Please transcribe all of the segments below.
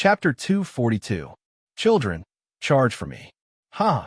Chapter 242. Children, charge for me. Ha!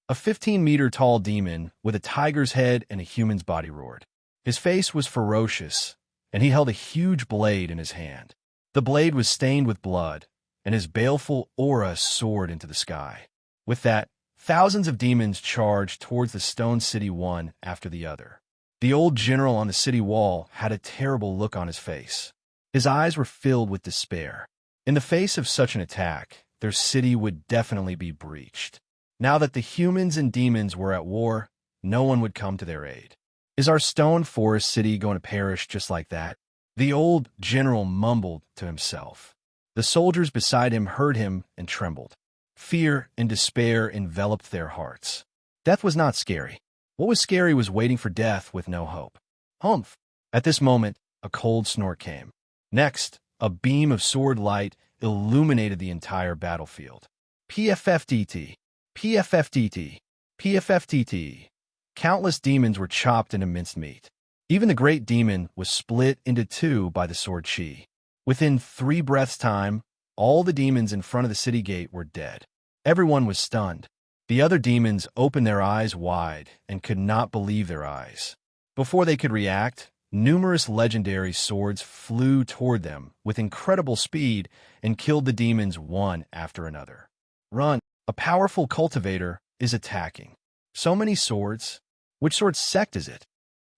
A 15-meter-tall demon with a tiger's head and a human's body roared. His face was ferocious, and he held a huge blade in his hand. The blade was stained with blood, and his baleful aura soared into the sky. With that, thousands of demons charged towards the stone city one after the other. The old general on the city wall had a terrible look on his face. His eyes were filled with despair. In the face of such an attack, their city would definitely be breached. Now that the humans and demons were at war, no one would come to their aid. Is our stone forest city going to perish just like that? The old general mumbled to himself. The soldiers beside him heard him and trembled. Fear and despair enveloped their hearts. Death was not scary. What was scary was waiting for death with no hope. Humph! At this moment, a cold snort came. Next, a beam of sword light illuminated the entire battlefield. PFFDT, PFFDT, PFFDT. Countless demons were chopped into minced meat. Even the great demon was split into two by the sword chi. Within 3 breaths' time, all the demons in front of the city gate were dead. Everyone was stunned. The other demons opened their eyes wide and could not believe their eyes. Before they could react, numerous legendary swords flew toward them with incredible speed and killed the demons one after another. Run! A powerful cultivator is attacking. So many swords. Which sword sect is it?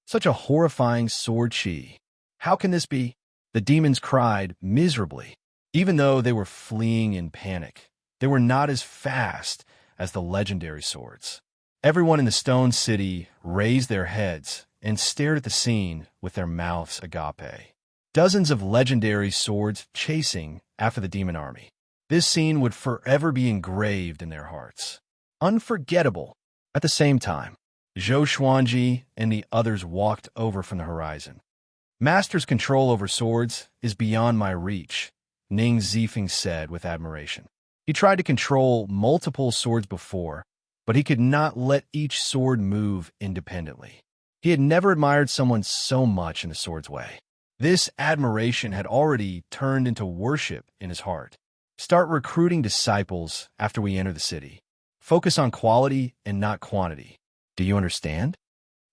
Such a horrifying sword chi. How can this be? The demons cried miserably. Even though they were fleeing in panic, they were not as fast as the legendary swords. Everyone in the stone city raised their heads and stared at the scene with their mouths agape. Dozens of legendary swords chasing after the demon army. This scene would forever be engraved in their hearts. Unforgettable. At the same time, Zhou Xuanji and the others walked over from the horizon. Master's control over swords is beyond my reach, Ning Zifeng said with admiration. He tried to control multiple swords before, but he could not let each sword move independently. He had never admired someone so much in the sword's way. This admiration had already turned into worship in his heart. Start recruiting disciples after we enter the city. Focus on quality and not quantity. Do you understand?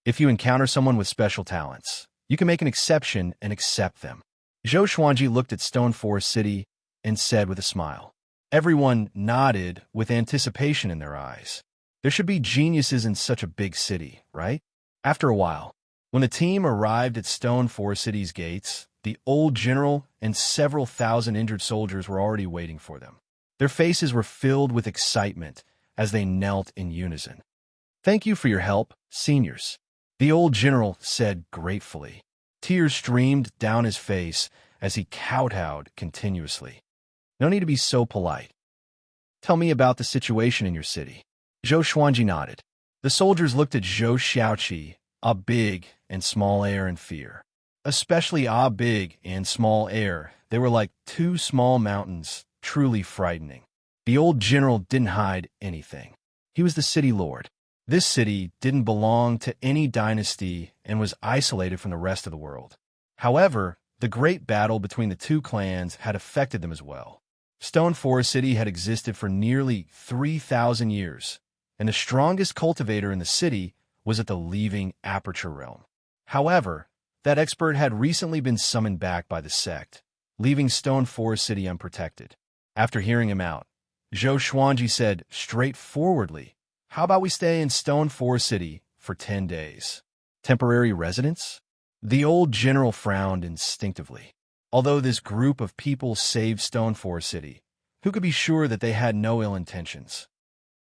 If you encounter someone with special talents, you can make an exception and accept them. Zhou Xuanji looked at Stone Forest City and said with a smile. Everyone nodded with anticipation in their eyes. There should be geniuses in such a big city, right? After a while, when the team arrived at Stone Forest City's gates, the old general and several thousand injured soldiers were already waiting for them. Their faces were filled with excitement as they knelt in unison. Thank you for your help, seniors, the old general said gratefully. Tears streamed down his face as he kowtowed continuously. No need to be so polite. Tell me about the situation in your city. Zhou Xuanji nodded. The soldiers looked at Zhou Xiaoqi, Ah Big and Small Air in fear. Especially Ah Big and Small Air. They were like 2 small mountains, truly frightening. The old general didn't hide anything. He was the city lord. This city didn't belong to any dynasty and was isolated from the rest of the world. However, the great battle between the 2 clans had affected them as well. Stone Forest City had existed for nearly 3,000 years, and the strongest cultivator in the city was at the leaving Aperture Realm. However, that expert had recently been summoned back by the sect, leaving Stone Forest City unprotected. After hearing him out, Zhou Xuanji said straightforwardly, how about we stay in Stone Forest City for 10 days? Temporary residence? The old general frowned instinctively. Although this group of people saved Stone Forest City, who could be sure that they had no ill intentions?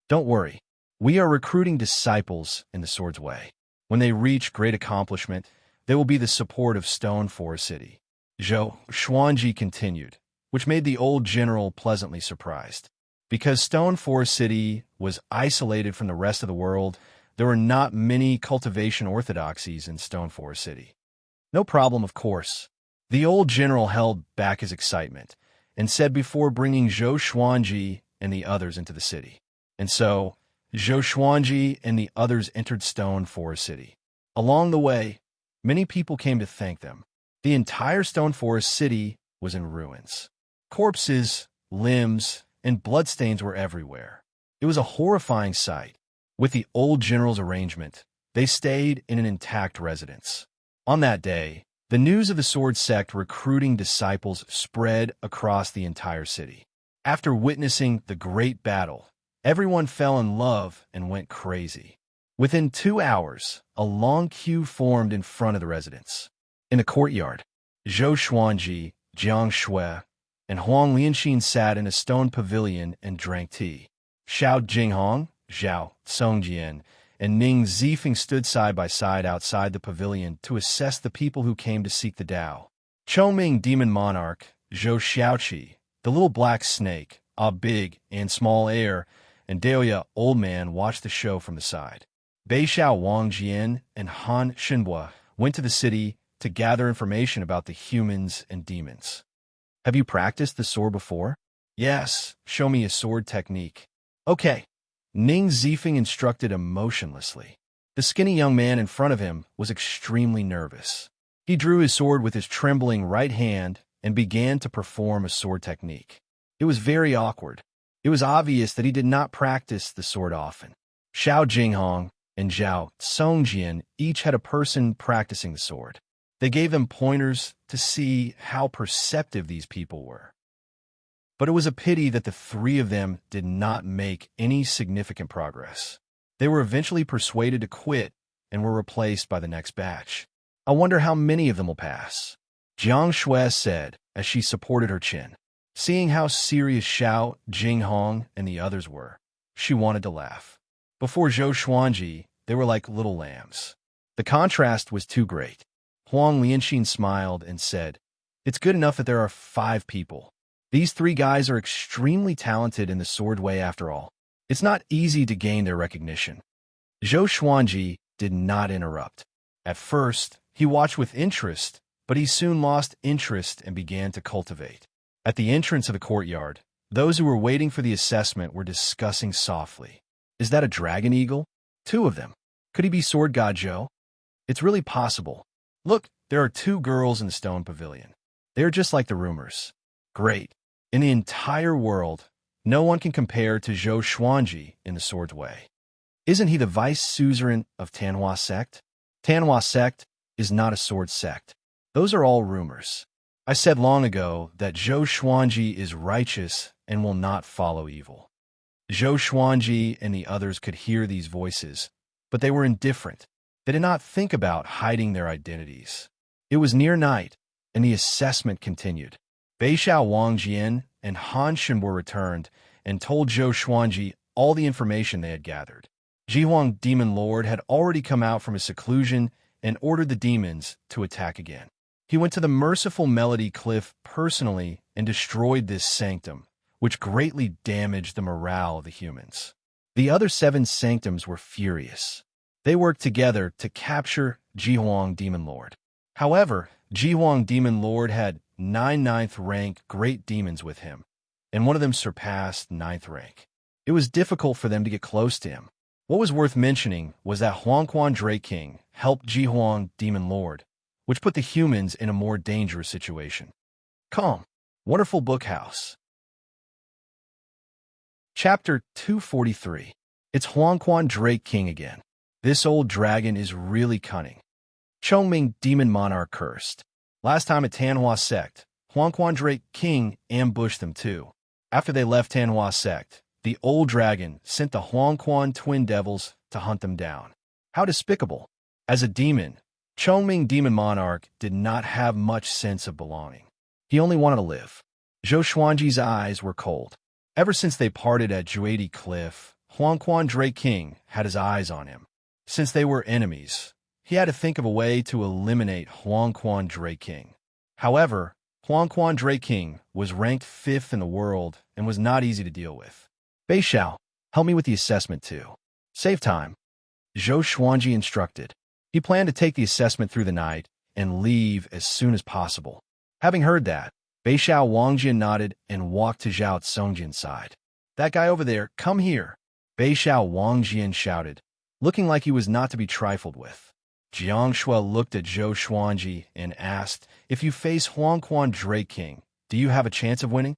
Don't worry. We are recruiting disciples in the sword's way. When they reach great accomplishment, they will be the support of Stone Forest City. Zhou Xuanji continued, which made the old general pleasantly surprised. Because Stone Forest City was isolated from the rest of the world, there were not many cultivation orthodoxies in Stone Forest City. No problem, of course. The old general held back his excitement and said before bringing Zhou Xuanji and the others into the city. And so, Zhou Xuanji and the others entered Stone Forest City. Along the way, many people came to thank them. The entire Stone Forest City was in ruins. Corpses limbs, and bloodstains were everywhere. It was a horrifying sight. With the old general's arrangement, they stayed in an intact residence. On that day, the news of the sword sect recruiting disciples spread across the entire city. After witnessing the great battle, everyone fell in love and went crazy. Within 2 hours, a long queue formed in front of the residence. In the courtyard, Zhou Xuanji, Jiang Shui, and Huang Lianxin sat in a stone pavilion and drank tea. Xiao Jinghong, Zhao Songjian, and Ning Zifeng stood side by side outside the pavilion to assess the people who came to seek the Tao. Chongming Demon Monarch, Zhou Xiaoqi, the little black snake, a big and small heir, and Daoya Old Man watched the show from the side. Beixiao Wangjian and Han Shenhua went to the city to gather information about the humans and demons. Have you practiced the sword before? Yes, show me a sword technique. Okay. Ning Zifeng instructed emotionlessly. The skinny young man in front of him was extremely nervous. He drew his sword with his trembling right hand and began to perform a sword technique. It was very awkward. It was obvious that he did not practice the sword often. Xiao Jinghong and Zhao Songjian each had a person practicing the sword. They gave them pointers to see how perceptive these people were. But it was a pity that the three of them did not make any significant progress. They were eventually persuaded to quit and were replaced by the next batch. I wonder how many of them will pass. Jiang Shui said as she supported her chin. Seeing how serious Xiao, Jinghong, and the others were, she wanted to laugh. Before Zhou Xuanji, they were like little lambs. The contrast was too great. Huang Lianxin smiled and said, "It's good enough that there are 5 people. These 3 guys are extremely talented in the sword way after all. It's not easy to gain their recognition." Zhou Xuanji did not interrupt. At first, he watched with interest, but he soon lost interest and began to cultivate. At the entrance of the courtyard, those who were waiting for the assessment were discussing softly. Is that a dragon eagle? 2 of them. Could he be Sword God Zhou? It's really possible. Look, there are 2 girls in the stone pavilion. They are just like the rumors. Great. In the entire world, no one can compare to Zhou Xuanji in the sword's way. Isn't he the vice suzerain of Tanhua sect? Tanhua sect is not a sword sect. Those are all rumors. I said long ago that Zhou Xuanji is righteous and will not follow evil. Zhou Xuanji and the others could hear these voices, but they were indifferent. They did not think about hiding their identities. It was near night, and the assessment continued. Beixiao Wangjian and Han Shenhua returned and told Zhou Xuanji all the information they had gathered. Jihuang Demon Lord had already come out from his seclusion and ordered the demons to attack again. He went to the Merciful Melody Cliff personally and destroyed this sanctum, which greatly damaged the morale of the humans. The other 7 sanctums were furious. They worked together to capture Jihuang Demon Lord. However, Jihuang Demon Lord had 9 ninth rank great demons with him, and one of them surpassed 9th rank. It was difficult for them to get close to him. What was worth mentioning was that Huangquan Drake King helped Jihuang Demon Lord, which put the humans in a more dangerous situation. Calm. Wonderful Book House. Chapter 243. It's Huangquan Drake King again. This old dragon is really cunning. Chongming Demon Monarch cursed. Last time at Tanhua sect, Huangquan Drake King ambushed them too. After they left Tanhua sect, the old dragon sent the Huangquan Twin Devils to hunt them down. How despicable. As a demon, Chongming Demon Monarch did not have much sense of belonging. He only wanted to live. Zhou Xuanji's eyes were cold. Ever since they parted at Juadi Cliff, Huangquan Drake King had his eyes on him. Since they were enemies, he had to think of a way to eliminate Huangquan Drake King. However, Huangquan Drake King was ranked 5th in the world and was not easy to deal with. Beixiao, help me with the assessment too. Save time. Zhou Xuanji instructed. He planned to take the assessment through the night and leave as soon as possible. Having heard that, Beixiao Wangjian nodded and walked to Zhao Songjian's side. That guy over there, come here. Beixiao Wangjian shouted, looking like he was not to be trifled with. Jiang Shui looked at Zhou Xuanji and asked, if you face Huangquan Drake King, do you have a chance of winning?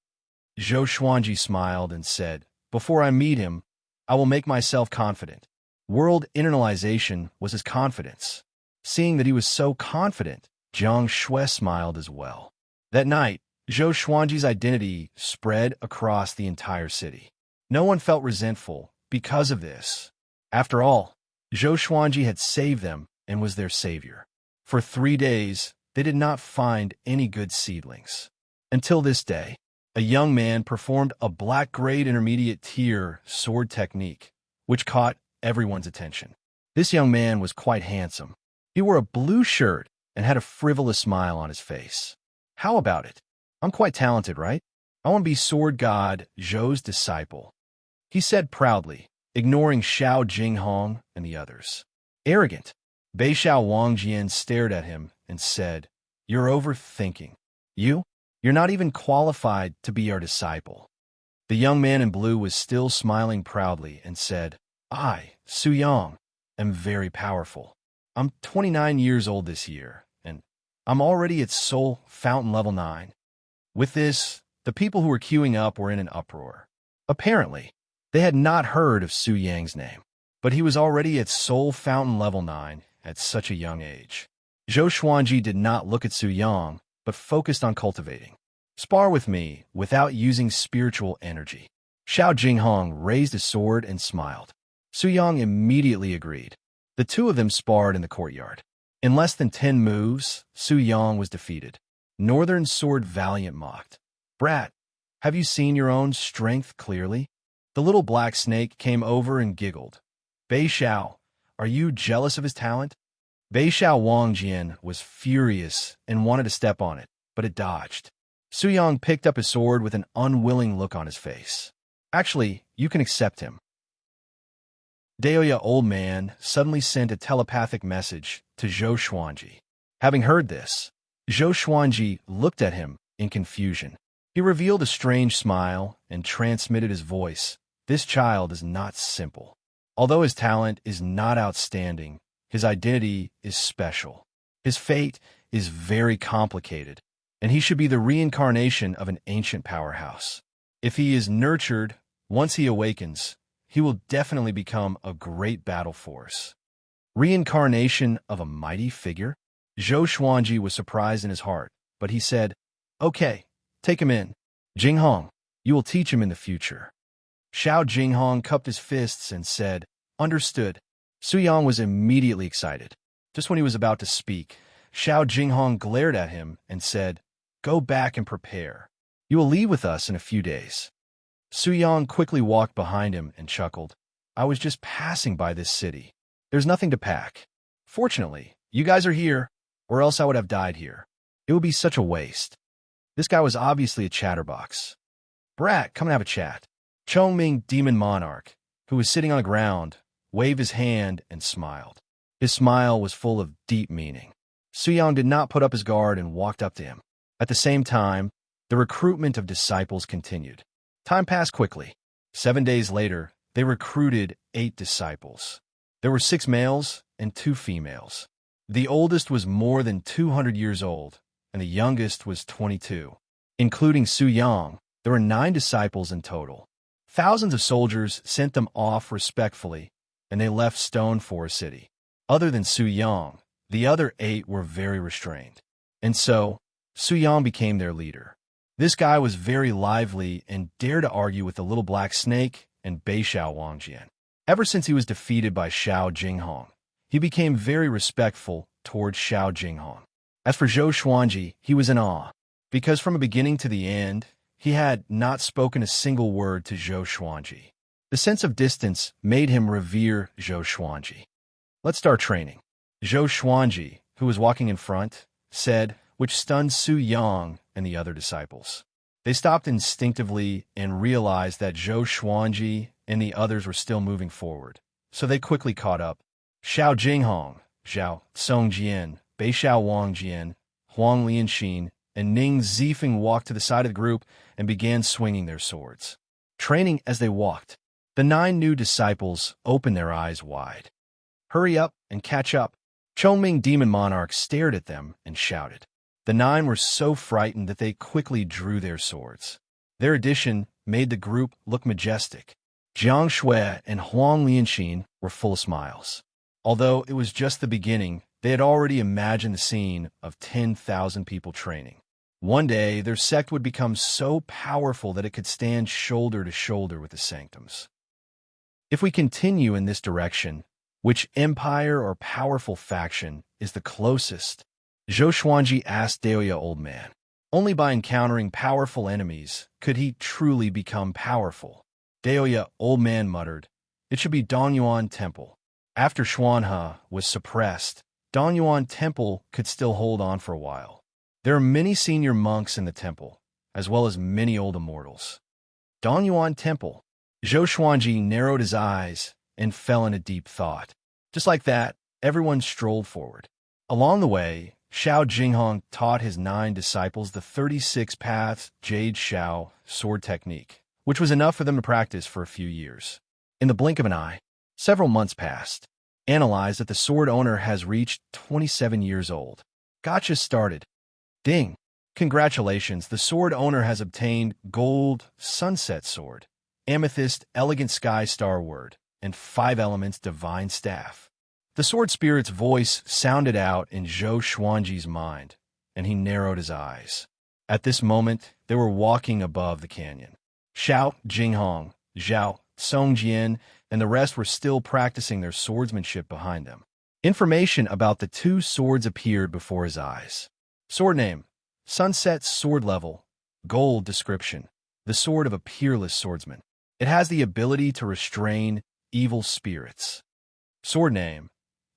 Zhou Xuanji smiled and said, "Before I meet him, I will make myself confident." World internalization was his confidence. Seeing that he was so confident, Jiang Shui smiled as well. That night, Zhou Xuanji's identity spread across the entire city. No one felt resentful because of this. After all, Zhou Xuanji had saved them and was their savior. For 3 days, they did not find any good seedlings. Until this day, a young man performed a black-grade intermediate tier sword technique, which caught everyone's attention. This young man was quite handsome. He wore a blue shirt and had a frivolous smile on his face. How about it? I'm quite talented, right? I want to be sword god Zhou's disciple, he said proudly, ignoring Xiao Jinghong and the others. Arrogant, Bei Xiao Wangjian stared at him and said, "You're overthinking. You're not even qualified to be our disciple." The young man in blue was still smiling proudly and said, "I, Su Yang, am very powerful. I'm 29 years old this year, and I'm already at Soul Fountain level 9. With this, the people who were queuing up were in an uproar. Apparently, they had not heard of Su Yang's name, but he was already at Soul Fountain level 9 at such a young age. Zhou Xuanji did not look at Su Yang, but focused on cultivating. "Spar with me without using spiritual energy." Xiao Jinghong raised his sword and smiled. Su Yang immediately agreed. The two of them sparred in the courtyard. In less than 10 moves, Su Yang was defeated. Northern Sword Valiant mocked, "Brat, have you seen your own strength clearly?" The little black snake came over and giggled. "Bei Xiao, are you jealous of his talent?" Bei Xiao Wangjian was furious and wanted to step on it, but it dodged. Su Yang picked up his sword with an unwilling look on his face. "Actually, you can accept him." Daoya Old Man suddenly sent a telepathic message to Zhou Xuanji. Having heard this, Zhou Xuanji looked at him in confusion. He revealed a strange smile and transmitted his voice. "This child is not simple. Although his talent is not outstanding, his identity is special. His fate is very complicated, and he should be the reincarnation of an ancient powerhouse. If he is nurtured, once he awakens, he will definitely become a great battle force." Reincarnation of a mighty figure? Zhou Xuanji was surprised in his heart, but he said, "Okay, take him in. Jinghong, you will teach him in the future." Xiao Jinghong cupped his fists and said, "Understood." Su Yang was immediately excited. Just when he was about to speak, Xiao Jinghong glared at him and said, "Go back and prepare. You will leave with us in a few days." Su Yang quickly walked behind him and chuckled. "I was just passing by this city. There's nothing to pack. Fortunately, you guys are here, or else I would have died here. It would be such a waste." This guy was obviously a chatterbox. "Brat, come and have a chat." Chongming Demon Monarch, who was sitting on the ground, waved his hand and smiled. His smile was full of deep meaning. Su Yang did not put up his guard and walked up to him. At the same time, the recruitment of disciples continued. Time passed quickly. 7 days later, they recruited 8 disciples. There were 6 males and 2 females. The oldest was more than 200 years old, and the youngest was 22. Including Su Yang, there were 9 disciples in total. Thousands of soldiers sent them off respectfully, and they left Stone Forest City. Other than Su Yang, the other 8 were very restrained. And so, Su Yang became their leader. This guy was very lively and dared to argue with the little black snake and Bei Xiao Wangjian. Ever since he was defeated by Xiao Jinghong, he became very respectful towards Xiao Jinghong. As for Zhou Xuanji, he was in awe, because from the beginning to the end, he had not spoken a single word to Zhou Xuanji. The sense of distance made him revere Zhou Xuanji. "Let's start training." Zhou Xuanji, who was walking in front, said, which stunned Su Yang and the other disciples. They stopped instinctively and realized that Zhou Xuanji and the others were still moving forward, so they quickly caught up. Xiao Jinghong, Zhao Songjian, Bei Xiao Wangjian, Huang Lianxin, and Ning Zifeng walked to the side of the group and began swinging their swords. Training as they walked, the 9 new disciples opened their eyes wide. "Hurry up and catch up." Chongming Demon Monarch stared at them and shouted. The 9 were so frightened that they quickly drew their swords. Their addition made the group look majestic. Jiang Shui and Huang Lianxin were full of smiles. Although it was just the beginning, they had already imagined the scene of 10,000 people training. One day, their sect would become so powerful that it could stand shoulder to shoulder with the Sanctums. If we continue in this direction, which empire or powerful faction is the closest? Zhou Xuanji asked Daoya Old Man. Only by encountering powerful enemies could he truly become powerful. Daoya Old Man muttered, "It should be Dongyuan Temple." After Xuanhe was suppressed, Dongyuan Temple could still hold on for a while. There are many senior monks in the temple, as well as many old immortals. Dongyuan Temple. Zhou Xuanji narrowed his eyes and fell into deep thought. Just like that, everyone strolled forward. Along the way, Xiao Jinghong taught his 9 disciples the 36 paths Jade Xiao sword technique, which was enough for them to practice for a few years. In the blink of an eye, several months passed. Analyzed that the sword owner has reached 27 years old. Gotcha started. Ding! Congratulations, the sword owner has obtained Gold Sunset Sword, Amethyst Elegant Sky Star Word, and 5 Elements Divine Staff. The sword spirit's voice sounded out in Zhou Xuanji's mind, and he narrowed his eyes. At this moment, they were walking above the canyon. Xiao Jinghong, Zhao Songjian, and the rest were still practicing their swordsmanship behind them. Information about the 2 swords appeared before his eyes. Sword name: Sunset Sword Level. Gold description: the sword of a peerless swordsman. It has the ability to restrain evil spirits. Sword name: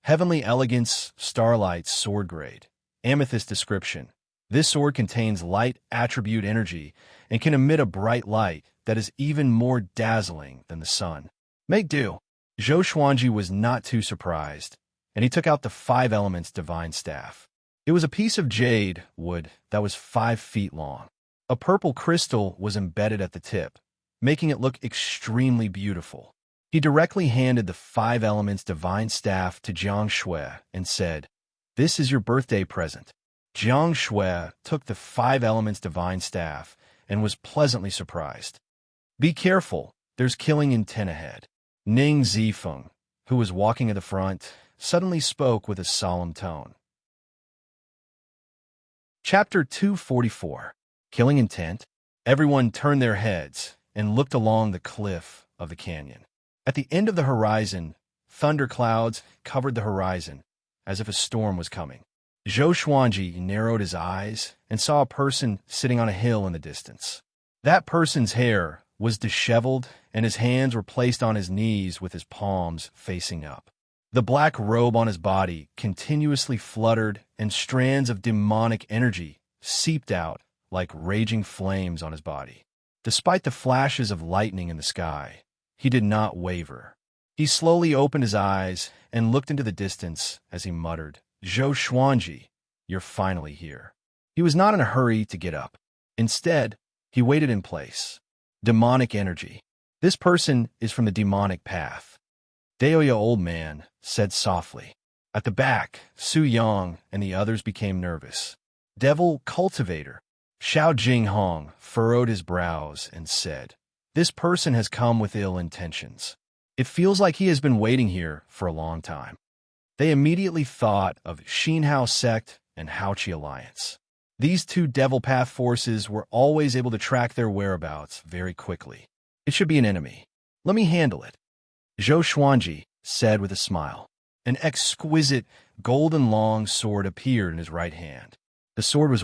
Heavenly Elegance Starlight Sword Grade. Amethyst description: this sword contains light attribute energy and can emit a bright light that is even more dazzling than the sun. Make do. Zhou Xuanji was not too surprised, and he took out the 5 Elements Divine Staff. It was a piece of jade wood that was 5 feet long. A purple crystal was embedded at the tip, making it look extremely beautiful. He directly handed the 5 Elements Divine Staff to Jiang Shui and said, "This is your birthday present." Jiang Shui took the 5 Elements Divine Staff and was pleasantly surprised. "Be careful, there's killing intent ahead." Ning Zifeng, who was walking at the front, suddenly spoke with a solemn tone. Chapter 244. Killing Intent. Everyone turned their heads and looked along the cliff of the canyon. At the end of the horizon, thunder clouds covered the horizon, as if a storm was coming. Zhou Xuanji narrowed his eyes and saw a person sitting on a hill in the distance. That person's hair was disheveled, and his hands were placed on his knees with his palms facing up. The black robe on his body continuously fluttered, and strands of demonic energy seeped out like raging flames on his body. Despite the flashes of lightning in the sky, he did not waver. He slowly opened his eyes and looked into the distance as he muttered, "Zhou Xuanji, you're finally here." He was not in a hurry to get up. Instead, he waited in place. Demonic energy. This person is from the demonic path. Daoya Old Man said softly. At the back, Su Yang and the others became nervous. Devil Cultivator. Xiao Jinghong furrowed his brows and said, "This person has come with ill intentions. It feels like he has been waiting here for a long time." They immediately thought of Xinhao Sect and Haoqi Alliance. These 2 Devil Path forces were always able to track their whereabouts very quickly. It should be an enemy. Let me handle it, Zhou Xuanji said with a smile. An exquisite golden long sword appeared in his right hand. The sword was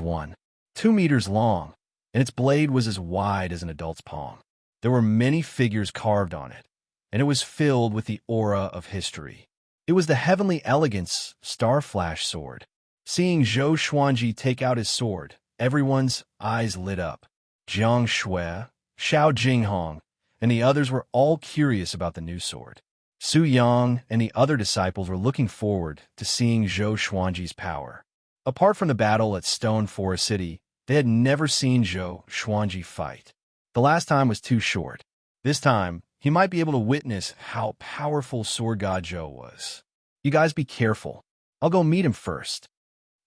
2 meters long, and its blade was as wide as an adult's palm. There were many figures carved on it, and it was filled with the aura of history. It was the Heavenly Elegance Star Flash Sword. Seeing Zhou Xuanji take out his sword, everyone's eyes lit up. Jiang Shui, Xiao Jinghong, and the others were all curious about the new sword. Su Yang and the other disciples were looking forward to seeing Zhou Xuanji's power. Apart from the battle at Stone Forest City, they had never seen Zhou Xuanji fight. The last time was too short. This time, he might be able to witness how powerful Sword God Zhou was. "You guys be careful. I'll go meet him first."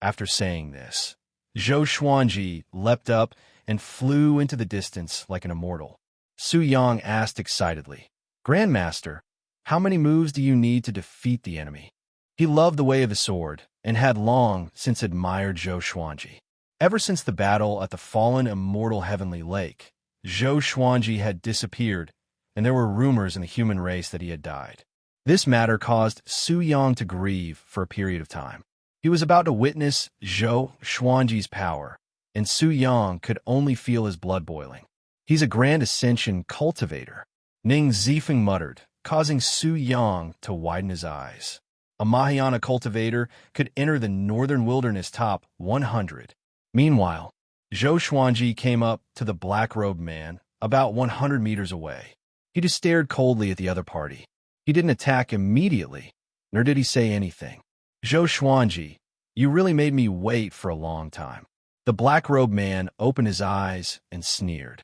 After saying this, Zhou Xuanji leapt up and flew into the distance like an immortal. Su Yang asked excitedly, "Grandmaster, how many moves do you need to defeat the enemy?" He loved the way of his sword and had long since admired Zhou Xuanji. Ever since the battle at the fallen immortal heavenly lake, Zhou Xuanji had disappeared, and there were rumors in the human race that he had died. This matter caused Su Yang to grieve for a period of time. He was about to witness Zhou Xuanji's power, and Su Yang could only feel his blood boiling. "He's a grand ascension cultivator," Ning Zifeng muttered, causing Su Yang to widen his eyes. A Mahayana cultivator could enter the northern wilderness top 100. Meanwhile, Zhou Xuanji came up to the black-robed man about 100 meters away. He just stared coldly at the other party. He didn't attack immediately, nor did he say anything. "Zhou Xuanji, you really made me wait for a long time." The black-robed man opened his eyes and sneered.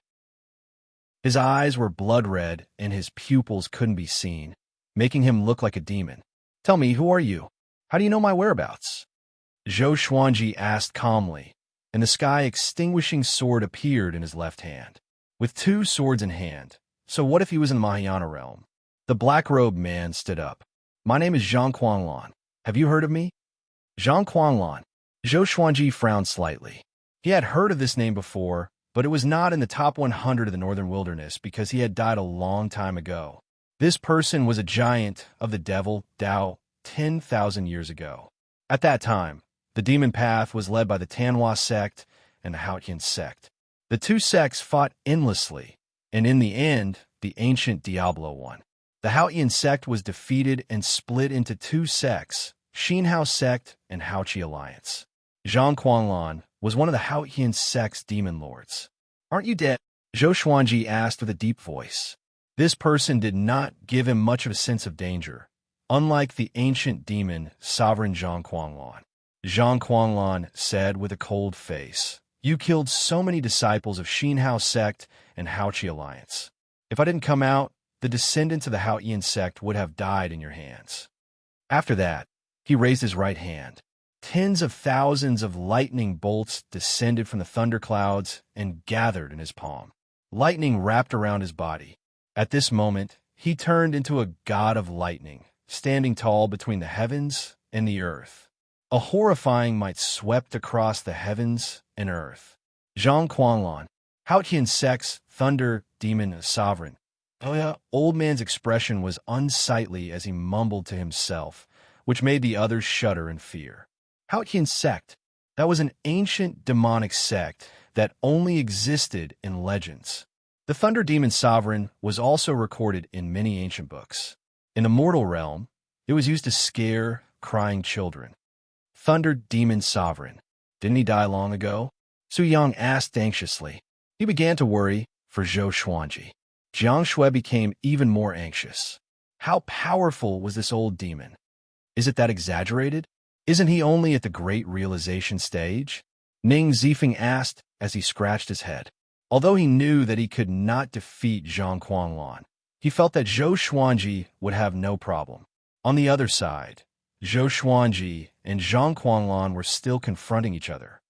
His eyes were blood-red and his pupils couldn't be seen, making him look like a demon. "Tell me, who are you? How do you know my whereabouts?" Zhou Xuanji asked calmly, and the sky-extinguishing sword appeared in his left hand. With two swords in hand, so what if he was in the Mahayana realm? The black-robed man stood up. "My name is Zhang Quanglan. Have you heard of me?" Zhang Quanglan. Zhou Xuanji frowned slightly. He had heard of this name before, but it was not in the top 100 of the northern wilderness because he had died a long time ago. This person was a giant of the devil Dao 10,000 years ago. At that time, the demon path was led by the Tanhua sect and the Haotian sect. The two sects fought endlessly, and in the end, the ancient Diablo won. The Haotian sect was defeated and split into two sects, Xinhao sect and Haoqi alliance. Zhang Quanglan was one of the Haotian sect's demon lords. "Aren't you dead?" Zhou Xuanji asked with a deep voice. This person did not give him much of a sense of danger, unlike the ancient demon sovereign Zhang Quanglan. Zhang Quanglan said with a cold face, "You killed so many disciples of Xinhao sect and Haoqi alliance. If I didn't come out, the descendants of the Haotian sect would have died in your hands." After that, he raised his right hand. Tens of thousands of lightning bolts descended from the thunderclouds and gathered in his palm. Lightning wrapped around his body. At this moment, he turned into a god of lightning, standing tall between the heavens and the earth. A horrifying might swept across the heavens and earth. Zhang Quanglan, Haotian sect's thunder demon sovereign. Oh yeah, old man's expression was unsightly as he mumbled to himself, which made the others shudder in fear. Haotian sect, that was an ancient demonic sect that only existed in legends. The thunder demon sovereign was also recorded in many ancient books. In the mortal realm, it was used to scare crying children. Thunder demon sovereign, didn't he die long ago? Su Yang asked anxiously. He began to worry for Zhou Xuanji. Jiang Shui became even more anxious. How powerful was this old demon? Is it that exaggerated? Isn't he only at the great realization stage? Ning Zifeng asked as he scratched his head. Although he knew that he could not defeat Zhang Quanglan, he felt that Zhou Xuanji would have no problem. On the other side, Zhou Xuanji and Zhang Quanglan were still confronting each other.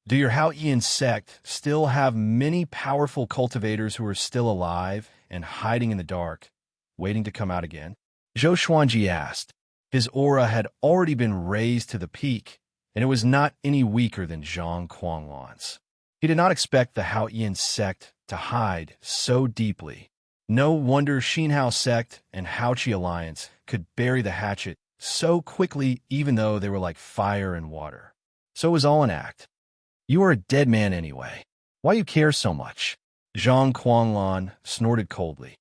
Do your Haotian sect still have many powerful cultivators who are still alive and hiding in the dark, waiting to come out again? Zhou Xuanji asked. His aura had already been raised to the peak, and it was not any weaker than Zhang Quanglan's. He did not expect the Haotian sect to hide so deeply. No wonder Xinhao sect and Haoqi alliance could bury the hatchet so quickly, even though they were like fire and water. So it was all an act. You are a dead man anyway. Why you care so much? Zhang Quanglan snorted coldly.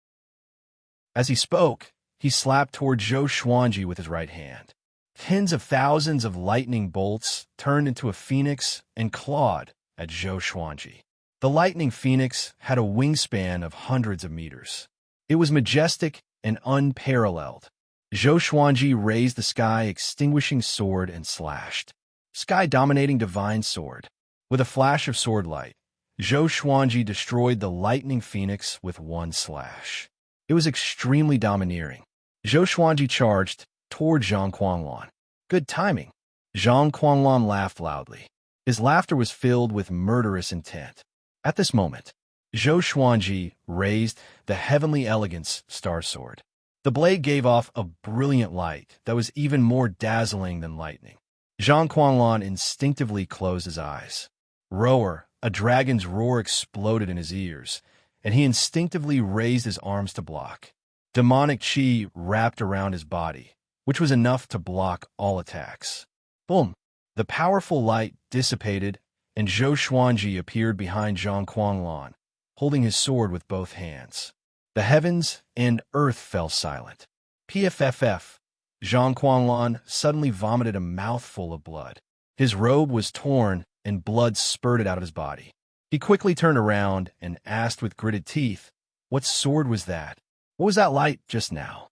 As he spoke, he slapped toward Zhou Xuanji with his right hand. Tens of thousands of lightning bolts turned into a phoenix and clawed at Zhou Xuanji. The lightning phoenix had a wingspan of hundreds of meters. It was majestic and unparalleled. Zhou Xuanji raised the sky-extinguishing sword and slashed. Sky-dominating divine sword. With a flash of sword light, Zhou Xuanji destroyed the lightning phoenix with one slash. It was extremely domineering. Zhou Xuanji charged toward Zhang Quanglan. Good timing. Zhang Quanglan laughed loudly. His laughter was filled with murderous intent. At this moment, Zhou Xuanji raised the heavenly elegance star sword. The blade gave off a brilliant light that was even more dazzling than lightning. Zhang Quanlan instinctively closed his eyes. Roar, a dragon's roar exploded in his ears, and he instinctively raised his arms to block. Demonic chi wrapped around his body, which was enough to block all attacks. Boom! The powerful light dissipated, and Zhou Xuanji appeared behind Zhang Quanlan, holding his sword with both hands. The heavens and earth fell silent. PFFF. Zhang Quanlan suddenly vomited a mouthful of blood. His robe was torn, and blood spurted out of his body. He quickly turned around and asked with gritted teeth, "What sword was that? What was that light just now?"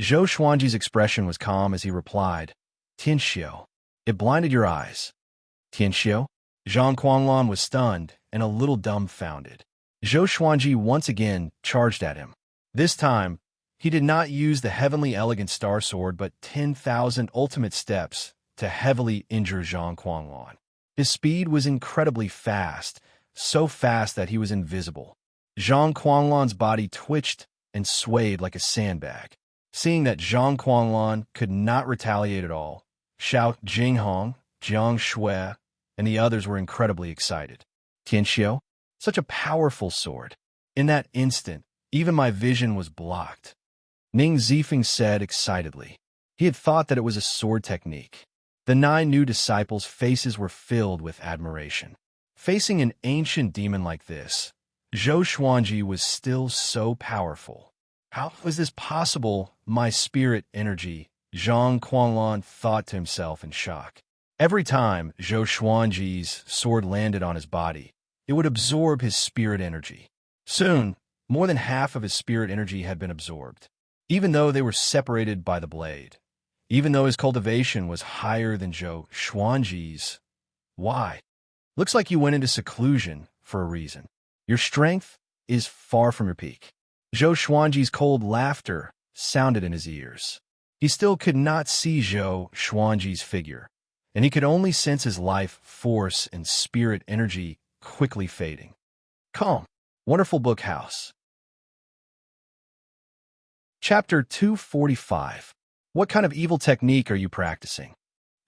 Zhou Xuanji's expression was calm as he replied, "Tianxiu. It blinded your eyes." "Tianxiu?" Zhang Quanlan was stunned and a little dumbfounded. Zhou Xuanji once again charged at him. This time, he did not use the heavenly elegant star sword but 10,000 ultimate steps to heavily injure Zhang Quanlan. His speed was incredibly fast, so fast that he was invisible. Zhang Quanlan's body twitched and swayed like a sandbag. Seeing that Zhang Quanlan could not retaliate at all, Xiao Jinghong, Jiang Shui, and the others were incredibly excited. "Tianxiu? Such a powerful sword." In that instant, even my vision was blocked. Ning Zifeng said excitedly. He had thought that it was a sword technique. The 9 new disciples' faces were filled with admiration. Facing an ancient demon like this, Zhou Xuanji was still so powerful. How was this possible? My spirit energy, Zhang Quanlan thought to himself in shock. Every time Zhou Xuanji's sword landed on his body, it would absorb his spirit energy. Soon, more than half of his spirit energy had been absorbed, even though they were separated by the blade. Even though his cultivation was higher than Zhou Xuanji's. Why? Looks like you went into seclusion for a reason. Your strength is far from your peak. Zhou Xuanji's cold laughter sounded in his ears. He still could not see Zhou Xuanji's figure, and he could only sense his life force and spirit energy quickly fading. Calm. Wonderful book house. Chapter 245. What kind of evil technique are you practicing?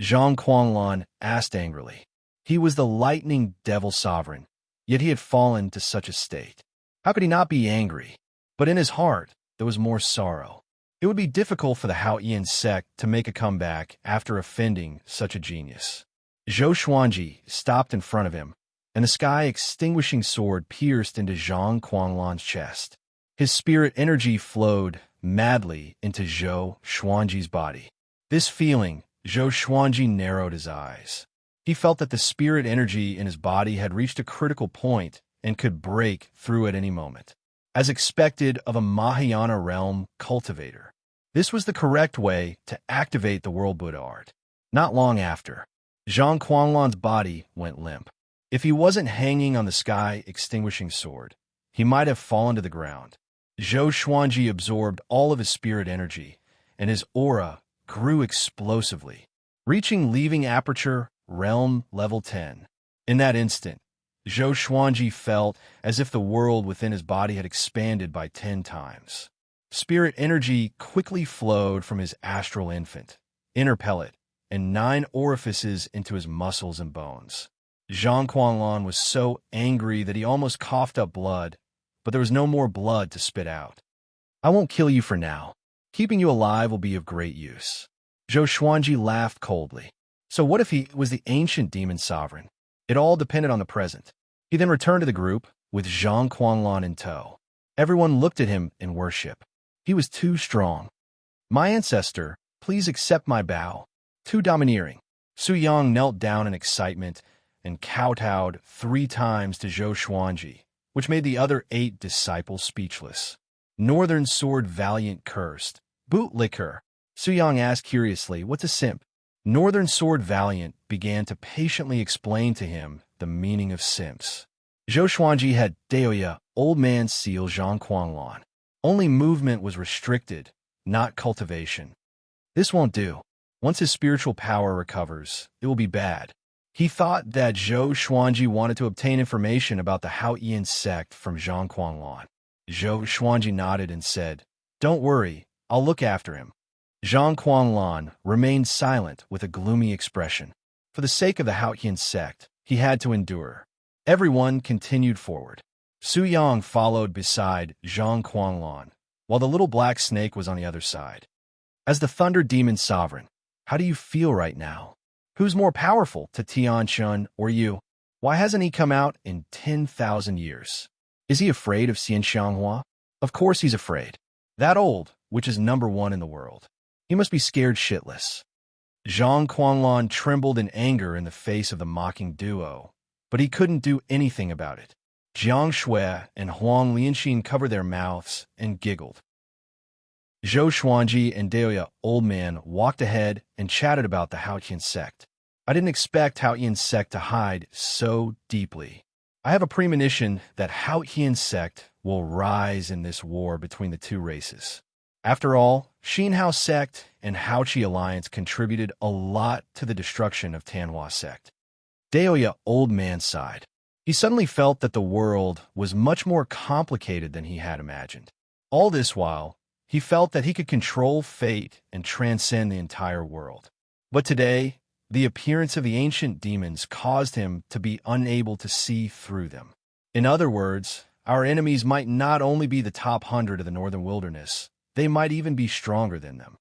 Zhang Quanlan asked angrily. He was the lightning devil sovereign, yet he had fallen to such a state. How could he not be angry? But in his heart, there was more sorrow. It would be difficult for the Haoyan sect to make a comeback after offending such a genius. Zhou Xuanji stopped in front of him, and the sky-extinguishing sword pierced into Zhang Quanlan's chest. His spirit energy flowed madly into Zhou Xuanji's body. This feeling, Zhou Xuanji narrowed his eyes. He felt that the spirit energy in his body had reached a critical point and could break through at any moment. As expected of a Mahayana realm cultivator, this was the correct way to activate the World Buddha art. Not long after, Zhang Quanlan's body went limp. If he wasn't hanging on the sky-extinguishing sword, he might have fallen to the ground. Zhou Xuanji absorbed all of his spirit energy, and his aura grew explosively, reaching leaving aperture realm level 10. In that instant, Zhou Xuanji felt as if the world within his body had expanded by 10 times. Spirit energy quickly flowed from his astral infant, inner pellet, and 9 orifices into his muscles and bones. Zhang Quanlan was so angry that he almost coughed up blood, but there was no more blood to spit out. "I won't kill you for now. Keeping you alive will be of great use." Zhou Xuanji laughed coldly. So what if he was the ancient demon sovereign? It all depended on the present. He then returned to the group, with Zhang Quanlan in tow. Everyone looked at him in worship. He was too strong. "My ancestor, please accept my bow." Too domineering. Su Yang knelt down in excitement and kowtowed 3 times to Zhou Xuanji, which made the other 8 disciples speechless. Northern Sword Valiant cursed. "Bootlicker." Su Yang asked curiously, "What's a simp?" Northern Sword Valiant began to patiently explain to him the meaning of simps. Zhou Xuanji had Daoya, old man seal Zhang Quanlan. Only movement was restricted, not cultivation. This won't do. Once his spiritual power recovers, it will be bad. He thought that Zhou Xuanji wanted to obtain information about the Haoyan sect from Zhang Quanlan. Zhou Xuanji nodded and said, "Don't worry, I'll look after him." Zhang Quanlan remained silent with a gloomy expression. For the sake of the Haoyan sect, he had to endure. Everyone continued forward. Su Yang followed beside Zhang Quanlan, while the little black snake was on the other side. As the Thunder Demon Sovereign, how do you feel right now? Who's more powerful, to Tianxun or you? Why hasn't he come out in 10,000 years? Is he afraid of Xian Xianghua? Of course he's afraid. That old, which is #1 in the world. He must be scared shitless. Zhang Quanlan trembled in anger in the face of the mocking duo, but he couldn't do anything about it. Jiang Shui and Huang Lianxin covered their mouths and giggled. Zhou Xuanji and Daoya Old Man walked ahead and chatted about the Haoyan sect. I didn't expect Haoyan sect to hide so deeply. I have a premonition that Haoyan sect will rise in this war between the two races. After all, Xinhao sect and Haoqi alliance contributed a lot to the destruction of Tanhua sect. Daoya Old Man sighed. He suddenly felt that the world was much more complicated than he had imagined. All this while, he felt that he could control fate and transcend the entire world. But today, the appearance of the ancient demons caused him to be unable to see through them. In other words, our enemies might not only be the top 100 of the northern wilderness, they might even be stronger than them.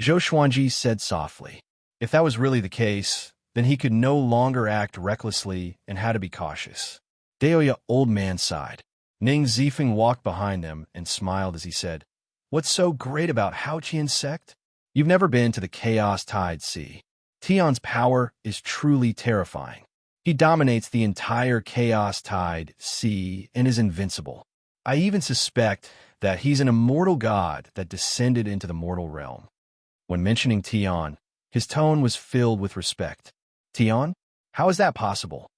Zhou Xuanji said softly. If that was really the case, then he could no longer act recklessly and had to be cautious. Daoya Old Man sighed. Ning Zifeng walked behind them and smiled as he said, "What's so great about Haoqian sect? You've never been to the Chaos Tide Sea. Tion's power is truly terrifying. He dominates the entire Chaos Tide Sea and is invincible. I even suspect that he's an immortal god that descended into the mortal realm." When mentioning Tion, his tone was filled with respect. "Tion? How is that possible?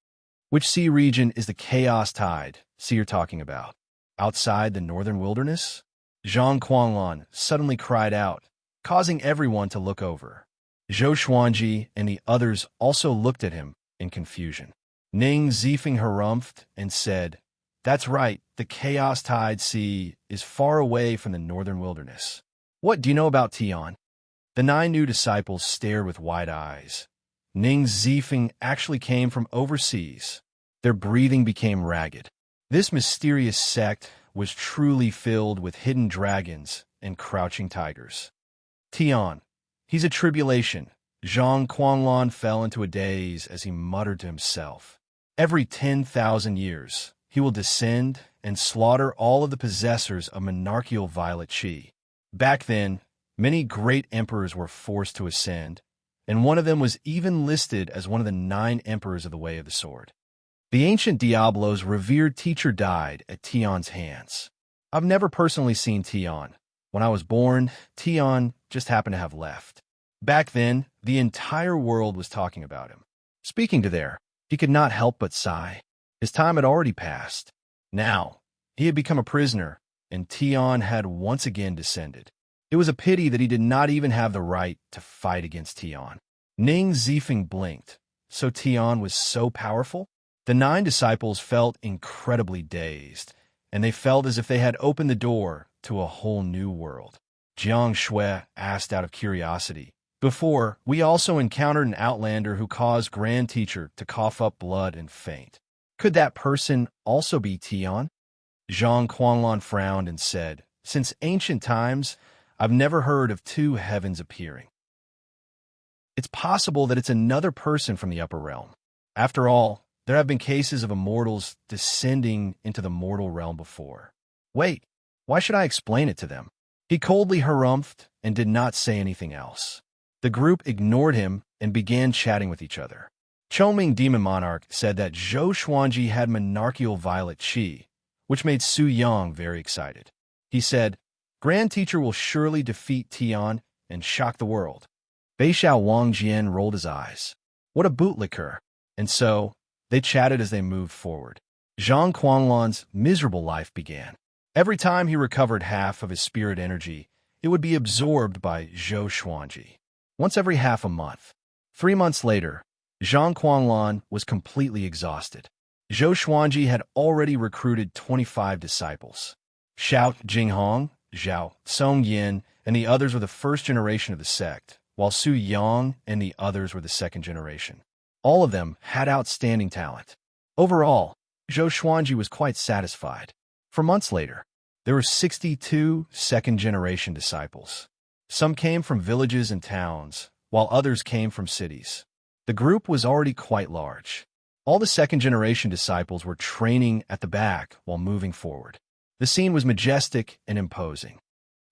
Which sea region is the Chaos Tide Sea you're talking about? Outside the northern wilderness?" Zhang Quanlan suddenly cried out, causing everyone to look over. Zhou Xuanji and the others also looked at him in confusion. Ning Zifeng harumphed and said, "That's right, the Chaos Tide Sea is far away from the northern wilderness. What do you know about Tion?" The 9 new disciples stared with wide eyes. Ning Zifeng actually came from overseas. Their breathing became ragged. This mysterious sect was truly filled with hidden dragons and crouching tigers. "Tion, he's a tribulation." Zhang Quanlan fell into a daze as he muttered to himself. "Every 10,000 years, he will descend and slaughter all of the possessors of monarchical violet chi. Back then, many great emperors were forced to ascend, and one of them was even listed as one of the 9 emperors of the Way of the Sword. The ancient Diablo's revered teacher died at Tion's hands. I've never personally seen Tion. When I was born, Tion just happened to have left. Back then, the entire world was talking about him. Speaking to there, he could not help but sigh. His time had already passed. Now, he had become a prisoner, and Tion had once again descended. It was a pity that he did not even have the right to fight against Tion. Ning Zifeng blinked. So Tion was so powerful? The 9 disciples felt incredibly dazed, and they felt as if they had opened the door to a whole new world. Jiang Shui asked out of curiosity, "Before, we also encountered an outlander who caused Grand Teacher to cough up blood and faint. Could that person also be Tion?" Zhang Quanlan frowned and said, "Since ancient times, I've never heard of 2 heavens appearing. It's possible that it's another person from the upper realm. After all, there have been cases of immortals descending into the mortal realm before. Wait, why should I explain it to them?" He coldly harumphed and did not say anything else. The group ignored him and began chatting with each other. Chongming Demon Monarch said that Zhou Xuanji had monarchical violet chi, which made Su Yang very excited. He said, "Grand Teacher will surely defeat Tion and shock the world." Beixiao Wangjian rolled his eyes. What a bootlicker. And so, they chatted as they moved forward. Zhang Quanlan's miserable life began. Every time he recovered half of his spirit energy, it would be absorbed by Zhou Xuanji. Once every half a month. 3 months later, Zhang Quanlan was completely exhausted. Zhou Xuanji had already recruited 25 disciples. Xiao Jinghong, Zhao Songyin, and the others were the first generation of the sect, while Su Yang and the others were the second generation. All of them had outstanding talent. Overall, Zhou Xuanji was quite satisfied. For months later, there were 62 second-generation disciples. Some came from villages and towns, while others came from cities. The group was already quite large. All the second-generation disciples were training at the back while moving forward. The scene was majestic and imposing.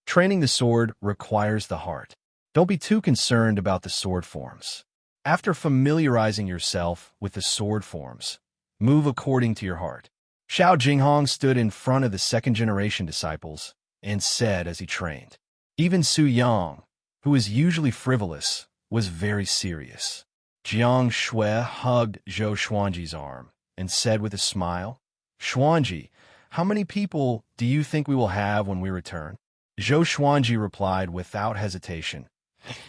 Training the sword requires the heart. Don't be too concerned about the sword forms. After familiarizing yourself with the sword forms, move according to your heart. Xiao Jinghong stood in front of the second-generation disciples and said as he trained. Even Su Yang, who is usually frivolous, was very serious. Jiang Shui hugged Zhou Xuanji's arm and said with a smile, "Xuanji, how many people do you think we will have when we return?" Zhou Xuanji replied without hesitation,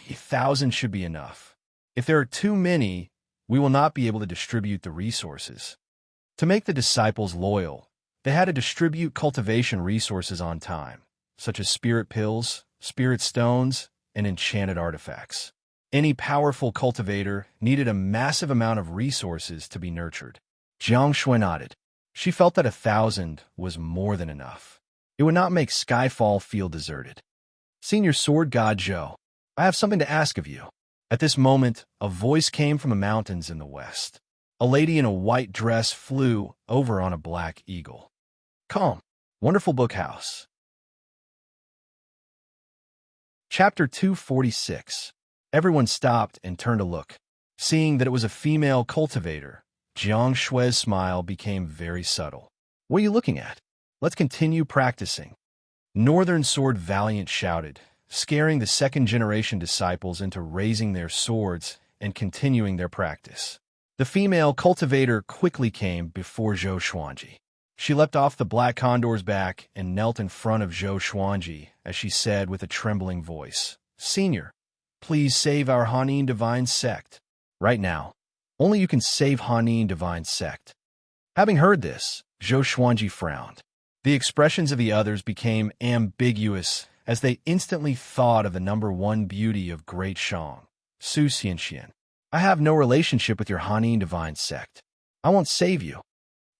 1,000 should be enough. If there are too many, we will not be able to distribute the resources. To make the disciples loyal, they had to distribute cultivation resources on time, such as spirit pills, spirit stones, and enchanted artifacts. Any powerful cultivator needed a massive amount of resources to be nurtured. Jiang Shui nodded. She felt that 1,000 was more than enough. It would not make Skyfall feel deserted. Senior Sword God Zhou, I have something to ask of you. At this moment, a voice came from the mountains in the west. A lady in a white dress flew over on a black eagle. Calm. Wonderful book house. Chapter 246. Everyone stopped and turned to look. Seeing that it was a female cultivator, Jiang Shui's smile became very subtle. What are you looking at? Let's continue practicing. Northern Sword Valiant shouted, scaring the second-generation disciples into raising their swords and continuing their practice. The female cultivator quickly came before Zhou Xuanji. She leapt off the black condor's back and knelt in front of Zhou Xuanji as she said with a trembling voice, "Senior, please save our Hanin divine sect. Right now, only you can save Hanin divine sect." Having heard this, Zhou Xuanji frowned. The expressions of the others became ambiguous as they instantly thought of the number one beauty of Great Shang, Su Xianxian. I have no relationship with your Hanin divine sect. I won't save you.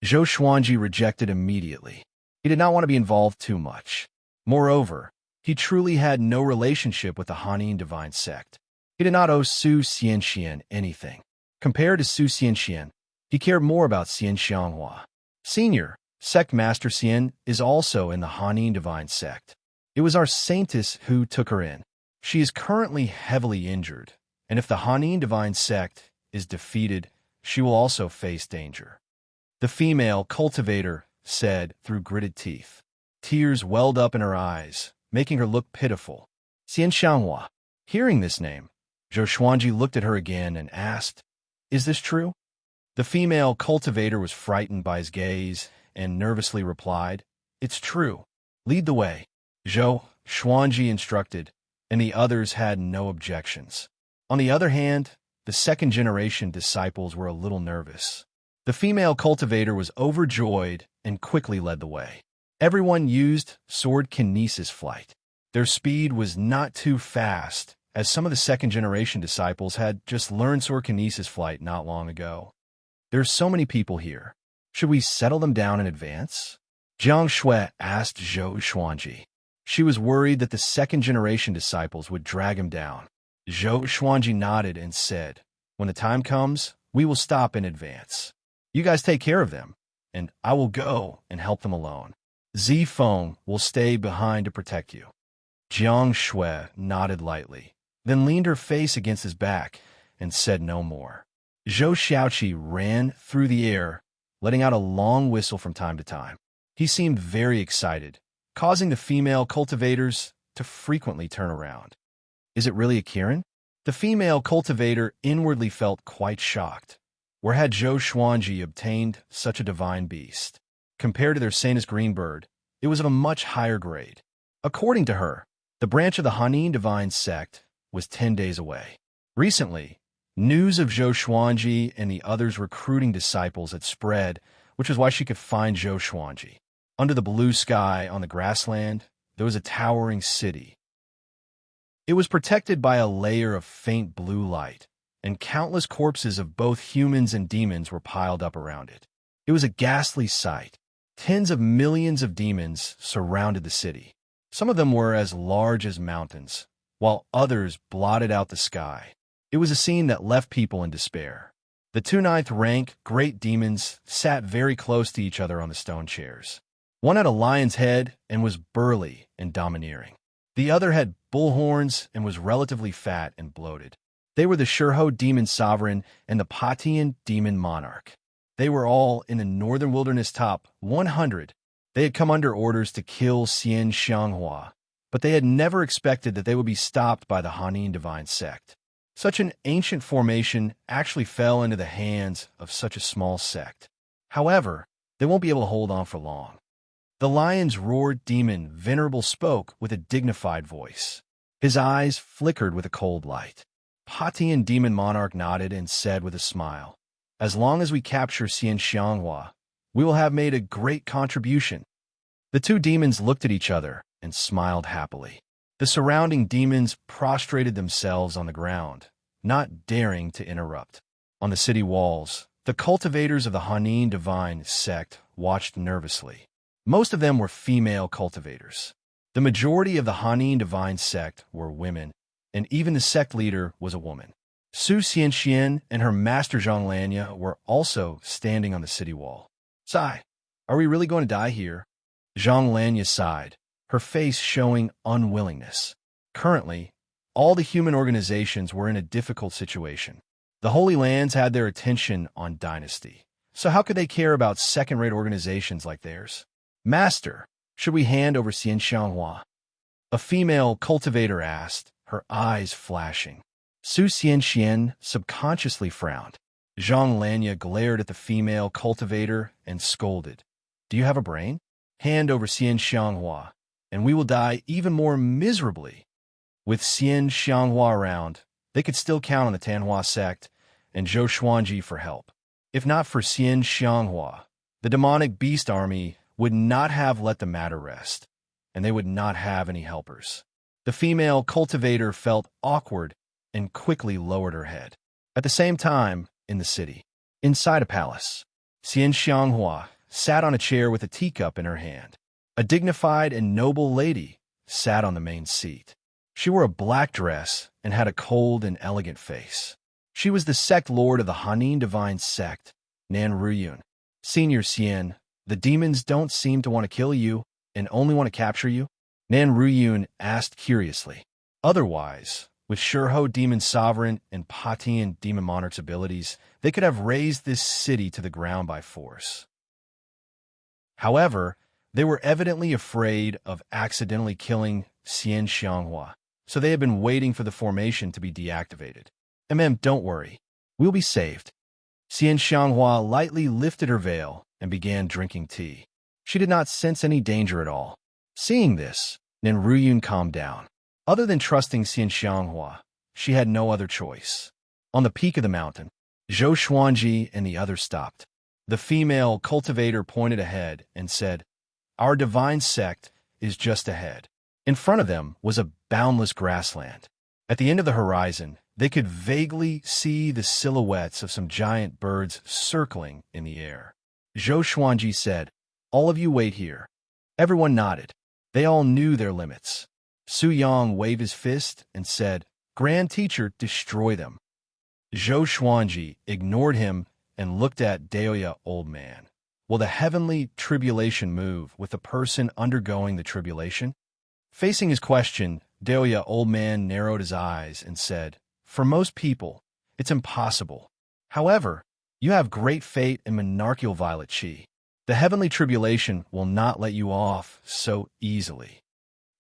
Zhou Xuanji rejected immediately. He did not want to be involved too much. Moreover, he truly had no relationship with the Hanin divine sect. He did not owe Su Xianxian anything. Compared to Su Xianxian, he cared more about Xian Xianghua. Senior, Sect Master Xian is also in the Hanin divine sect. It was our saintess who took her in. She is currently heavily injured, and if the Hanin divine sect is defeated, she will also face danger. The female cultivator said through gritted teeth. Tears welled up in her eyes, making her look pitiful. Xian Xianghua. Hearing this name, Zhou Xuanji looked at her again and asked, "Is this true?" The female cultivator was frightened by his gaze and nervously replied, "It's true. Lead the way." Zhou Xuanji instructed, and the others had no objections. On the other hand, the second-generation disciples were a little nervous. The female cultivator was overjoyed and quickly led the way. Everyone used sword kinesis flight. Their speed was not too fast, as some of the second-generation disciples had just learned sword kinesis flight not long ago. There's so many people here. Should we settle them down in advance? Jiang Shui asked Zhou Xuanji. She was worried that the second-generation disciples would drag him down. Zhou Xuanji nodded and said, "When the time comes, we will stop in advance. You guys take care of them, and I will go and help them alone. Zi Feng will stay behind to protect you." Jiang Shui nodded lightly, then leaned her face against his back and said no more. Zhou Xiaoqi ran through the air, letting out a long whistle from time to time. He seemed very excited, causing the female cultivators to frequently turn around. Is it really a Kirin? The female cultivator inwardly felt quite shocked. Where had Zhou Xuanji obtained such a divine beast? Compared to their Sanus Greenbird, it was of a much higher grade. According to her, the branch of the Hanin divine sect was 10 days away. Recently, News of Zhou Xuanji and the others recruiting disciples had spread, which is why she could find Zhou Xuanji. Under the blue sky on the grassland, there was a towering city. It was protected by a layer of faint blue light, and countless corpses of both humans and demons were piled up around it. It was a ghastly sight. Tens of millions of demons surrounded the city. Some of them were as large as mountains, while others blotted out the sky. It was a scene that left people in despair. The two ninth-rank great demons sat very close to each other on the stone chairs. One had a lion's head and was burly and domineering. The other had bull horns and was relatively fat and bloated. They were the Shurho demon sovereign and the Patian demon monarch. They were all in the northern wilderness top 100. They had come under orders to kill Xian Xianghua, but they had never expected that they would be stopped by the Hanin divine sect. Such an ancient formation actually fell into the hands of such a small sect. However, they won't be able to hold on for long. The lion's roared demon Venerable spoke with a dignified voice. His eyes flickered with a cold light. Patian demon monarch nodded and said with a smile, "As long as we capture Xian Xianghua, we will have made a great contribution." The two demons looked at each other and smiled happily. The surrounding demons prostrated themselves on the ground, not daring to interrupt. On the city walls, the cultivators of the Hanin divine sect watched nervously. Most of them were female cultivators. The majority of the Hanin divine sect were women, and even the sect leader was a woman. Su Xianxian and her master Zhang Lanya were also standing on the city wall. "Sigh, are we really going to die here?" Zhang Lanya sighed, her face showing unwillingness. Currently, all the human organizations were in a difficult situation. The Holy Lands had their attention on dynasty, so how could they care about second-rate organizations like theirs? "Master, should we hand over Xian Xianghua?" A female cultivator asked, her eyes flashing. Su Xianxian subconsciously frowned. Zhang Lanya glared at the female cultivator and scolded. "Do you have a brain? Hand over Xian Xianghua, and we will die even more miserably." With Xian Xianghua around, they could still count on the Tanhua sect and Zhou Xuanji for help. If not for Xian Xianghua, the demonic beast army would not have let the matter rest, and they would not have any helpers. The female cultivator felt awkward and quickly lowered her head. At the same time, in the city, inside a palace, Xian Xianghua sat on a chair with a teacup in her hand. A dignified and noble lady sat on the main seat. She wore a black dress and had a cold and elegant face. She was the sect lord of the Hanin divine sect, Nan Ruyun. "Senior Xian, the demons don't seem to want to kill you and only want to capture you?" Nan Ruyun asked curiously. Otherwise, with Shurho demon sovereign and Patian demon monarch's abilities, they could have razed this city to the ground by force. However, they were evidently afraid of accidentally killing Xian Xianghua, so they had been waiting for the formation to be deactivated. Don't worry. We'll be saved." Xian Xianghua lightly lifted her veil and began drinking tea. She did not sense any danger at all. Seeing this, Nan Ruyun calmed down. Other than trusting Xian Xianghua, she had no other choice. On the peak of the mountain, Zhou Xuanji and the others stopped. The female cultivator pointed ahead and said, "Our divine sect is just ahead." In front of them was a boundless grassland. At the end of the horizon, they could vaguely see the silhouettes of some giant birds circling in the air. Zhou Xuanji said, "All of you wait here." Everyone nodded. They all knew their limits. Su Yang waved his fist and said, "Grand Teacher, destroy them." Zhou Xuanji ignored him and looked at Daoya Old Man. Will the heavenly tribulation move with the person undergoing the tribulation? Facing his question, Daoya Old Man narrowed his eyes and said, "For most people, it's impossible. However, you have great fate and monarchical violet chi. The heavenly tribulation will not let you off so easily.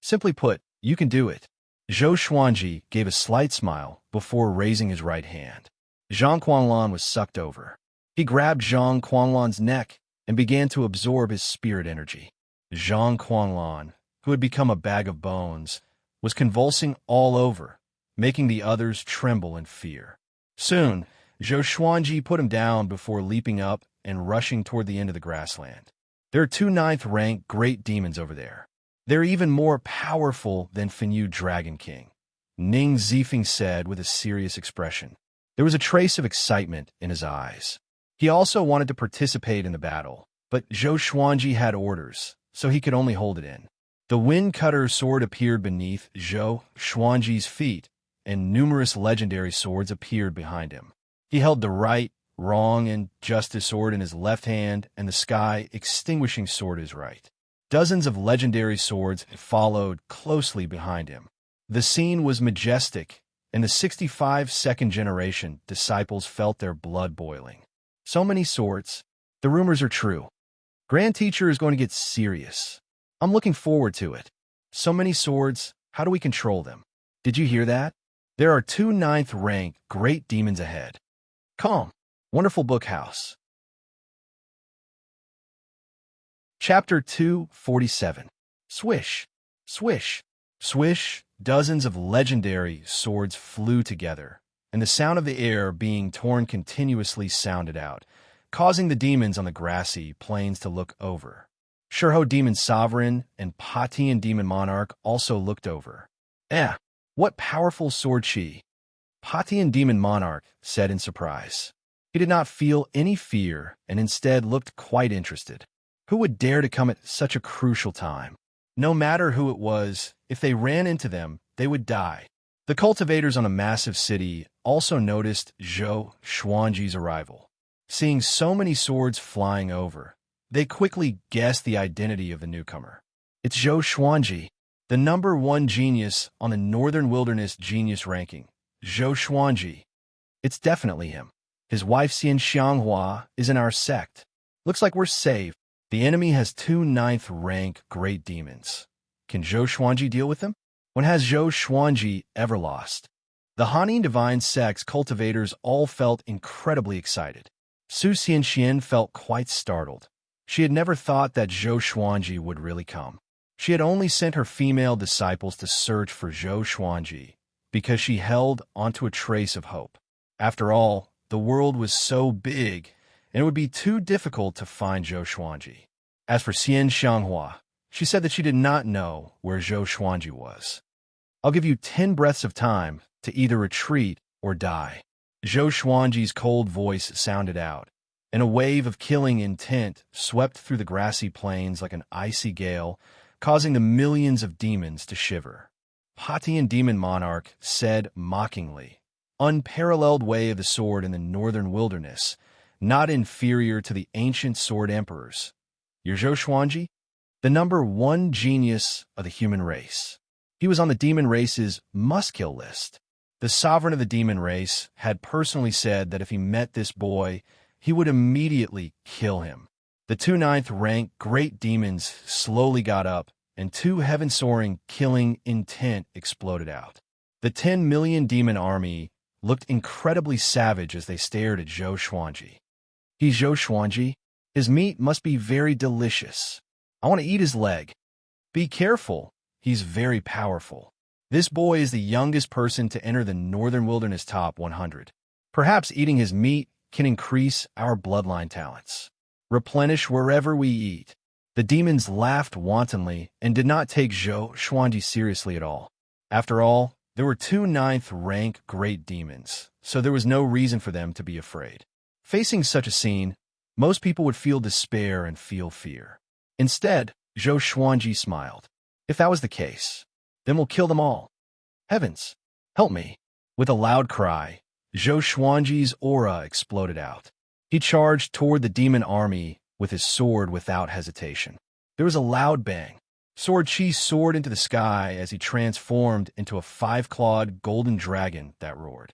Simply put, you can do it." Zhou Xuanji gave a slight smile before raising his right hand. Zhang Quanlan was sucked over. He grabbed Zhang Quanlan's neck and began to absorb his spirit energy. Zhang Quanlan, who had become a bag of bones, was convulsing all over, making the others tremble in fear. Soon, Zhou Xuanji put him down before leaping up and rushing toward the end of the grassland. There are two ninth-rank great demons over there. They're even more powerful than Finyu Dragon King, Ning Zifeng said with a serious expression. There was a trace of excitement in his eyes. He also wanted to participate in the battle, but Zhou Xuanji had orders, so he could only hold it in. The Wind Cutter sword appeared beneath Zhou Xuanji's feet, and numerous legendary swords appeared behind him. He held the right, wrong, and justice sword in his left hand and the sky extinguishing sword his right. Dozens of legendary swords followed closely behind him. The scene was majestic, and the 65 second generation disciples felt their blood boiling. So many swords. The rumors are true. Grand Teacher is going to get serious. I'm looking forward to it. So many swords. How do we control them? Did you hear that? There are two ninth-rank great demons ahead. Calm. Wonderful book house. Chapter 247. Swish. Swish. Swish. Dozens of legendary swords flew together, and the sound of the air being torn continuously sounded out, causing the demons on the grassy plains to look over. Shurho Demon Sovereign and Patian Demon Monarch also looked over. What powerful sword she! Patian Demon Monarch said in surprise. He did not feel any fear and instead looked quite interested. Who would dare to come at such a crucial time? No matter who it was, if they ran into them, they would die. The cultivators on a massive city also noticed Zhou Xuanji's arrival. Seeing so many swords flying over, they quickly guessed the identity of the newcomer. It's Zhou Xuanji, the #1 genius on the Northern Wilderness Genius Ranking. Zhou Xuanji. It's definitely him. His wife Xian Xianghua is in our sect. Looks like we're saved. The enemy has two ninth-rank great demons. Can Zhou Xuanji deal with them? When has Zhou Xuanji ever lost? The Hanin Divine Sect's cultivators all felt incredibly excited. Su Xianxian felt quite startled. She had never thought that Zhou Xuanji would really come. She had only sent her female disciples to search for Zhou Xuanji because she held onto a trace of hope. After all, the world was so big, and it would be too difficult to find Zhou Xuanji. As for Xian Xianghua, she said that she did not know where Zhou Xuanji was. I'll give you 10 breaths of time to either retreat or die. Zhou Xuanji's cold voice sounded out, and a wave of killing intent swept through the grassy plains like an icy gale, causing the millions of demons to shiver. Patian Demon Monarch said mockingly, "Unparalleled way of the sword in the northern wilderness, not inferior to the ancient sword emperors. You're Zhou Xuanji, the #1 genius of the human race." He was on the demon race's must-kill list. The sovereign of the demon race had personally said that if he met this boy, he would immediately kill him. The two ninth-rank great demons slowly got up, and two heaven-soaring killing intent exploded out. The 10 million demon army looked incredibly savage as they stared at Zhou Xuanji. He's Zhou Xuanji. His meat must be very delicious. I want to eat his leg. Be careful. He's very powerful. This boy is the youngest person to enter the Northern Wilderness Top 100. Perhaps eating his meat can increase our bloodline talents. Replenish wherever we eat. The demons laughed wantonly and did not take Zhou Xuanji seriously at all. After all, there were two ninth-rank great demons, so there was no reason for them to be afraid. Facing such a scene, most people would feel despair and feel fear. Instead, Zhou Xuanji smiled. If that was the case, then we'll kill them all. Heavens, help me. With a loud cry, Zhou Xuanji's aura exploded out. He charged toward the demon army with his sword without hesitation. There was a loud bang. Sword Chi soared into the sky as he transformed into a 5-clawed golden dragon that roared.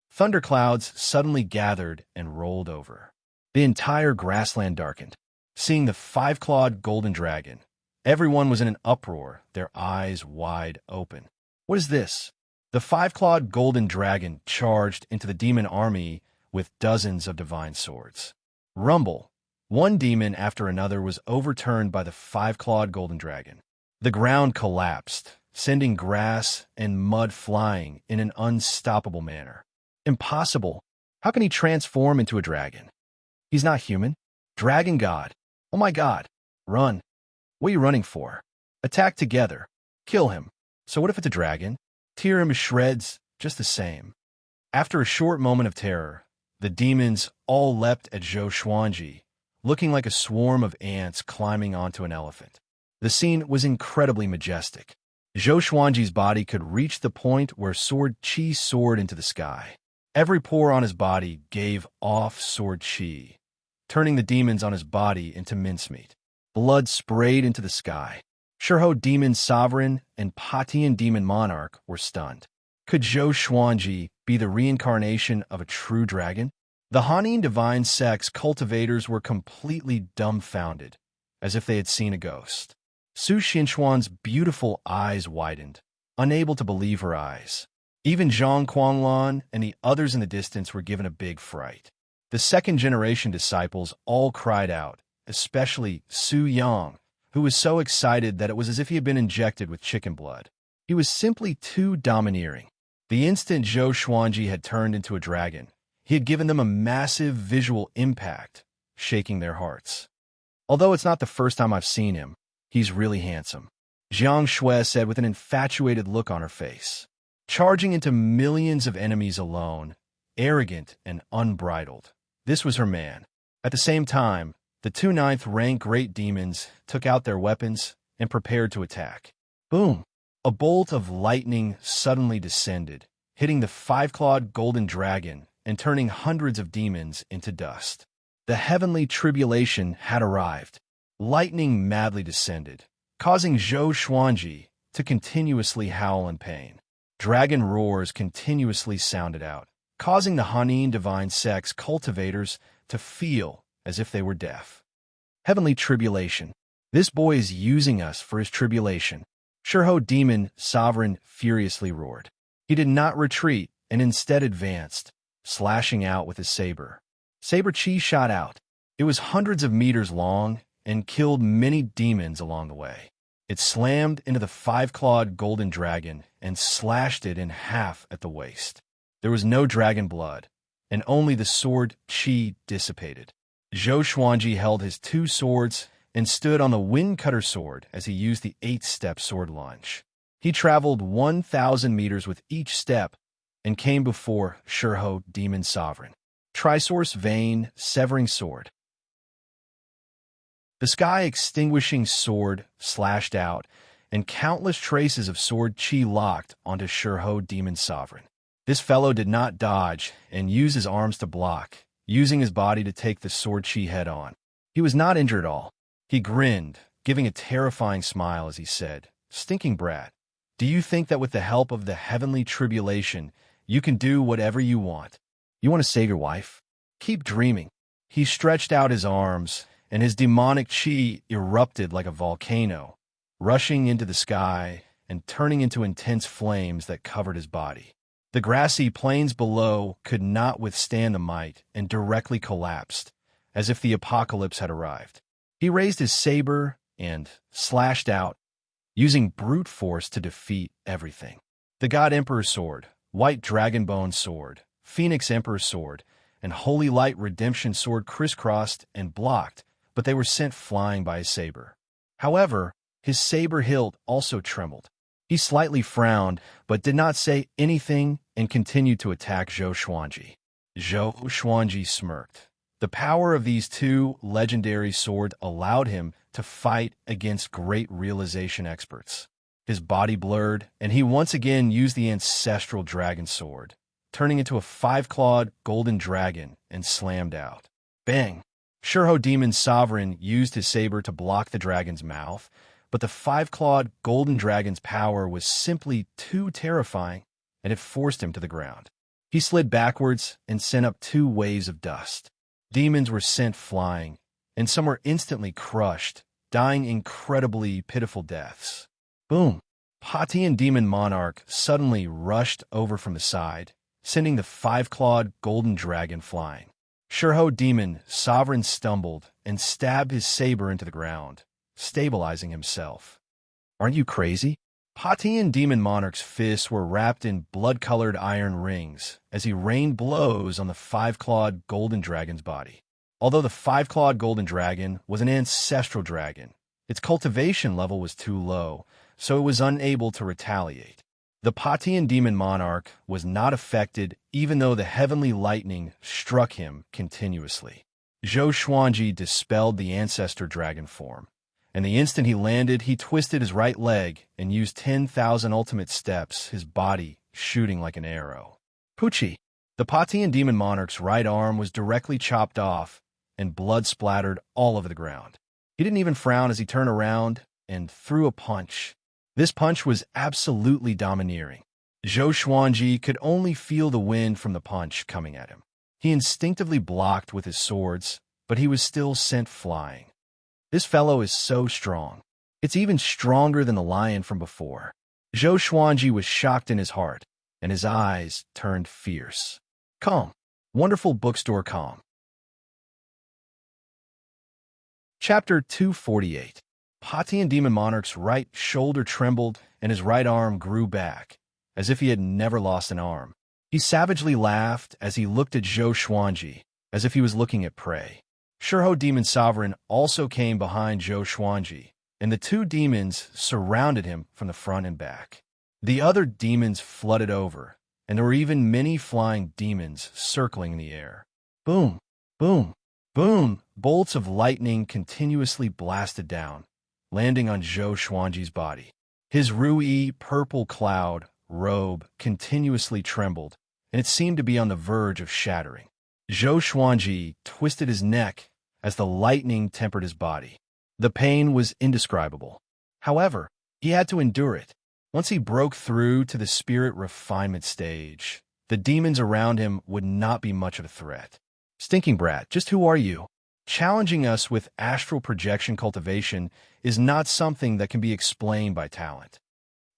Thunderclouds suddenly gathered and rolled over. The entire grassland darkened. Seeing the 5-clawed golden dragon, everyone was in an uproar, their eyes wide open. What is this? The 5-clawed golden dragon charged into the demon army with dozens of divine swords. Rumble. One demon after another was overturned by the 5-clawed golden dragon. The ground collapsed, sending grass and mud flying in an unstoppable manner. Impossible. How can he transform into a dragon? He's not human. Dragon god. Oh my god. Run. What are you running for? Attack together. Kill him. So what if it's a dragon? Tear him to shreds, just the same. After a short moment of terror, the demons all leapt at Zhou Xuanji, looking like a swarm of ants climbing onto an elephant. The scene was incredibly majestic. Zhou Xuanji's body could reach the point where sword qi soared into the sky. Every pore on his body gave off sword qi, turning the demons on his body into mincemeat. Blood sprayed into the sky. Shurho Demon Sovereign and Patian Demon Monarch were stunned. Could Zhou Xuanji be the reincarnation of a true dragon? The Hanin Divine Sex cultivators were completely dumbfounded, as if they had seen a ghost. Su Xinchuan's beautiful eyes widened, unable to believe her eyes. Even Zhang Quanglan and the others in the distance were given a big fright. The second-generation disciples all cried out, especially Su Yang, who was so excited that it was as if he had been injected with chicken blood. He was simply too domineering. The instant Zhou Xuanji had turned into a dragon, he had given them a massive visual impact, shaking their hearts. Although it's not the first time I've seen him, he's really handsome, Jiang Shui said with an infatuated look on her face. Charging into millions of enemies alone, arrogant and unbridled, this was her man. At the same time, the two 9th-rank great demons took out their weapons and prepared to attack. Boom! A bolt of lightning suddenly descended, hitting the 5-clawed golden dragon and turning hundreds of demons into dust. The heavenly tribulation had arrived. Lightning madly descended, causing Zhou Xuanji to continuously howl in pain. Dragon roars continuously sounded out, causing the Hanin Divine Sex cultivators to feel as if they were deaf. Heavenly tribulation. This boy is using us for his tribulation. Shurho Demon Sovereign furiously roared. He did not retreat and instead advanced, slashing out with his saber. Saber Chi shot out. It was hundreds of meters long and killed many demons along the way. It slammed into the 5-clawed golden dragon and slashed it in half at the waist. There was no dragon blood, and only the sword qi dissipated. Zhou Xuanji held his 2 swords and stood on the wind cutter sword as he used the 8-step sword lunge. He traveled 1,000 meters with each step and came before Shurho Demon Sovereign. Trisource Vein Severing Sword. The sky-extinguishing sword slashed out, and countless traces of sword qi locked onto Shurho Demon Sovereign. This fellow did not dodge and use his arms to block, using his body to take the sword qi head-on. He was not injured at all. He grinned, giving a terrifying smile as he said, "Stinking brat, do you think that with the help of the heavenly tribulation, you can do whatever you want? You want to save your wife? Keep dreaming." He stretched out his arms, and his demonic qi erupted like a volcano, rushing into the sky and turning into intense flames that covered his body. The grassy plains below could not withstand the might and directly collapsed, as if the apocalypse had arrived. He raised his saber and slashed out, using brute force to defeat everything. The God Emperor Sword, White Dragonbone Sword, Phoenix Emperor Sword, and Holy Light Redemption Sword crisscrossed and blocked, but they were sent flying by his saber. However, his saber hilt also trembled. He slightly frowned, but did not say anything and continued to attack Zhou Xuanji. Zhou Xuanji smirked. The power of these 2 legendary swords allowed him to fight against great realization experts. His body blurred, and he once again used the ancestral dragon sword, turning into a 5-clawed golden dragon and slammed out. Bang! Shurho Demon Sovereign used his saber to block the dragon's mouth, but the 5-clawed golden dragon's power was simply too terrifying, and it forced him to the ground. He slid backwards and sent up 2 waves of dust. Demons were sent flying, and some were instantly crushed, dying incredibly pitiful deaths. Boom! Patian Demon Monarch suddenly rushed over from the side, sending the 5-clawed golden dragon flying. Shurho Demon Sovereign stumbled and stabbed his saber into the ground, stabilizing himself. "Aren't you crazy?" Patian demon monarch's fists were wrapped in blood-colored iron rings as he rained blows on the five-clawed golden dragon's body. Although the five-clawed golden dragon was an ancestral dragon, its cultivation level was too low, so it was unable to retaliate. The Patian demon monarch was not affected even though the heavenly lightning struck him continuously. Zhou Xuanji dispelled the ancestor dragon form, and the instant he landed, he twisted his right leg and used 10,000 ultimate steps, his body shooting like an arrow. Pucci! The Patian demon monarch's right arm was directly chopped off, and blood splattered all over the ground. He didn't even frown as he turned around and threw a punch. This punch was absolutely domineering. Zhou Xuanji could only feel the wind from the punch coming at him. He instinctively blocked with his swords, but he was still sent flying. This fellow is so strong. It's even stronger than the lion from before. Zhou Xuanji was shocked in his heart, and his eyes turned fierce. Calm. Wonderful bookstore calm. Chapter 248. Patian demon monarch's right shoulder trembled and his right arm grew back, as if he had never lost an arm. He savagely laughed as he looked at Zhou Xuanji, as if he was looking at prey. Shurho Demon Sovereign also came behind Zhou Xuanji, and the two demons surrounded him from the front and back. The other demons flooded over, and there were even many flying demons circling in the air. Boom! Boom! Boom! Bolts of lightning continuously blasted down, landing on Zhou Xuanji's body. His rui purple cloud robe continuously trembled, and it seemed to be on the verge of shattering. Zhou Xuanji twisted his neck as the lightning tempered his body. The pain was indescribable. However, he had to endure it. Once he broke through to the spirit refinement stage, the demons around him would not be much of a threat. Stinking brat, just who are you? Challenging us with astral projection cultivation is not something that can be explained by talent.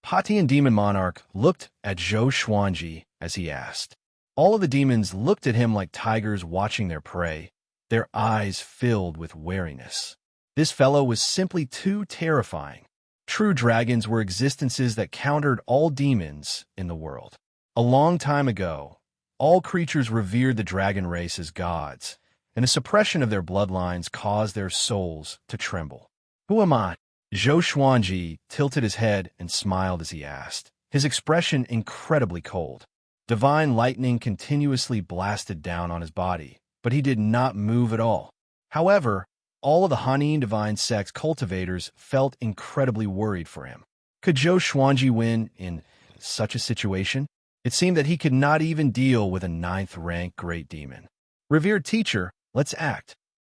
Patian demon monarch looked at Zhou Xuanji as he asked. All of the demons looked at him like tigers watching their prey, their eyes filled with wariness. This fellow was simply too terrifying. True dragons were existences that countered all demons in the world. A long time ago, all creatures revered the dragon race as gods, and the suppression of their bloodlines caused their souls to tremble. Who am I? Zhou Xuanji tilted his head and smiled as he asked, his expression incredibly cold. Divine lightning continuously blasted down on his body, but he did not move at all. However, all of the Hanin divine sex cultivators felt incredibly worried for him. Could Zhou Xuanji win in such a situation? It seemed that he could not even deal with a 9th-rank great demon. Revered teacher, let's act.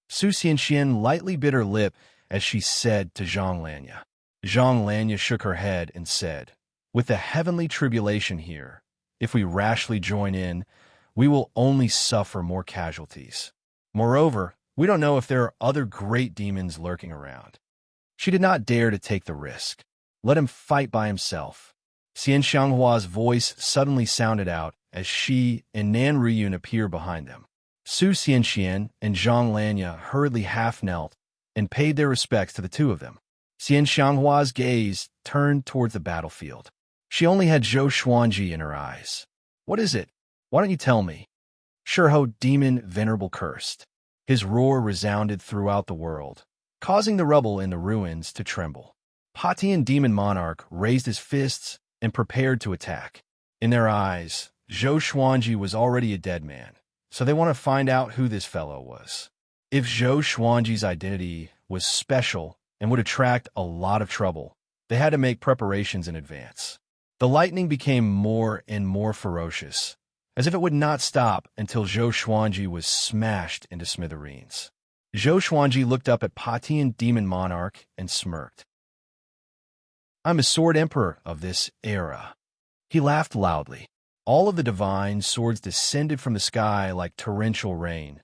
Su Xianxian lightly bit her lip as she said to Zhang Lanya. Zhang Lanya shook her head and said, with the heavenly tribulation here, if we rashly join in, we will only suffer more casualties. Moreover, we don't know if there are other great demons lurking around. She did not dare to take the risk. Let him fight by himself. Xian Xianghua's voice suddenly sounded out as she and Nan Riyun appeared behind them. Su Xianxian and Zhang Lanya hurriedly half-knelt and paid their respects to the two of them. Xian Xianghua's gaze turned towards the battlefield. She only had Zhou Xuanji in her eyes. What is it? Why don't you tell me? Shurho Demon Venerable cursed. His roar resounded throughout the world, causing the rubble in the ruins to tremble. Patian Demon Monarch raised his fists and prepared to attack. In their eyes, Zhou Xuanji was already a dead man, so they want to find out who this fellow was. If Zhou Xuanji's identity was special and would attract a lot of trouble, they had to make preparations in advance. The lightning became more and more ferocious, as if it would not stop until Zhou Xuanji was smashed into smithereens. Zhou Xuanji looked up at Patian Demon Monarch and smirked. I'm a sword emperor of this era. He laughed loudly. All of the divine swords descended from the sky like torrential rain,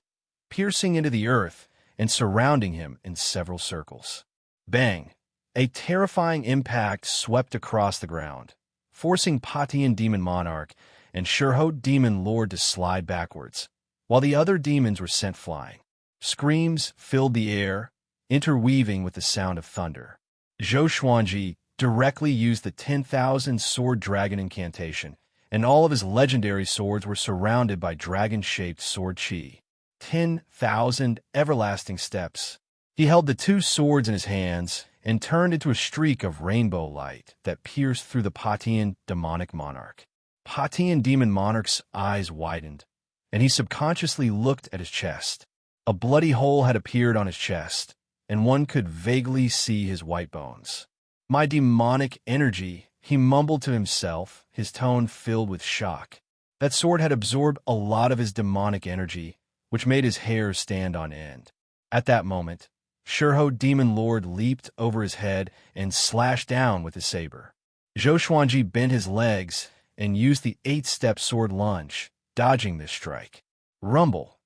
piercing into the earth and surrounding him in several circles. Bang! A terrifying impact swept across the ground, forcing Patian Demon Monarch and Shurho Demon Lord to slide backwards, while the other demons were sent flying. Screams filled the air, interweaving with the sound of thunder. Zhou Xuanji directly used the 10,000 sword dragon incantation, and all of his legendary swords were surrounded by dragon-shaped sword chi. 10,000 everlasting steps. He held the two swords in his hands and turned into a streak of rainbow light that pierced through the Patian demonic monarch. Patian demon monarch's eyes widened, and he subconsciously looked at his chest. A bloody hole had appeared on his chest, and one could vaguely see his white bones. "My demonic energy," he mumbled to himself, his tone filled with shock. That sword had absorbed a lot of his demonic energy, which made his hair stand on end. At that moment, Shurho Demon Lord leaped over his head and slashed down with his saber. Zhou Xuanji bent his legs and used the 8-step sword lunge, dodging this strike. Rumble.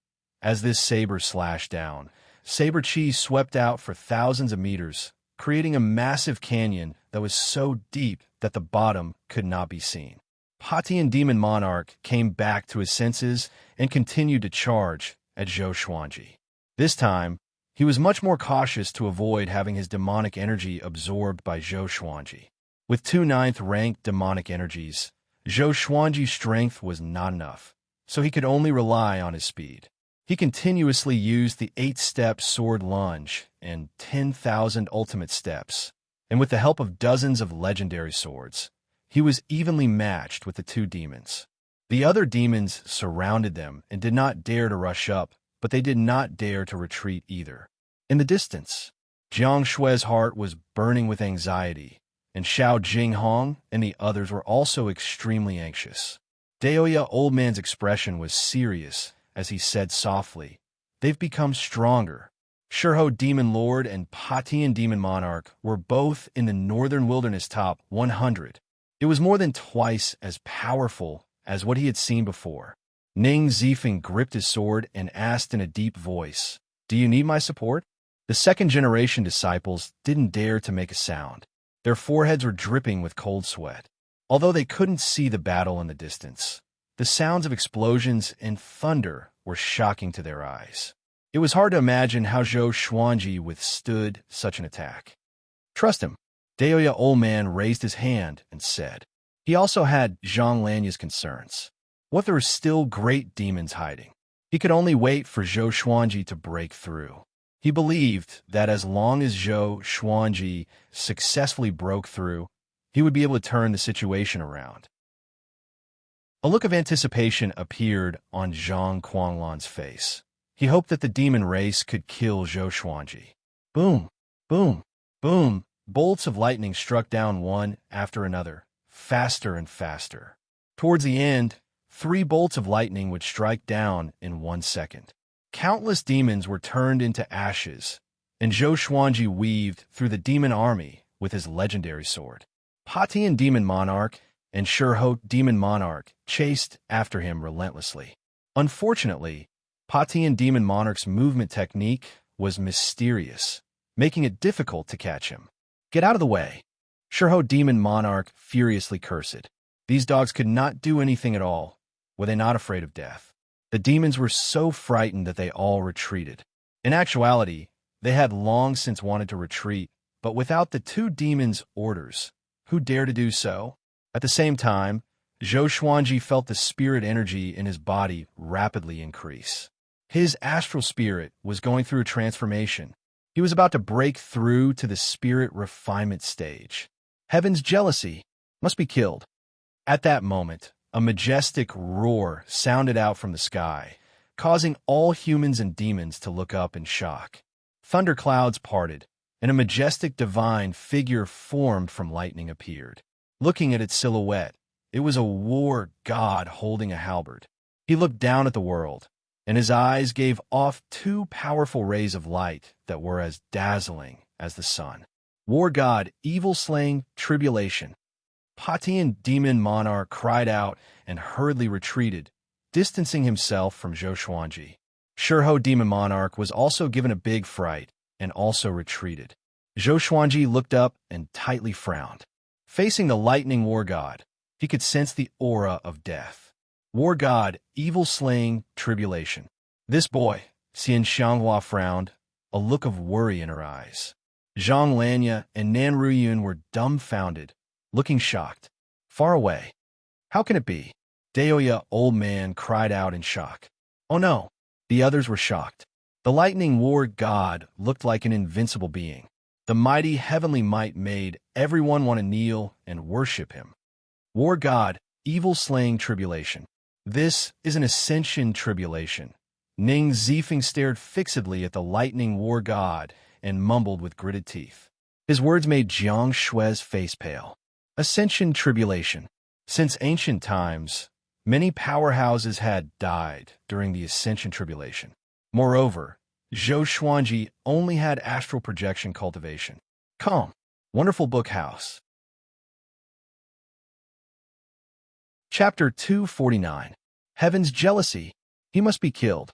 As this saber slashed down, saber chi swept out for thousands of meters, creating a massive canyon that was so deep that the bottom could not be seen. Patian Demon Monarch came back to his senses and continued to charge at Zhou Xuanji. This time, he was much more cautious to avoid having his demonic energy absorbed by Zhou Xuanji. With 2 9th-ranked demonic energies, Zhou Xuanji's strength was not enough, so he could only rely on his speed. He continuously used the 8-step sword lunge and 10,000 ultimate steps, and with the help of dozens of legendary swords, he was evenly matched with the two demons. The other demons surrounded them and did not dare to rush up, but they did not dare to retreat either. In the distance, Jiang Shui's heart was burning with anxiety, and Xiao Jinghong and the others were also extremely anxious. Daoya Old Man's expression was serious as he said softly, "They've become stronger." Shurho Demon Lord and Patian Demon Monarch were both in the Northern Wilderness top 100. It was more than twice as powerful as what he had seen before. Ning Zifeng gripped his sword and asked in a deep voice, "Do you need my support?" The second-generation disciples didn't dare to make a sound. Their foreheads were dripping with cold sweat. Although they couldn't see the battle in the distance, the sounds of explosions and thunder were shocking to their eyes. It was hard to imagine how Zhou Xuanji withstood such an attack. "Trust him." Daoya Old Man raised his hand and said. He also had Zhang Lanya's concerns. What if there were still great demons hiding? He could only wait for Zhou Xuanji to break through. He believed that as long as Zhou Xuanji successfully broke through, he would be able to turn the situation around. A look of anticipation appeared on Zhang Quanglan's face. He hoped that the demon race could kill Zhou Xuanji. Boom, boom, boom. Bolts of lightning struck down one after another, faster and faster. Towards the end, 3 bolts of lightning would strike down in 1 second. Countless demons were turned into ashes, and Zhou Xuanji weaved through the demon army with his legendary sword. Patian Demon Monarch and Shurho Demon Monarch chased after him relentlessly. Unfortunately, Patian Demon Monarch's movement technique was mysterious, making it difficult to catch him. "Get out of the way!" Shurho Demon Monarch furiously cursed. These dogs could not do anything at all. Were they not afraid of death? The demons were so frightened that they all retreated. In actuality, they had long since wanted to retreat, but without the two demons' orders, who dared to do so? At the same time, Zhou Xuanji felt the spirit energy in his body rapidly increase. His astral spirit was going through a transformation. He was about to break through to the spirit refinement stage. Heaven's jealousy must be killed. At that moment, a majestic roar sounded out from the sky, causing all humans and demons to look up in shock. Thunderclouds parted, and a majestic divine figure formed from lightning appeared. Looking at its silhouette, it was a war god holding a halberd. He looked down at the world, and his eyes gave off 2 powerful rays of light that were as dazzling as the sun. War god, evil-slaying tribulation. Patian Demon Monarch cried out and hurriedly retreated, distancing himself from Zhou Xuanji. Shurho Demon Monarch was also given a big fright and also retreated. Zhou Xuanji looked up and tightly frowned. Facing the lightning war god, he could sense the aura of death. War god, evil-slaying tribulation. This boy, Xian Xianghua frowned, a look of worry in her eyes. Zhang Lanya and Nan Ruyun were dumbfounded, looking shocked. Far away. How can it be? Daoya, old man, cried out in shock. Oh no! The others were shocked. The lightning war god looked like an invincible being. The mighty heavenly might made everyone want to kneel and worship him. War god, evil-slaying tribulation. This is an ascension tribulation. Ning Zifeng stared fixedly at the lightning war god and mumbled with gritted teeth. His words made Jiang Shui's face pale. Ascension tribulation. Since ancient times, many powerhouses had died during the ascension tribulation. Moreover, Zhou Xuanji only had astral projection cultivation. Calm. Wonderful book house. Chapter 249. Heaven's jealousy. He must be killed.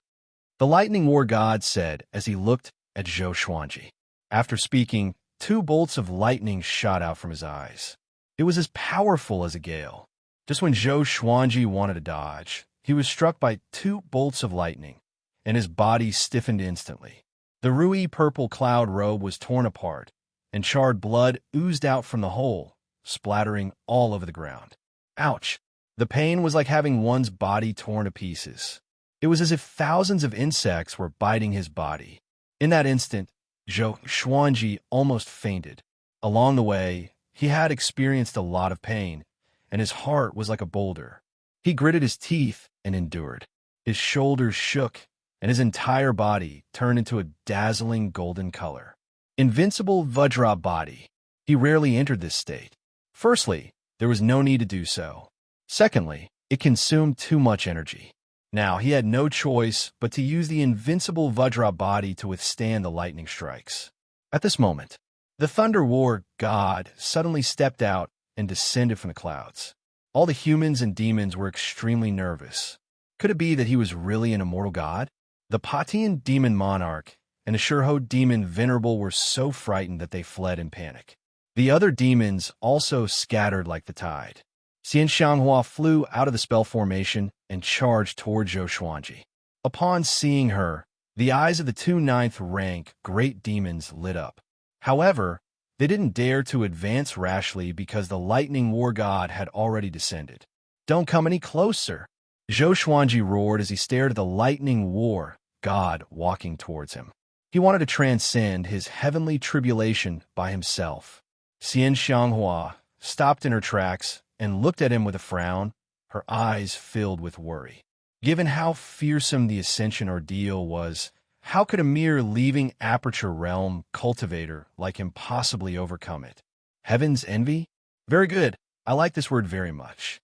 The lightning war god said as he looked at Zhou Xuanji. After speaking, 2 bolts of lightning shot out from his eyes. It was as powerful as a gale. Just when Zhou Xuanji wanted to dodge, he was struck by 2 bolts of lightning, and his body stiffened instantly. The ruby purple cloud robe was torn apart, and charred blood oozed out from the hole, splattering all over the ground. Ouch! The pain was like having one's body torn to pieces. It was as if thousands of insects were biting his body. In that instant, Zhou Xuanji almost fainted. Along the way, he had experienced a lot of pain, and his heart was like a boulder. He gritted his teeth and endured. His shoulders shook, and his entire body turned into a dazzling golden color. Invincible Vajra body. He rarely entered this state. Firstly, there was no need to do so. Secondly, it consumed too much energy. Now he had no choice but to use the invincible Vajra body to withstand the lightning strikes. At this moment, the Thunder War god suddenly stepped out and descended from the clouds. All the humans and demons were extremely nervous. Could it be that he was really an immortal god? The Patian demon monarch and the Shurho demon venerable were so frightened that they fled in panic. The other demons also scattered like the tide. Xian Xianghua flew out of the spell formation and charged toward Zhou Xuanji. Upon seeing her, the eyes of the 2 9th-rank great demons lit up. However, they didn't dare to advance rashly because the lightning war god had already descended. Don't come any closer! Zhou Xuanji roared as he stared at the lightning war god walking towards him. He wanted to transcend his heavenly tribulation by himself. Xian Xianghua stopped in her tracks and looked at him with a frown, her eyes filled with worry. Given how fearsome the ascension ordeal was, how could a mere leaving aperture realm cultivator like him possibly overcome it? Heaven's envy? Very good. I like this word very much.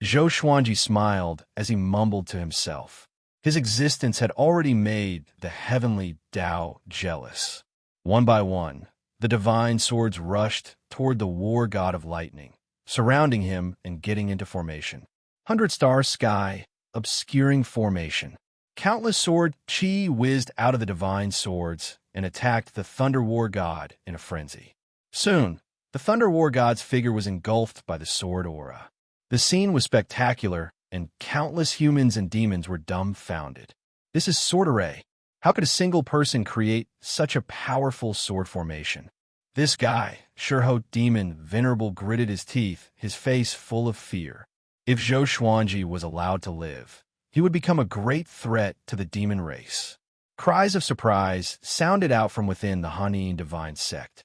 Zhou Xuanji smiled as he mumbled to himself. His existence had already made the heavenly Tao jealous. One by one, the divine swords rushed toward the war god of lightning, surrounding him and getting into formation. 100-star sky, obscuring formation. Countless sword chi whizzed out of the divine swords and attacked the Thunder War god in a frenzy. Soon, the Thunder War god's figure was engulfed by the sword aura. The scene was spectacular, and countless humans and demons were dumbfounded. This is sword array. How could a single person create such a powerful sword formation? This guy, Shurho demon venerable, gritted his teeth, his face full of fear. If Zhou Xuanji was allowed to live, he would become a great threat to the demon race. Cries of surprise sounded out from within the Hanin divine sect.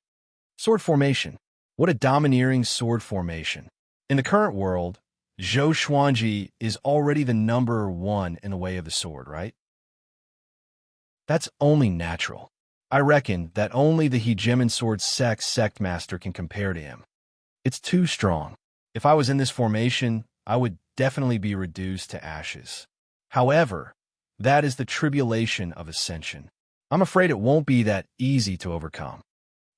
Sword formation. What a domineering sword formation. In the current world, Zhou Xuanji is already the number 1 in the way of the sword, right? That's only natural. I reckon that only the Hegemon Sword sect master can compare to him. It's too strong. If I was in this formation, I would definitely be reduced to ashes. However, that is the tribulation of ascension. I'm afraid it won't be that easy to overcome.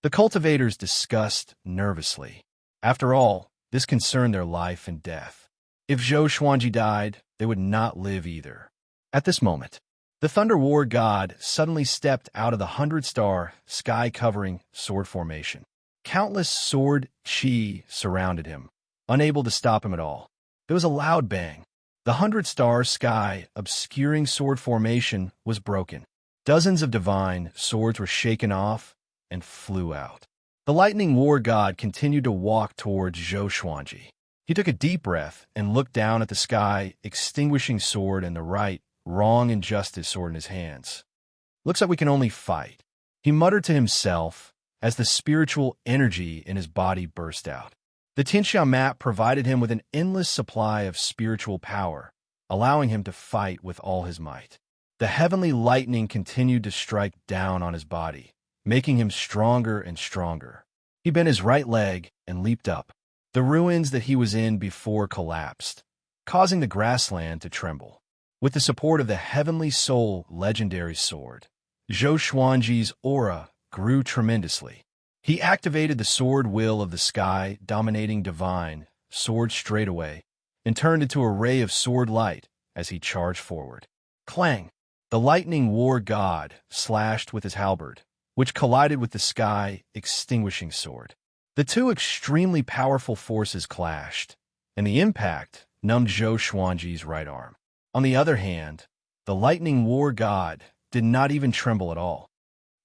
The cultivators discussed nervously. After all, this concerned their life and death. If Zhou Xuanji died, they would not live either. At this moment, the Thunder War god suddenly stepped out of the 100-star, sky-covering sword formation. Countless sword chi surrounded him, unable to stop him at all. There was a loud bang. The 100-star sky obscuring sword formation was broken. Dozens of divine swords were shaken off, and flew out. The lightning war god continued to walk towards Zhou Xuanji. He took a deep breath and looked down at the sky, extinguishing sword and the right, wrong, and justice sword in his hands. Looks like we can only fight, he muttered to himself as the spiritual energy in his body burst out. The Tianxia map provided him with an endless supply of spiritual power, allowing him to fight with all his might. The heavenly lightning continued to strike down on his body, making him stronger and stronger. He bent his right leg and leaped up. The ruins that he was in before collapsed, causing the grassland to tremble. With the support of the Heavenly Soul legendary sword, Zhou Xuanji's aura grew tremendously. He activated the sword will of the sky, dominating divine sword straightaway, and turned into a ray of sword light as he charged forward. Clang! The lightning war god slashed with his halberd, which collided with the sky, extinguishing sword. The two extremely powerful forces clashed, and the impact numbed Zhou Xuanji's right arm. On the other hand, the lightning war god did not even tremble at all.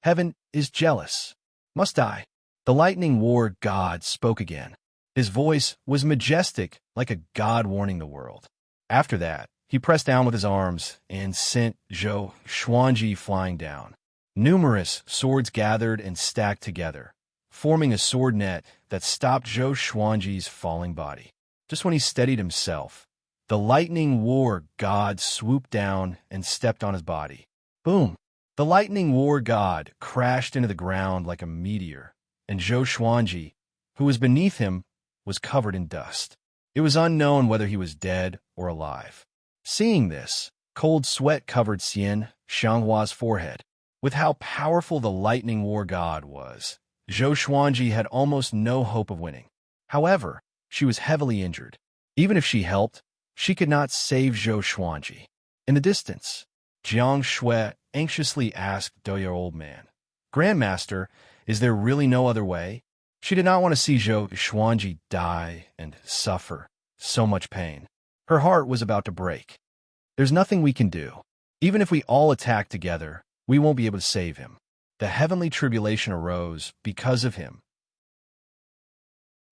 Heaven is jealous. Must I? The lightning war god spoke again. His voice was majestic, like a god warning the world. After that, he pressed down with his arms and sent Zhou Xuanji flying down. Numerous swords gathered and stacked together, forming a sword net that stopped Zhou Xuanji's falling body. Just when he steadied himself, the lightning war god swooped down and stepped on his body. Boom! The lightning war god crashed into the ground like a meteor, and Zhou Xuanji, who was beneath him, was covered in dust. It was unknown whether he was dead or alive. Seeing this, cold sweat covered Xian Xianghua's forehead. With how powerful the lightning war god was, Zhou Xuanji had almost no hope of winning. However, she was heavily injured. Even if she helped, she could not save Zhou Xuanji. In the distance, Jiang Shui anxiously asked Douya old man, "Grandmaster, is there really no other way?" She did not want to see Zhou Xuanji die and suffer so much pain. Her heart was about to break. There's nothing we can do. Even if we all attack together, we won't be able to save him. The heavenly tribulation arose because of him.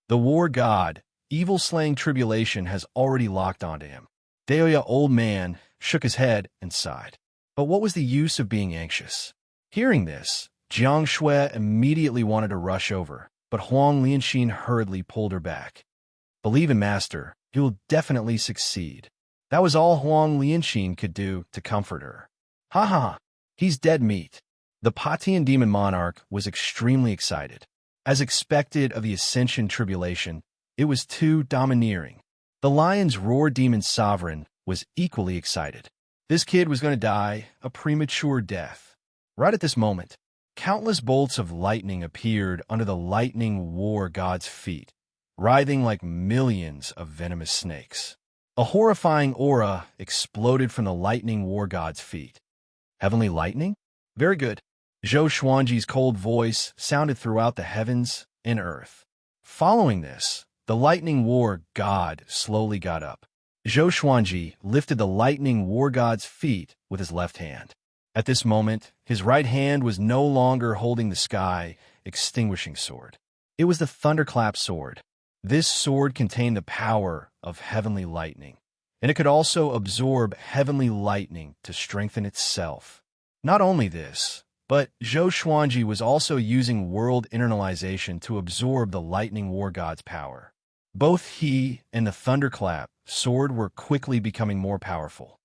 The war god, evil-slaying tribulation, has already locked onto him. Douya old man shook his head and sighed. But what was the use of being anxious? Hearing this, Jiang Shui immediately wanted to rush over, but Huang Lianxin hurriedly pulled her back. Believe in Master, he will definitely succeed. That was all Huang Lianxin could do to comfort her. Ha ha, he's dead meat. The Patian demon monarch was extremely excited. As expected of the Ascension tribulation, it was too domineering. The lion's roar demon sovereign was equally excited. This kid was going to die a premature death. Right at this moment, countless bolts of lightning appeared under the lightning war god's feet, writhing like millions of venomous snakes. A horrifying aura exploded from the lightning war god's feet. Heavenly lightning? Very good. Zhou Xuanji's cold voice sounded throughout the heavens and earth. Following this, the lightning war god slowly got up. Zhou Xuanji lifted the lightning war god's feet with his left hand. At this moment, his right hand was no longer holding the sky, extinguishing sword. It was the thunderclap sword. This sword contained the power of heavenly lightning, and it could also absorb heavenly lightning to strengthen itself. Not only this, but Zhou Xuanji was also using world internalization to absorb the lightning war god's power. Both he and the thunderclap sword were quickly becoming more powerful.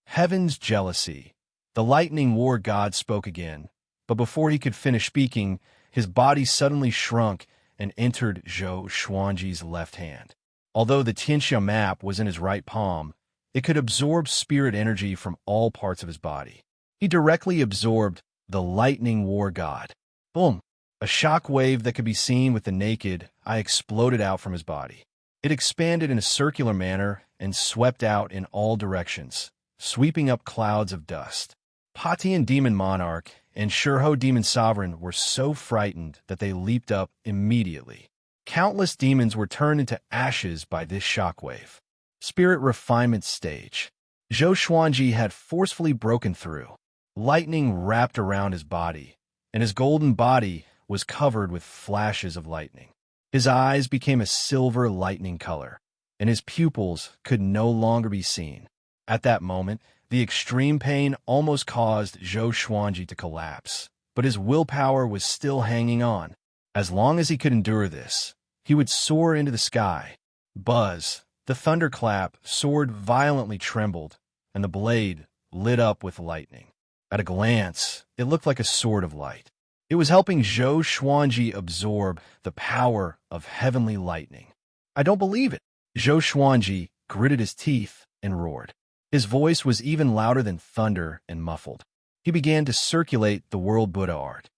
Heaven's jealousy. The lightning war god spoke again, but before he could finish speaking, his body suddenly shrunk and entered Zhou Xuanji's left hand. Although the Tianxia map was in his right palm, it could absorb spirit energy from all parts of his body. He directly absorbed the lightning war god. Boom! A shock wave that could be seen with the naked eye exploded out from his body. It expanded in a circular manner and swept out in all directions, sweeping up clouds of dust. Patian demon monarch and Shurho demon sovereign were so frightened that they leaped up immediately. Countless demons were turned into ashes by this shockwave. Spirit refinement stage. Zhou Xuanji had forcefully broken through. Lightning wrapped around his body, and his golden body was covered with flashes of lightning. His eyes became a silver lightning color, and his pupils could no longer be seen. At that moment, the extreme pain almost caused Zhou Xuanji to collapse, but his willpower was still hanging on. As long as he could endure this, he would soar into the sky. Buzz, the thunderclap sword violently trembled, and the blade lit up with lightning. At a glance, it looked like a sword of light. It was helping Zhou Xuanji absorb the power of heavenly lightning. "I don't believe it." Zhou Xuanji gritted his teeth and roared. His voice was even louder than thunder and muffled. He began to circulate the world Buddha art.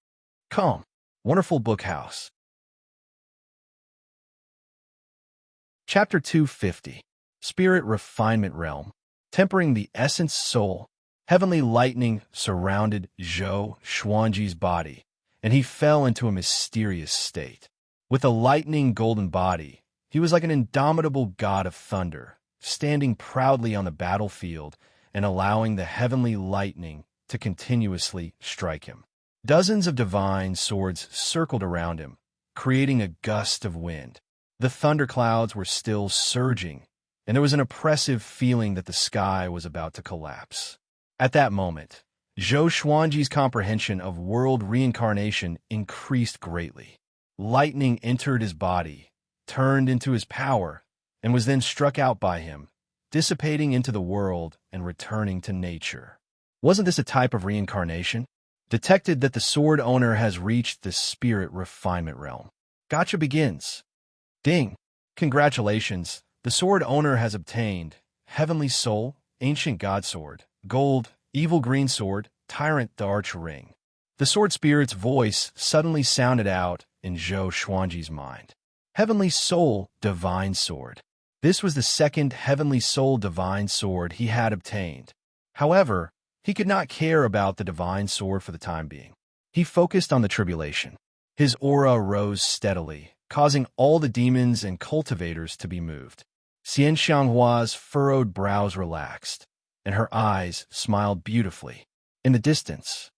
Come, wonderful bookhouse. Chapter 250. Spirit Refinement Realm. Tempering the Essence Soul. Heavenly lightning surrounded Zhou Xuanji's body, and he fell into a mysterious state. With a lightning golden body, he was like an indomitable god of thunder, standing proudly on the battlefield and allowing the heavenly lightning to continuously strike him. Dozens of divine swords circled around him, creating a gust of wind. The thunderclouds were still surging, and there was an oppressive feeling that the sky was about to collapse. At that moment, Zhou Xuanji's comprehension of world reincarnation increased greatly. Lightning entered his body, turned into his power, and was then struck out by him, dissipating into the world and returning to nature. Wasn't this a type of reincarnation? Detected that the sword owner has reached the spirit refinement realm. Gotcha begins. Ding! Congratulations, the sword owner has obtained Heavenly Soul, Ancient God Sword, Gold, Evil Green Sword, Tyrant the Arch Ring. The sword spirit's voice suddenly sounded out in Zhou Xuanji's mind. Heavenly Soul Divine Sword. This was the second Heavenly Soul Divine Sword he had obtained. However, he could not care about the Divine Sword for the time being. He focused on the tribulation. His aura rose steadily, causing all the demons and cultivators to be moved. Xian Xianghua's furrowed brows relaxed, and her eyes smiled beautifully. In the distance,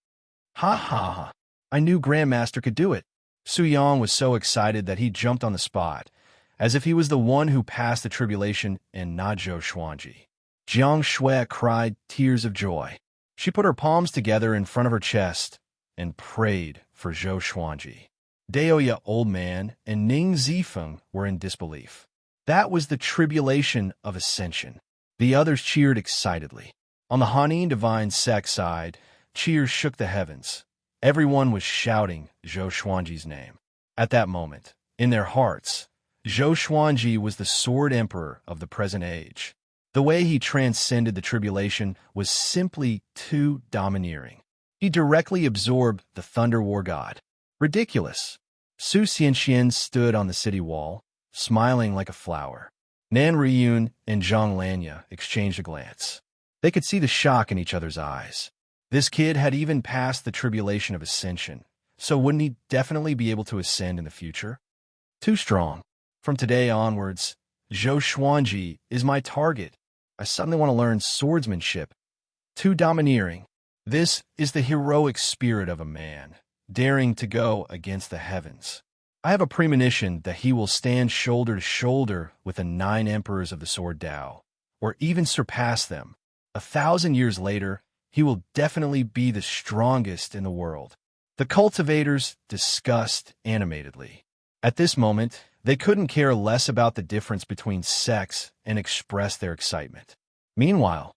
"Ha ha ha! I knew Grandmaster could do it." Su Yang was so excited that he jumped on the spot, as if he was the one who passed the tribulation and not Zhou Xuanji. Jiang Shui cried tears of joy. She put her palms together in front of her chest and prayed for Zhou Xuanji. Daoya Old Man and Ning Zifeng were in disbelief. That was the tribulation of ascension. The others cheered excitedly. On the Hanin Divine Sect side, cheers shook the heavens. Everyone was shouting Zhou Xuanji's name. At that moment, in their hearts, Zhou Xuanji was the Sword Emperor of the present age. The way he transcended the tribulation was simply too domineering. He directly absorbed the Thunder War God. Ridiculous. Su Xianxian stood on the city wall, smiling like a flower. Nan Riyun and Zhang Lanya exchanged a glance. They could see the shock in each other's eyes. This kid had even passed the tribulation of ascension, so wouldn't he definitely be able to ascend in the future? Too strong. From today onwards, Zhou Xuanji is my target. I suddenly want to learn swordsmanship. Too domineering. This is the heroic spirit of a man, daring to go against the heavens. I have a premonition that he will stand shoulder to shoulder with the 9 emperors of the Sword Tao, or even surpass them. 1,000 years later, he will definitely be the strongest in the world. The cultivators discussed animatedly. At this moment, they couldn't care less about the difference between sects and express their excitement. Meanwhile,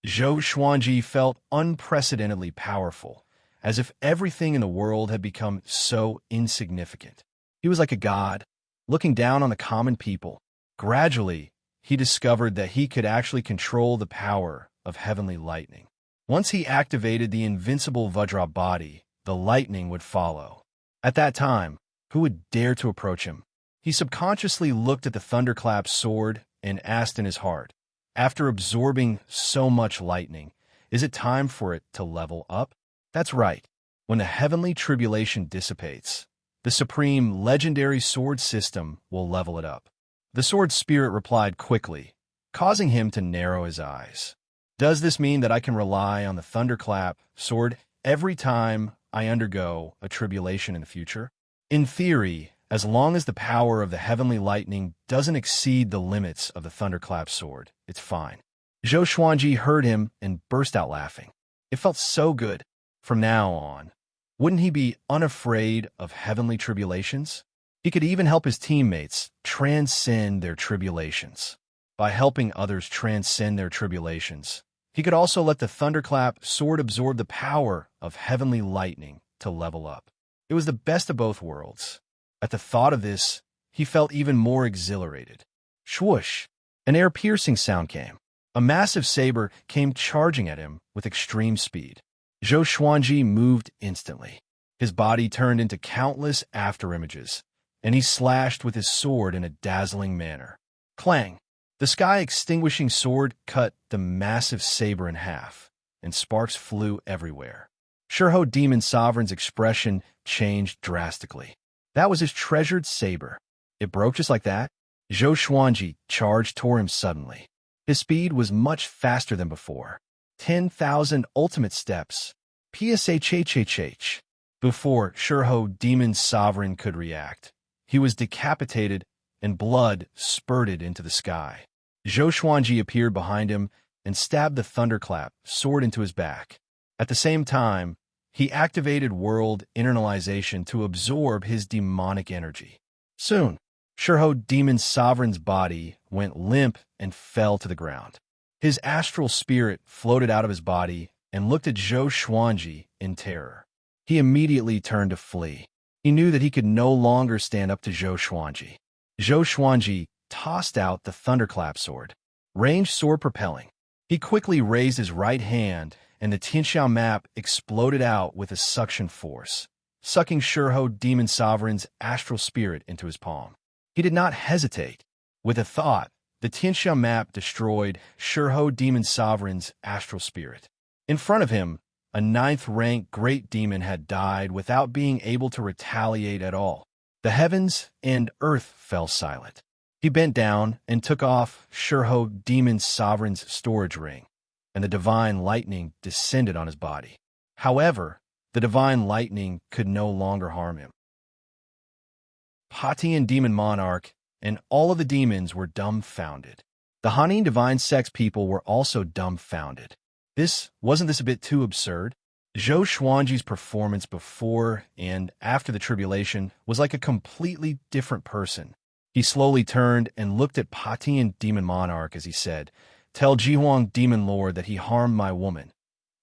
Zhou Xuanji felt unprecedentedly powerful, as if everything in the world had become so insignificant. He was like a god, looking down on the common people. Gradually, he discovered that he could actually control the power of heavenly lightning. Once he activated the invincible Vajra body, the lightning would follow. At that time, who would dare to approach him? He subconsciously looked at the thunderclap sword and asked in his heart, after absorbing so much lightning, is it time for it to level up? That's right. When the heavenly tribulation dissipates, the supreme legendary sword system will level it up. The sword spirit replied quickly, causing him to narrow his eyes. Does this mean that I can rely on the thunderclap sword every time I undergo a tribulation in the future? In theory, as long as the power of the heavenly lightning doesn't exceed the limits of the thunderclap sword, it's fine. Zhou Xuanji heard him and burst out laughing. It felt so good. From now on, wouldn't he be unafraid of heavenly tribulations? He could even help his teammates transcend their tribulations. By helping others transcend their tribulations, he could also let the thunderclap sword absorb the power of heavenly lightning to level up. It was the best of both worlds. At the thought of this, he felt even more exhilarated. Swoosh! An air-piercing sound came. A massive saber came charging at him with extreme speed. Zhou Xuanji moved instantly. His body turned into countless afterimages, and he slashed with his sword in a dazzling manner. Clang! The sky-extinguishing sword cut the massive saber in half, and sparks flew everywhere. Shurho Demon Sovereign's expression changed drastically. That was his treasured saber. It broke just like that? Zhou Xuanji charged toward him suddenly. His speed was much faster than before. 10,000 ultimate steps. PSHHHH. Before Shurho Demon Sovereign could react, he was decapitated and blood spurted into the sky. Zhou Xuanji appeared behind him and stabbed the thunderclap sword into his back. At the same time, he activated world internalization to absorb his demonic energy. Soon, Shurho Demon Sovereign's body went limp and fell to the ground. His astral spirit floated out of his body and looked at Zhou Xuanji in terror. He immediately turned to flee. He knew that he could no longer stand up to Zhou Xuanji. Zhou Xuanji tossed out the thunderclap sword, ranged sword propelling. He quickly raised his right hand, and the Tianxiao map exploded out with a suction force, sucking Shurho Demon Sovereign's astral spirit into his palm. He did not hesitate. With a thought, the Tianxiao map destroyed Shurho Demon Sovereign's astral spirit. In front of him, a 9th-rank great demon had died without being able to retaliate at all. The heavens and earth fell silent. He bent down and took off Shurho Demon Sovereign's storage ring, and the divine lightning descended on his body. However, the divine lightning could no longer harm him. Patian Demon Monarch and all of the demons were dumbfounded. The Hanin Divine Sex people were also dumbfounded. Wasn't this a bit too absurd? Zhou Xuanji's performance before and after the tribulation was like a completely different person. He slowly turned and looked at Patian Demon Monarch as he said, "Tell Jihuang Demon Lord that he harmed my woman.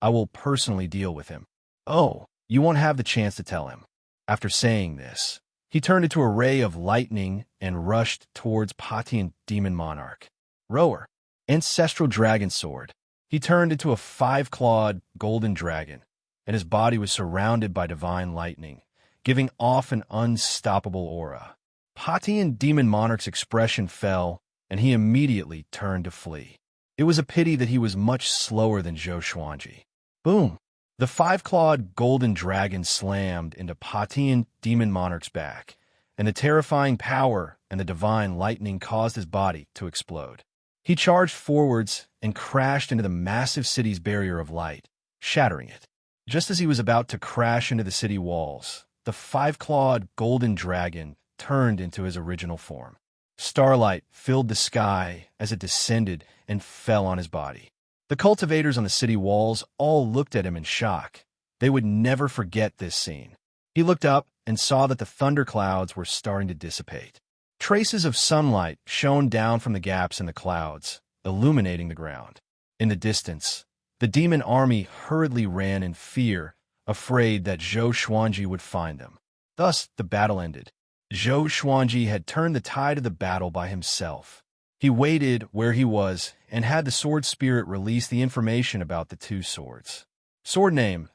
I will personally deal with him." "Oh, you won't have the chance to tell him." After saying this, he turned into a ray of lightning and rushed towards Patian Demon Monarch. Rower, Ancestral Dragon Sword. He turned into a 5-clawed golden dragon, and his body was surrounded by divine lightning, giving off an unstoppable aura. Patian Demon Monarch's expression fell, and he immediately turned to flee. It was a pity that he was much slower than Zhou Xuanji. Boom! The 5-clawed golden dragon slammed into Patian Demon Monarch's back, and the terrifying power and the divine lightning caused his body to explode. He charged forwards and crashed into the massive city's barrier of light, shattering it. Just as he was about to crash into the city walls, the 5-clawed golden dragon turned into his original form. Starlight filled the sky as it descended and fell on his body. The cultivators on the city walls all looked at him in shock. They would never forget this scene. He looked up and saw that the thunderclouds were starting to dissipate. Traces of sunlight shone down from the gaps in the clouds, illuminating the ground. In the distance, the demon army hurriedly ran in fear, afraid that Zhou Xuanji would find them. Thus, the battle ended. Zhou Xuanji had turned the tide of the battle by himself. He waited where he was and had the sword spirit release the information about the two swords. Sword name: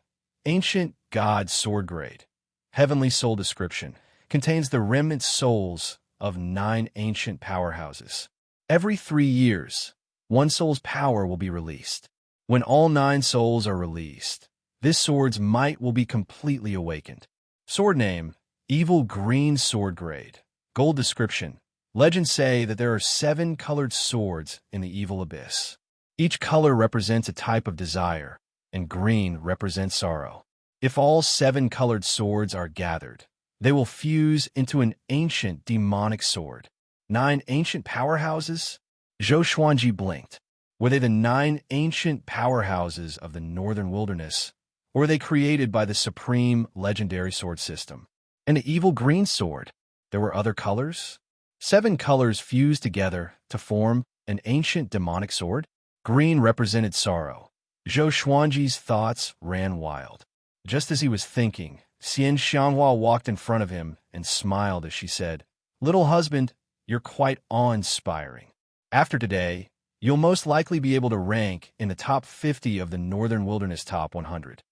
Ancient God Sword Grade. Heavenly Soul description: contains the remnant souls of 9 ancient powerhouses. Every 3 years, one soul's power will be released. When all 9 souls are released, this sword's might will be completely awakened. Sword name: Evil Green Sword Grade. Gold description: legends say that there are 7 colored swords in the evil abyss. Each color represents a type of desire, and green represents sorrow. If all 7 colored swords are gathered, they will fuse into an ancient demonic sword. 9 ancient powerhouses? Zhou Xuanji blinked. Were they the 9 ancient powerhouses of the northern wilderness, or were they created by the supreme legendary sword system? And the evil green sword? There were other colors? 7 colors fused together to form an ancient demonic sword? Green represented sorrow. Zhou Xuanji's thoughts ran wild. Just as he was thinking, Xian Xianghua walked in front of him and smiled as she said, "Little husband, you're quite awe-inspiring. After today, you'll most likely be able to rank in the top 50 of the Northern Wilderness Top 100.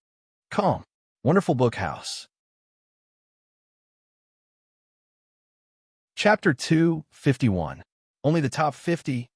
Come, Wonderful Book House." Chapter 251. Only the top 50?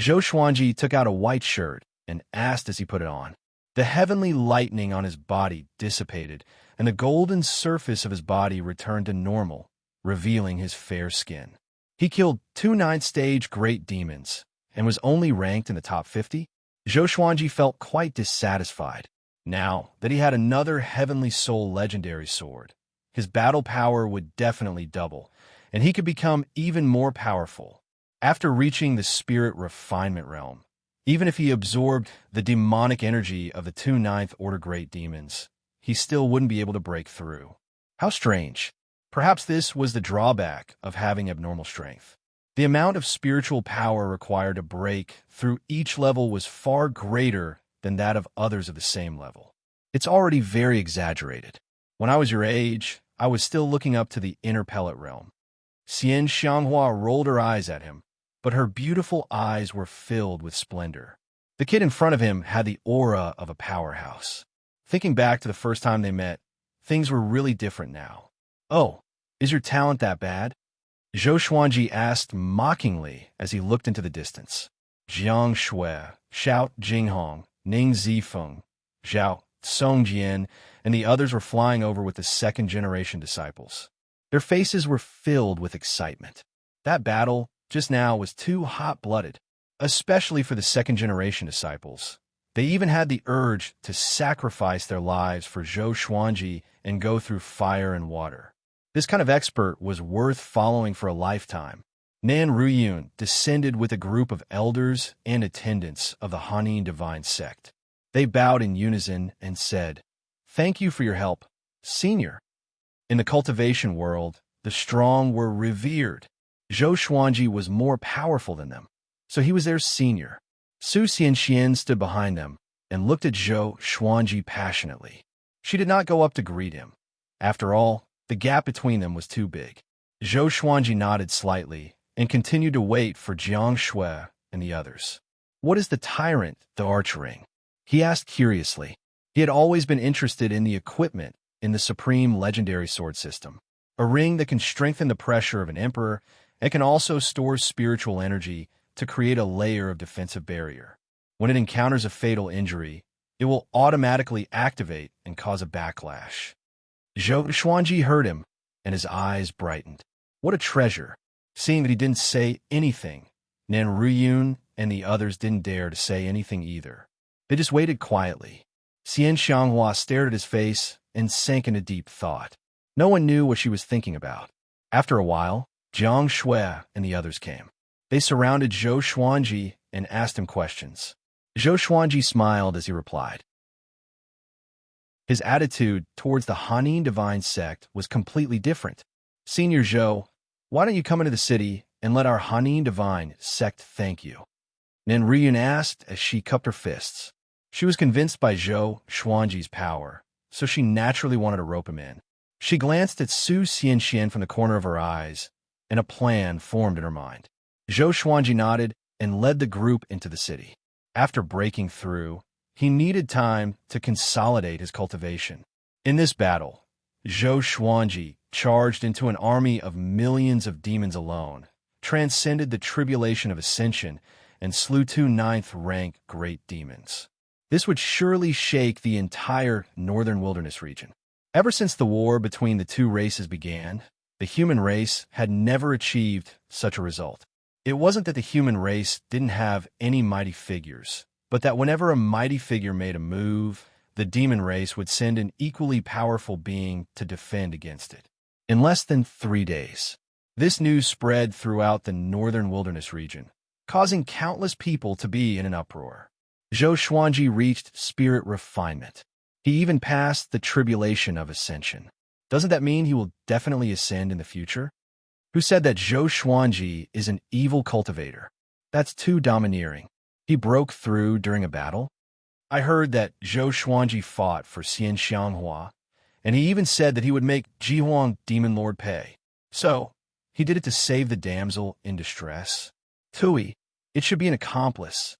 Zhou Xuanji took out a white shirt and asked as he put it on. The heavenly lightning on his body dissipated, and the golden surface of his body returned to normal, revealing his fair skin. He killed 2 9th-stage great demons and was only ranked in the top 50? Zhou Xuanji felt quite dissatisfied. Now that he had another Heavenly Soul legendary sword, his battle power would definitely double, and he could become even more powerful. After reaching the spirit refinement realm, even if he absorbed the demonic energy of the 2 9th Order great demons, he still wouldn't be able to break through. How strange. Perhaps this was the drawback of having abnormal strength. The amount of spiritual power required to break through each level was far greater than that of others of the same level. It's already very exaggerated. When I was your age, I was still looking up to the inner pellet realm. Xian Xianghua rolled her eyes at him, but her beautiful eyes were filled with splendor. The kid in front of him had the aura of a powerhouse. Thinking back to the first time they met, things were really different now. "Oh, is your talent that bad?" Zhou Xuanji asked mockingly as he looked into the distance. Jiang Shui, Xiao Jinghong, Ning Zifeng, Zhao Songjian, and the others were flying over with the second-generation disciples. Their faces were filled with excitement. That battle just now was too hot-blooded, especially for the second-generation disciples. They even had the urge to sacrifice their lives for Zhou Xuanji and go through fire and water. This kind of expert was worth following for a lifetime. Nan Ruyun descended with a group of elders and attendants of the Hanin divine sect. They bowed in unison and said, "Thank you for your help, Senior." In the cultivation world, the strong were revered. Zhou Xuanji was more powerful than them, so he was their senior. Su Xianxian stood behind them and looked at Zhou Xuanji passionately. She did not go up to greet him. After all, the gap between them was too big. Zhou Xuanji nodded slightly and continued to wait for Jiang Shui and the others. "What is the tyrant, the archering?" he asked curiously. He had always been interested in the equipment in the supreme legendary sword system. A ring that can strengthen the pressure of an emperor and can also store spiritual energy to create a layer of defensive barrier. When it encounters a fatal injury, it will automatically activate and cause a backlash. Zhou Xuanji heard him, and his eyes brightened. What a treasure! Seeing that he didn't say anything, Nan Ruyun and the others didn't dare to say anything either. They just waited quietly. Xian Xianghua stared at his face and sank into deep thought. No one knew what she was thinking about. After a while, Jiang Shui and the others came. They surrounded Zhou Xuanji and asked him questions. Zhou Xuanji smiled as he replied. His attitude towards the Hanin divine sect was completely different. "Senior Zhou, why don't you come into the city and let our Hanin divine sect thank you?" Nan Ruyun asked as she cupped her fists. She was convinced by Zhou Xuanji's power, so she naturally wanted to rope him in. She glanced at Su Xianxian from the corner of her eyes, and a plan formed in her mind. Zhou Xuanji nodded and led the group into the city. After breaking through, he needed time to consolidate his cultivation. In this battle, Zhou Xuanji charged into an army of millions of demons alone, transcended the tribulation of ascension, and slew 2 9th-rank great demons. This would surely shake the entire northern wilderness region. Ever since the war between the two races began, the human race had never achieved such a result. It wasn't that the human race didn't have any mighty figures, but that whenever a mighty figure made a move, the demon race would send an equally powerful being to defend against it. In less than 3 days, this news spread throughout the northern wilderness region, causing countless people to be in an uproar. Zhou Xuanji reached spirit refinement. He even passed the tribulation of ascension. Doesn't that mean he will definitely ascend in the future? Who said that Zhou Xuanji is an evil cultivator? That's too domineering. He broke through during a battle? I heard that Zhou Xuanji fought for Xian Xianghua, and he even said that he would make Jihuang Demon Lord pay. So, he did it to save the damsel in distress? Tui, it should be an accomplice.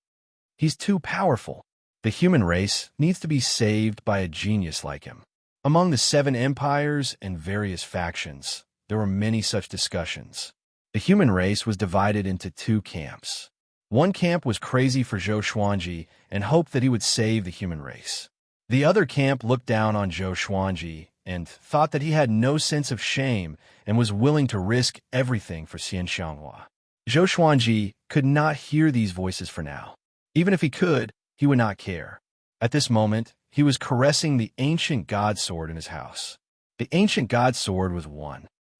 He's too powerful. The human race needs to be saved by a genius like him. Among the 7 empires and various factions, there were many such discussions. The human race was divided into 2 camps. One camp was crazy for Zhou Xuanji and hoped that he would save the human race. The other camp looked down on Zhou Xuanji and thought that he had no sense of shame and was willing to risk everything for Xian Xianghua. Zhou Xuanji could not hear these voices for now. Even if he could, he would not care. At this moment, he was caressing the ancient god sword in his house. The ancient god sword was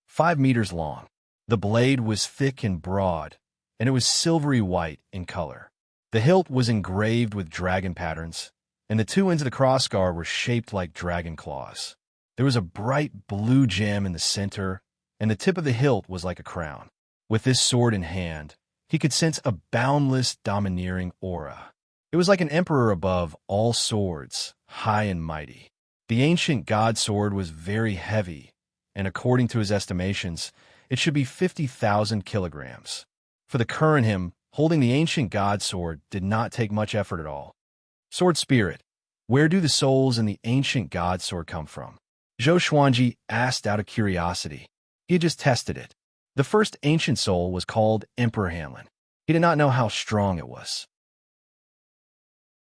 5 meters long. The blade was thick and broad, and it was silvery white in color. The hilt was engraved with dragon patterns, and the 2 ends of the crossguard were shaped like dragon claws. There was a bright blue gem in the center, and the tip of the hilt was like a crown. With this sword in hand, he could sense a boundless, domineering aura. It was like an emperor above all swords, high and mighty. The ancient god sword was very heavy, and according to his estimations, it should be 50,000 kilograms. For the current him, holding the ancient god sword did not take much effort at all. Sword spirit, where do the souls in the ancient god sword come from? Zhou Xuanji asked out of curiosity. He had just tested it. The first ancient soul was called Emperor Hanlin. He did not know how strong it was.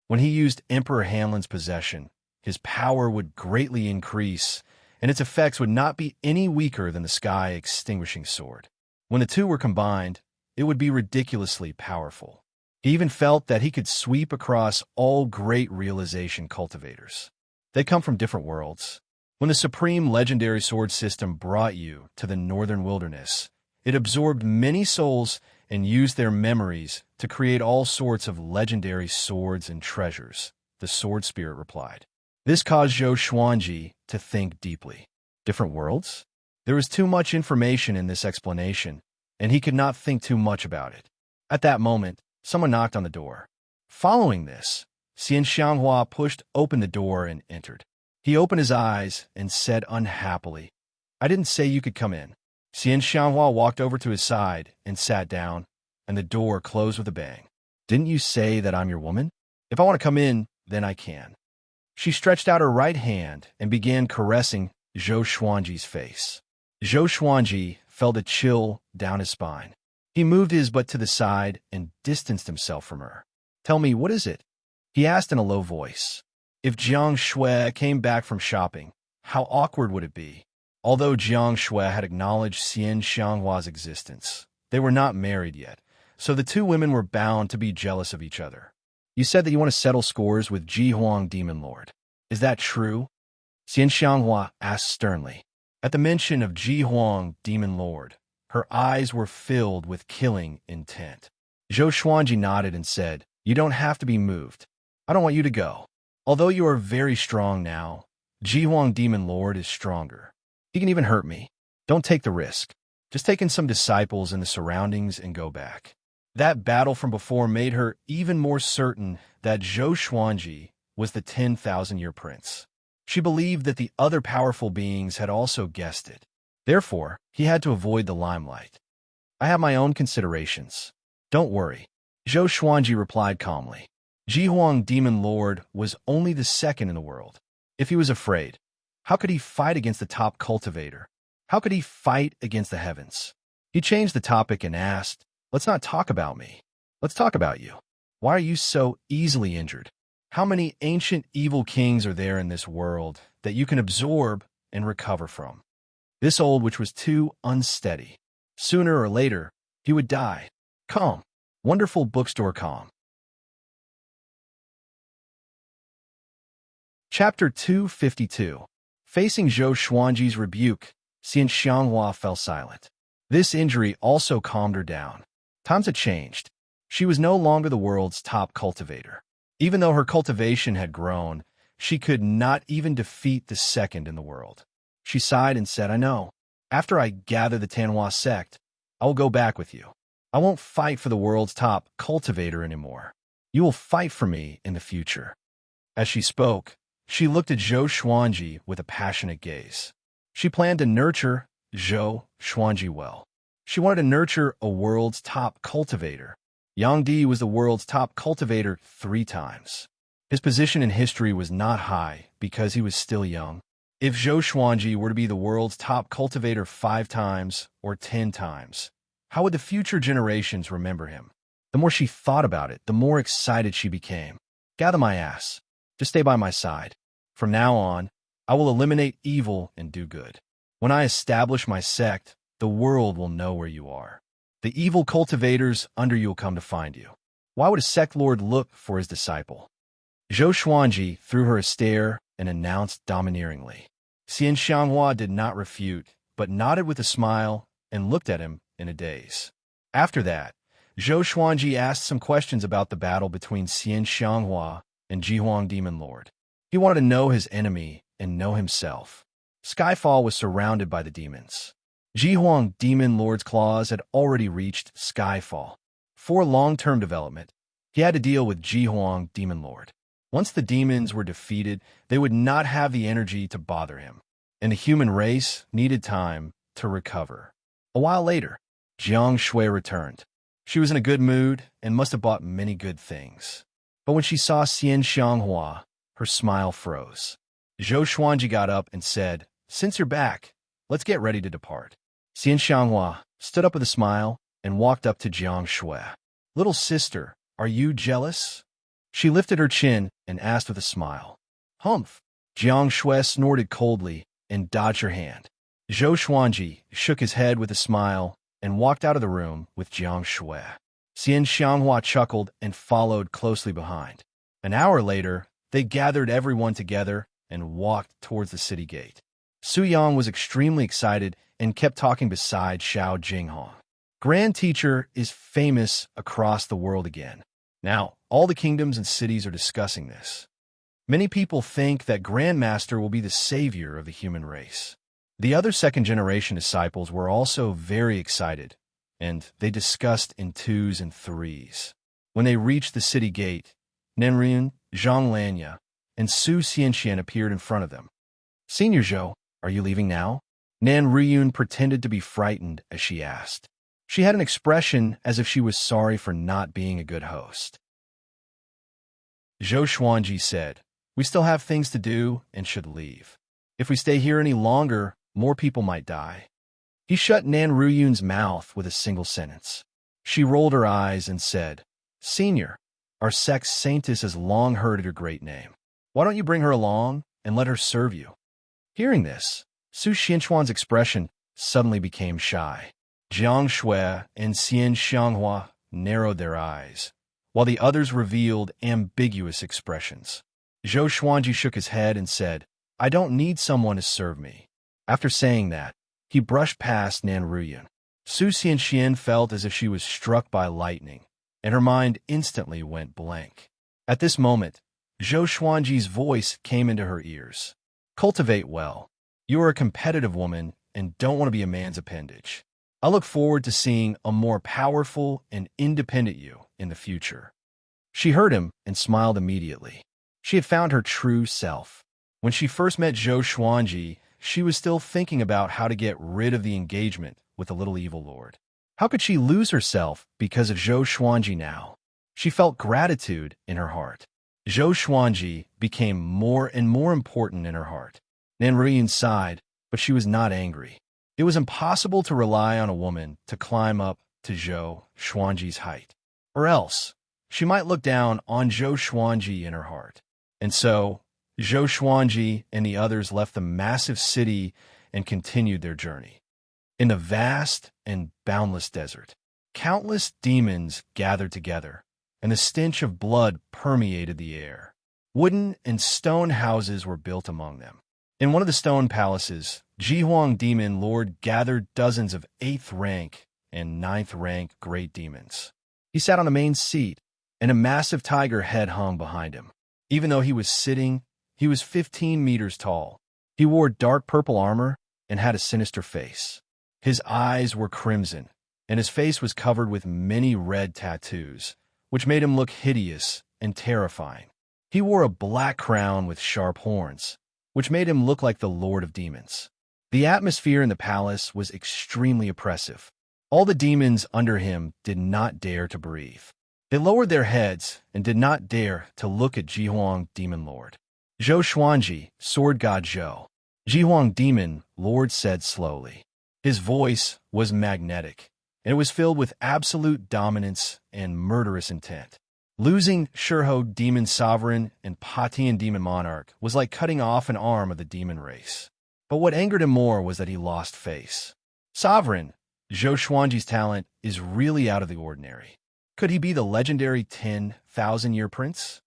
When he used Emperor Hanlin's possession, his power would greatly increase, and its effects would not be any weaker than the sky-extinguishing sword. When the 2 were combined, it would be ridiculously powerful. He even felt that he could sweep across all great realization cultivators. They come from different worlds. When the supreme legendary sword system brought you to the northern wilderness, it absorbed many souls and used their memories to create all sorts of legendary swords and treasures, the sword spirit replied. This caused Zhou Xuanji to think deeply. Different worlds? There was too much information in this explanation, and he could not think too much about it. At that moment, someone knocked on the door. Following this, Xian Xianghua pushed open the door and entered. He opened his eyes and said unhappily, "I didn't say you could come in." Xian Xianghua walked over to his side and sat down, and the door closed with a bang. "Didn't you say that I'm your woman? If I want to come in, then I can." She stretched out her right hand and began caressing Zhou Xuanji's face. Zhou Xuanji felt a chill down his spine. He moved his butt to the side and distanced himself from her. "Tell me, what is it?" he asked in a low voice. If Jiang Shui came back from shopping, how awkward would it be? Although Jiang Shui had acknowledged Xian Xianghua's existence, they were not married yet, so the 2 women were bound to be jealous of each other. "You said that you want to settle scores with Jihuang Demon Lord. Is that true?" Xian Xianghua asked sternly. At the mention of Jihuang Demon Lord, her eyes were filled with killing intent. Zhou Xuanji nodded and said, "You don't have to be moved. I don't want you to go. Although you are very strong now, Jihuang Demon Lord is stronger. He can even hurt me. Don't take the risk. Just take in some disciples in the surroundings and go back." That battle from before made her even more certain that Zhou Xuanji was the 10,000-year prince. She believed that the other powerful beings had also guessed it. Therefore, he had to avoid the limelight. "I have my own considerations. Don't worry," Zhou Xuanji replied calmly. Jihuang Demon Lord was only the 2nd in the world. If he was afraid, how could he fight against the top cultivator? How could he fight against the heavens? He changed the topic and asked, "Let's not talk about me. Let's talk about you. Why are you so easily injured? How many ancient evil kings are there in this world that you can absorb and recover from? This old witch was too unsteady. Sooner or later, he would die. Calm. Wonderful bookstore calm." Chapter 252. Facing Zhou Xuanji's rebuke, Xian Xianghua fell silent. This injury also calmed her down. Times had changed. She was no longer the world's top cultivator. Even though her cultivation had grown, she could not even defeat the second in the world. She sighed and said, I know. After I gather the Tanhua sect, I will go back with you. I won't fight for the world's top cultivator anymore. You will fight for me in the future. As she spoke, she looked at Zhou Xuanji with a passionate gaze. She planned to nurture Zhou Xuanji well. She wanted to nurture a world's top cultivator. Yang Di was the world's top cultivator 3 times. His position in history was not high because he was still young. If Zhou Xuanji were to be the world's top cultivator 5 times or 10 times, how would the future generations remember him? The more she thought about it, the more excited she became. Gather my ass. Just stay by my side. From now on, I will eliminate evil and do good. When I establish my sect, the world will know where you are. The evil cultivators under you will come to find you. Why would a sect lord look for his disciple? Zhou Xuanji threw her a stare and announced domineeringly. Xian Xianghua did not refute, but nodded with a smile and looked at him in a daze. After that, Zhou Xuanji asked some questions about the battle between Xian Xianghua and Jihuang Demon Lord. He wanted to know his enemy and know himself. Skyfall was surrounded by the demons. Jihuang Demon Lord's claws had already reached Skyfall. For long-term development, he had to deal with Jihuang Demon Lord. Once the demons were defeated, they would not have the energy to bother him, and the human race needed time to recover. A while later, Jiang Shui returned. She was in a good mood and must have bought many good things. But when she saw Xian Xianghua, her smile froze. Zhou Xuanji got up and said, Since you're back, let's get ready to depart. Xian Xianghua stood up with a smile and walked up to Jiang Shui. Little sister, are you jealous? She lifted her chin and asked with a smile. Humph. Jiang Shui snorted coldly and dodged her hand. Zhou Xuanji shook his head with a smile and walked out of the room with Jiang Shui. Xian Xianghua chuckled and followed closely behind. An hour later, they gathered everyone together and walked towards the city gate. Su Yang was extremely excited and kept talking beside Xiao Jinghong. Grand Teacher is famous across the world again. Now, all the kingdoms and cities are discussing this. Many people think that Grandmaster will be the savior of the human race. The other second-generation disciples were also very excited, and they discussed in 2s and 3s. When they reached the city gate, Nenryun, Zhang Lanya, and Su Xianxian appeared in front of them. Senior Zhou, are you leaving now? Nan Ruyun pretended to be frightened as she asked. She had an expression as if she was sorry for not being a good host. Zhou Xuanji said, We still have things to do and should leave. If we stay here any longer, more people might die. He shut Nan Ruyun's mouth with a single sentence. She rolled her eyes and said, Senior, our sect's saintess has long heard your great name. Why don't you bring her along and let her serve you? Hearing this, Su Xianchuan's expression suddenly became shy. Jiang Shui and Xian Xianghua narrowed their eyes, while the others revealed ambiguous expressions. Zhou Xuanji shook his head and said, I don't need someone to serve me. After saying that, he brushed past Nan Ruyun. Su Xianxian felt as if she was struck by lightning, and her mind instantly went blank. At this moment, Zhou Xuanji's voice came into her ears. Cultivate well. You are a competitive woman and don't want to be a man's appendage. I look forward to seeing a more powerful and independent you in the future. She heard him and smiled immediately. She had found her true self. When she first met Zhou Xuanji, she was still thinking about how to get rid of the engagement with the little evil lord. How could she lose herself because of Zhou Xuanji now? She felt gratitude in her heart. Zhou Xuanji became more and more important in her heart. Nan Ruyun sighed, but she was not angry. It was impossible to rely on a woman to climb up to Zhou Xuanji's height. Or else, she might look down on Zhou Xuanji in her heart. And so, Zhou Xuanji and the others left the massive city and continued their journey. In the vast and boundless desert, countless demons gathered together, and the stench of blood permeated the air. Wooden and stone houses were built among them. In one of the stone palaces, Jihuang Demon Lord gathered dozens of 8th rank and 9th rank great demons. He sat on a main seat, and a massive tiger head hung behind him. Even though he was sitting, he was 15 meters tall. He wore dark purple armor and had a sinister face. His eyes were crimson, and his face was covered with many red tattoos, which made him look hideous and terrifying. He wore a black crown with sharp horns, which made him look like the Lord of Demons. The atmosphere in the palace was extremely oppressive. All the demons under him did not dare to breathe. They lowered their heads and did not dare to look at Jihuang Demon Lord. Zhou Xuanji, Sword God Zhou. Jihuang Demon Lord said slowly. His voice was magnetic, and it was filled with absolute dominance and murderous intent. Losing Shurho Demon Sovereign and Patian Demon Monarch was like cutting off an arm of the demon race. But what angered him more was that he lost face. Sovereign, Zhou Xuanji's talent is really out of the ordinary. Could he be the legendary 10,000-year prince?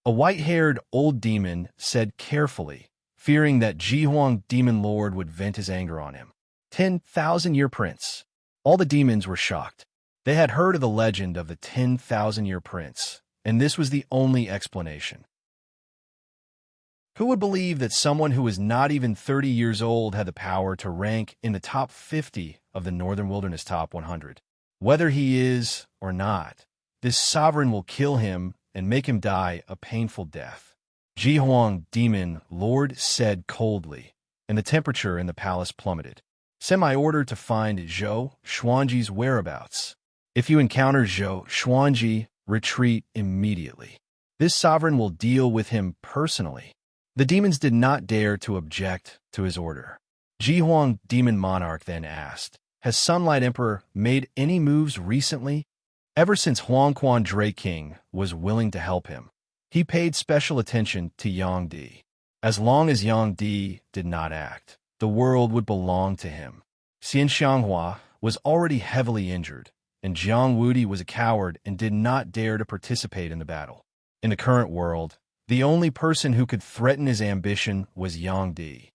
A white-haired old demon said carefully, fearing that Jihuang Demon Lord would vent his anger on him. 10,000-year prince. All the demons were shocked. They had heard of the legend of the 10,000-year prince, and this was the only explanation. Who would believe that someone who was not even 30 years old had the power to rank in the top 50 of the Northern Wilderness Top 100? Whether he is or not, this sovereign will kill him and make him die a painful death. Jihuang Demon Lord said coldly, and the temperature in the palace plummeted. Send my order to find Zhou Xuanji's whereabouts. If you encounter Zhou Xuanji, retreat immediately. This sovereign will deal with him personally. The demons did not dare to object to his order. Jihuang Demon Monarch then asked, has Sunlight Emperor made any moves recently? Ever since Huang Quan Drake King was willing to help him, he paid special attention to Yang Di. As long as Yang Di did not act, the world would belong to him. Xian Xianghua was already heavily injured, and Jiang Wudi was a coward and did not dare to participate in the battle. In the current world, the only person who could threaten his ambition was Yang Di.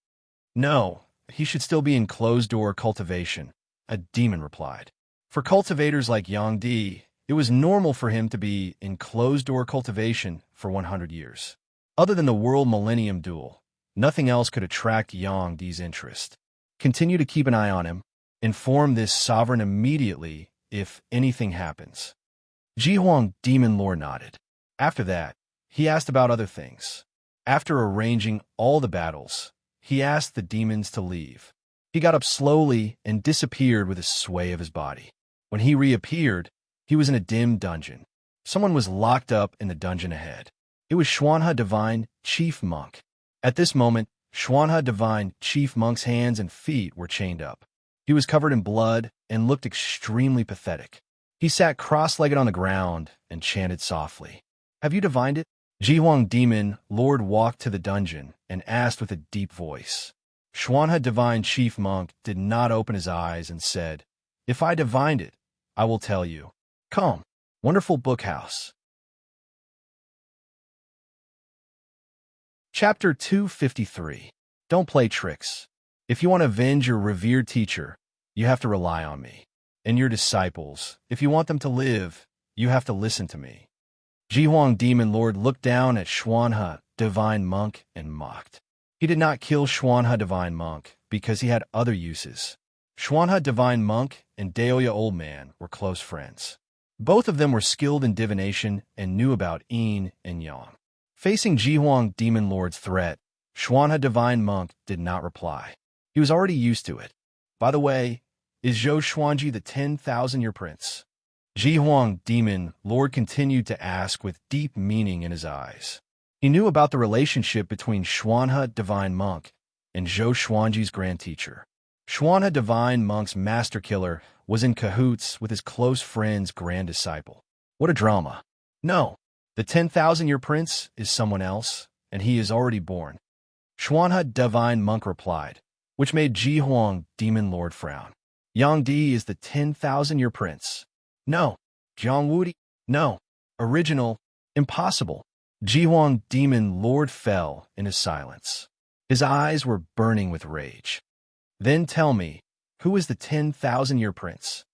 No, he should still be in closed-door cultivation, a demon replied. For cultivators like Yang Di, it was normal for him to be in closed-door cultivation for 100 years. Other than the World Millennium Duel, nothing else could attract Yang Di's interest. Continue to keep an eye on him. Inform this sovereign immediately if anything happens. Jihuang Demon Lord nodded. After that, he asked about other things. After arranging all the battles, he asked the demons to leave. He got up slowly and disappeared with a sway of his body. When he reappeared, he was in a dim dungeon. Someone was locked up in the dungeon ahead. It was Xuanhe Divine Chief Monk. At this moment, Xuanhe Divine Chief Monk's hands and feet were chained up. He was covered in blood and looked extremely pathetic. He sat cross-legged on the ground and chanted softly. Have you divined it? Jihuang Demon Lord walked to the dungeon and asked with a deep voice. Xuanhe Divine Chief Monk did not open his eyes and said, If I divined it, I will tell you. Come, wonderful bookhouse. Chapter 253. Don't play tricks. If you want to avenge your revered teacher, you have to rely on me. And your disciples, if you want them to live, you have to listen to me. Jihuang Demon Lord looked down at Xuanhe Divine Monk and mocked. He did not kill Xuanhe Divine Monk because he had other uses. Xuanhe Divine Monk and Daoya Old Man were close friends. Both of them were skilled in divination and knew about yin and yang. Facing Jihuang Demon Lord's threat, Xuanhe Divine Monk did not reply. He was already used to it. By the way, is Zhou Xuanji the 10,000-year prince? Jihuang Demon Lord continued to ask with deep meaning in his eyes. He knew about the relationship between Xuanhe Divine Monk and Zhou Xuanji's grand teacher. Xuanhe Divine Monk's master killer was in cahoots with his close friend's grand disciple. What a drama. No, the 10,000-year prince is someone else, and he is already born. Xuanhe Divine Monk replied, which made Jihuang Demon Lord frown. Yang Di is the 10,000-year prince. No. Jiang Wudi? No. Original? Impossible. Jihuang Demon Lord fell in his silence. His eyes were burning with rage. Then tell me, who is the 10,000-year prince?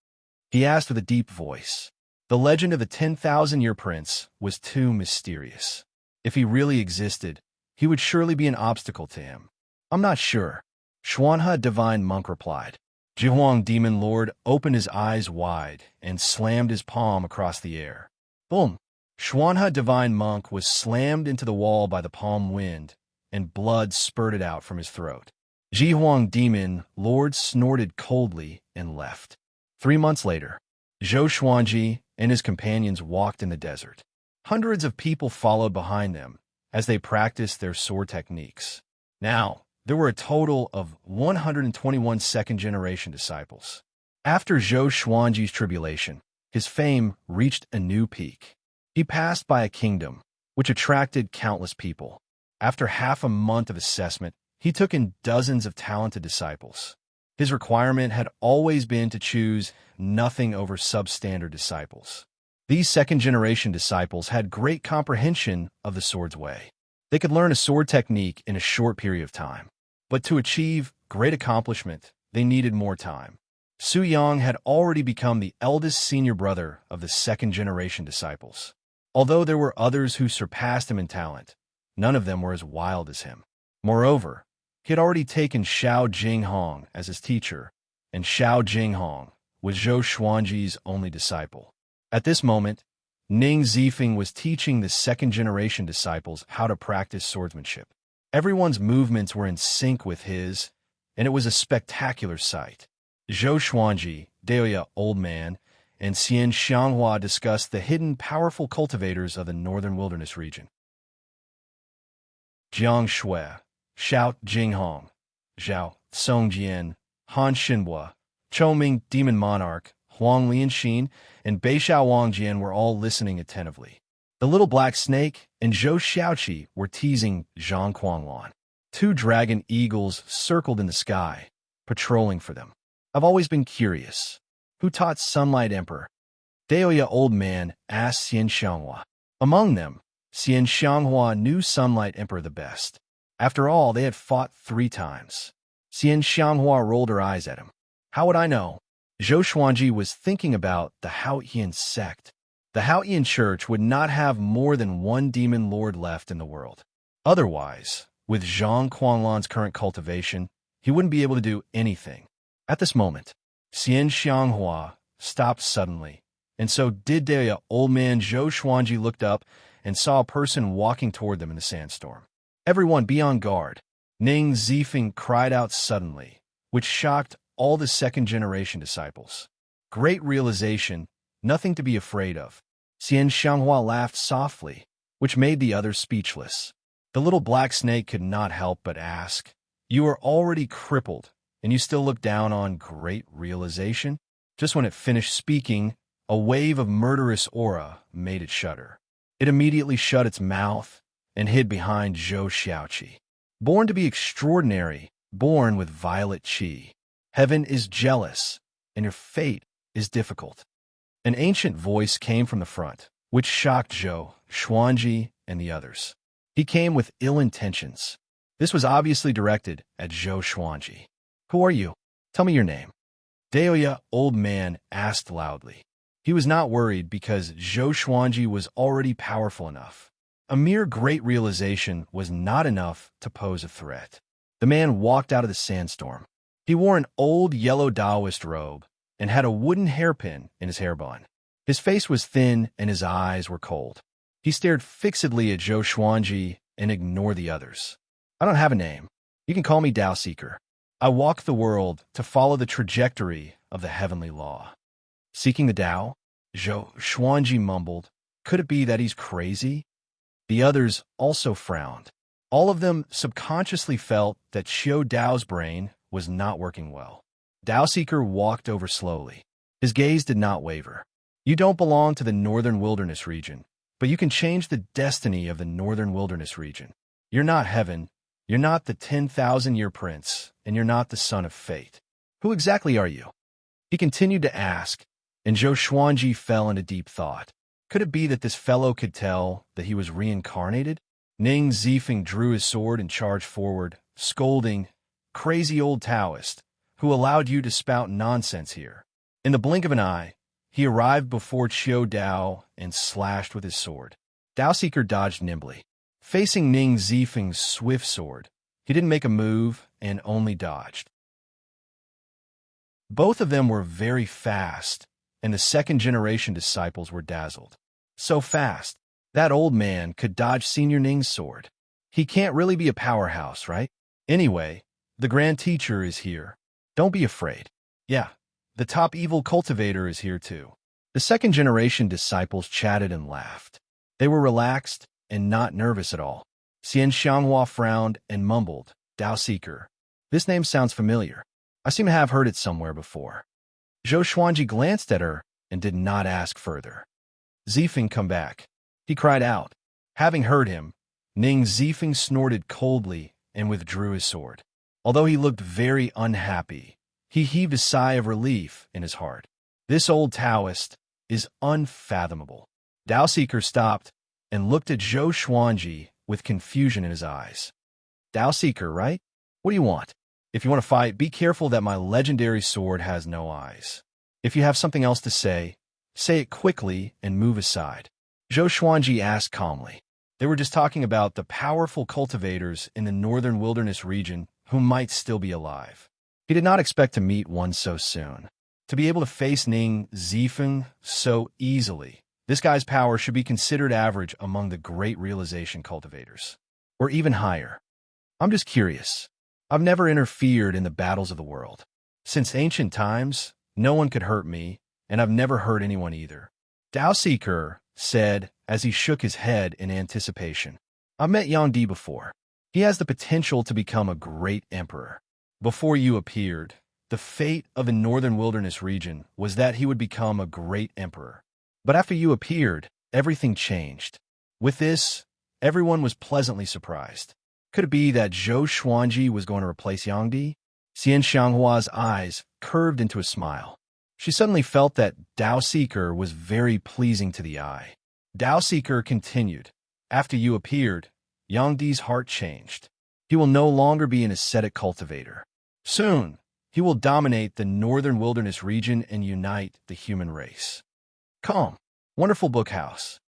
He asked with a deep voice. The legend of the 10,000-year prince was too mysterious. If he really existed, he would surely be an obstacle to him. I'm not sure, Xuanhe Divine Monk replied. Jihuang Demon Lord opened his eyes wide and slammed his palm across the air. Boom! Xuanhe Divine Monk was slammed into the wall by the palm wind, and blood spurted out from his throat. Jihuang Demon Lord snorted coldly and left. 3 months later, Zhou Xuanji and his companions walked in the desert. Hundreds of people followed behind them as they practiced their sword techniques. Now, there were a total of 121 second-generation disciples. After Zhou Xuanji's tribulation, his fame reached a new peak. He passed by a kingdom, which attracted countless people. After half a month of assessment, he took in dozens of talented disciples. His requirement had always been to choose nothing over substandard disciples. These second-generation disciples had great comprehension of the sword's way. They could learn a sword technique in a short period of time. But to achieve great accomplishment, they needed more time. Su Yang had already become the eldest senior brother of the second-generation disciples. Although there were others who surpassed him in talent, none of them were as wild as him. Moreover, he had already taken Xiao Jinghong as his teacher, and Xiao Jinghong was Zhou Xuanji's only disciple. At this moment, Ning Zifeng was teaching the second-generation disciples how to practice swordsmanship. Everyone's movements were in sync with his, and it was a spectacular sight. Zhou Xuanji, Daoya Old Man, and Xian Xianghua discussed the hidden powerful cultivators of the northern wilderness region. Jiang Shui, Xiao Jinghong, Zhao Songjian, Han Xinhua, Chou Ming Demon Monarch, Huang Lianxin, and Bei Xiao Wangjian were all listening attentively. The little black snake and Zhou Xiaoqi were teasing Zhang Quanglan. 2 dragon eagles circled in the sky, patrolling for them. I've always been curious. Who taught Sunlight Emperor? Daoya Old Man asked Xian Xianghua. Among them, Xian Xianghua knew Sunlight Emperor the best. After all, they had fought 3 times. Xian Xianghua rolled her eyes at him. How would I know? Zhou Xuanji was thinking about the Haotian sect. The Haotian church would not have more than 1 demon lord left in the world. Otherwise, with Zhang Quanglan's current cultivation, he wouldn't be able to do anything. At this moment, Xian Xianghua stopped suddenly, and so did the old man. Zhou Xuanji looked up and saw a person walking toward them in the sandstorm. Everyone be on guard, Ning Zifeng cried out suddenly, which shocked all the second-generation disciples. Great realization, nothing to be afraid of. Xian Xianghua laughed softly, which made the others speechless. The little black snake could not help but ask, "You are already crippled, and you still look down on great realization?" Just when it finished speaking, a wave of murderous aura made it shudder. It immediately shut its mouth and hid behind Zhou Xiaoqi. Born to be extraordinary, born with violet qi. Heaven is jealous, and your fate is difficult. An ancient voice came from the front, which shocked Zhou Xuanji and the others. He came with ill intentions. This was obviously directed at Zhou Xuanji. "Who are you? Tell me your name." Daoya Old Man asked loudly. He was not worried because Zhou Xuanji was already powerful enough. A mere great realization was not enough to pose a threat. The man walked out of the sandstorm. He wore an old yellow Taoist robe and had a wooden hairpin in his hairbun. His face was thin and his eyes were cold. He stared fixedly at Zhou Xuanji and ignored the others. "I don't have a name. You can call me Tao Seeker. I walk the world to follow the trajectory of the heavenly law." "Seeking the Tao?" Zhou Xuanji mumbled. "Could it be that he's crazy?" The others also frowned. All of them subconsciously felt that Xiao Dao's brain was not working well. Tao Seeker walked over slowly. His gaze did not waver. "You don't belong to the northern wilderness region, but you can change the destiny of the northern wilderness region. You're not heaven, you're not the 10,000-year prince, and you're not the son of fate. Who exactly are you?" He continued to ask, and Zhou Xuanji fell into deep thought. Could it be that this fellow could tell that he was reincarnated? Ning Zifeng drew his sword and charged forward, scolding, "Crazy old Taoist, who allowed you to spout nonsense here?" In the blink of an eye, he arrived before Qiu Dao and slashed with his sword. Dao Seeker dodged nimbly. Facing Ning Zifeng's swift sword, he didn't make a move and only dodged. Both of them were very fast, and the second-generation disciples were dazzled. So fast, that old man could dodge Senior Ning's sword. He can't really be a powerhouse, right? Anyway, the Grand Teacher is here. Don't be afraid. Yeah, the top evil cultivator is here too. The second-generation disciples chatted and laughed. They were relaxed and not nervous at all. Xian Xianghua frowned and mumbled, "Dao Seeker. This name sounds familiar. I seem to have heard it somewhere before." Zhou Xuanji glanced at her and did not ask further. "Zifeng, come back," he cried out. Having heard him, Ning Zifeng snorted coldly and withdrew his sword. Although he looked very unhappy, he heaved a sigh of relief in his heart. This old Taoist is unfathomable. Dao Seeker stopped and looked at Zhou Xuanji with confusion in his eyes. "Dao Seeker, right? What do you want? If you want to fight, be careful that my legendary sword has no eyes. If you have something else to say it quickly and move aside." Zhou Xuanji asked calmly. They were just talking about the powerful cultivators in the northern wilderness region who might still be alive. He did not expect to meet one so soon. To be able to face Ning Zifeng so easily, this guy's power should be considered average among the great realization cultivators, or even higher. "I'm just curious. I've never interfered in the battles of the world. Since ancient times, no one could hurt me, and I've never hurt anyone either," Dao Seeker said as he shook his head in anticipation. "I've met Yang Di before. He has the potential to become a great emperor. Before you appeared, the fate of the northern wilderness region was that he would become a great emperor. But after you appeared, everything changed. With this, everyone was pleasantly surprised. Could it be that Zhou Xuanji was going to replace Yang Di?" Xian Xianghua's eyes curved into a smile. She suddenly felt that Dao Seeker was very pleasing to the eye. Dao Seeker continued, "After you appeared, Yang Di's heart changed. He will no longer be an ascetic cultivator. Soon, he will dominate the northern wilderness region and unite the human race." Calm. Wonderful Book House.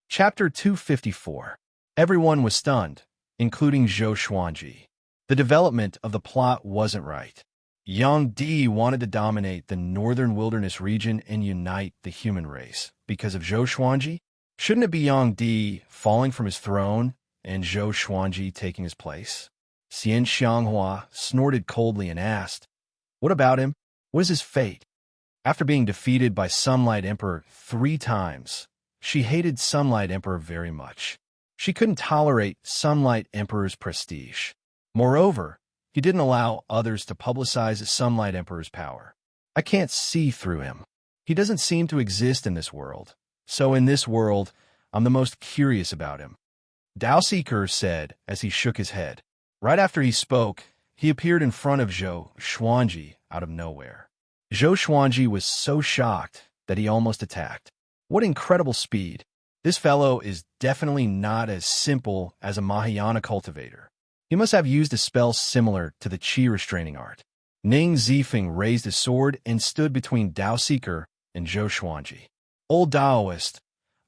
Chapter 254. Everyone was stunned, including Zhou Xuanji. The development of the plot wasn't right. Yang Di wanted to dominate the northern wilderness region and unite the human race. Because of Zhou Xuanji? Shouldn't it be Yang Di falling from his throne and Zhou Xuanji taking his place? Xian Xianghua snorted coldly and asked, "What about him? What is his fate?" After being defeated by Sunlight Emperor 3 times, she hated Sunlight Emperor very much. She couldn't tolerate Sunlight Emperor's prestige. Moreover, he didn't allow others to publicize Sunlight Emperor's power. "I can't see through him. He doesn't seem to exist in this world. So in this world, I'm the most curious about him," Dao Seeker said as he shook his head. Right after he spoke, he appeared in front of Zhou Xuanji out of nowhere. Zhou Xuanji was so shocked that he almost attacked. What incredible speed! This fellow is definitely not as simple as a Mahayana cultivator. He must have used a spell similar to the Qi restraining art. Ning Zifeng raised his sword and stood between Dao Seeker and Zhou Xuanji. "Old Daoist,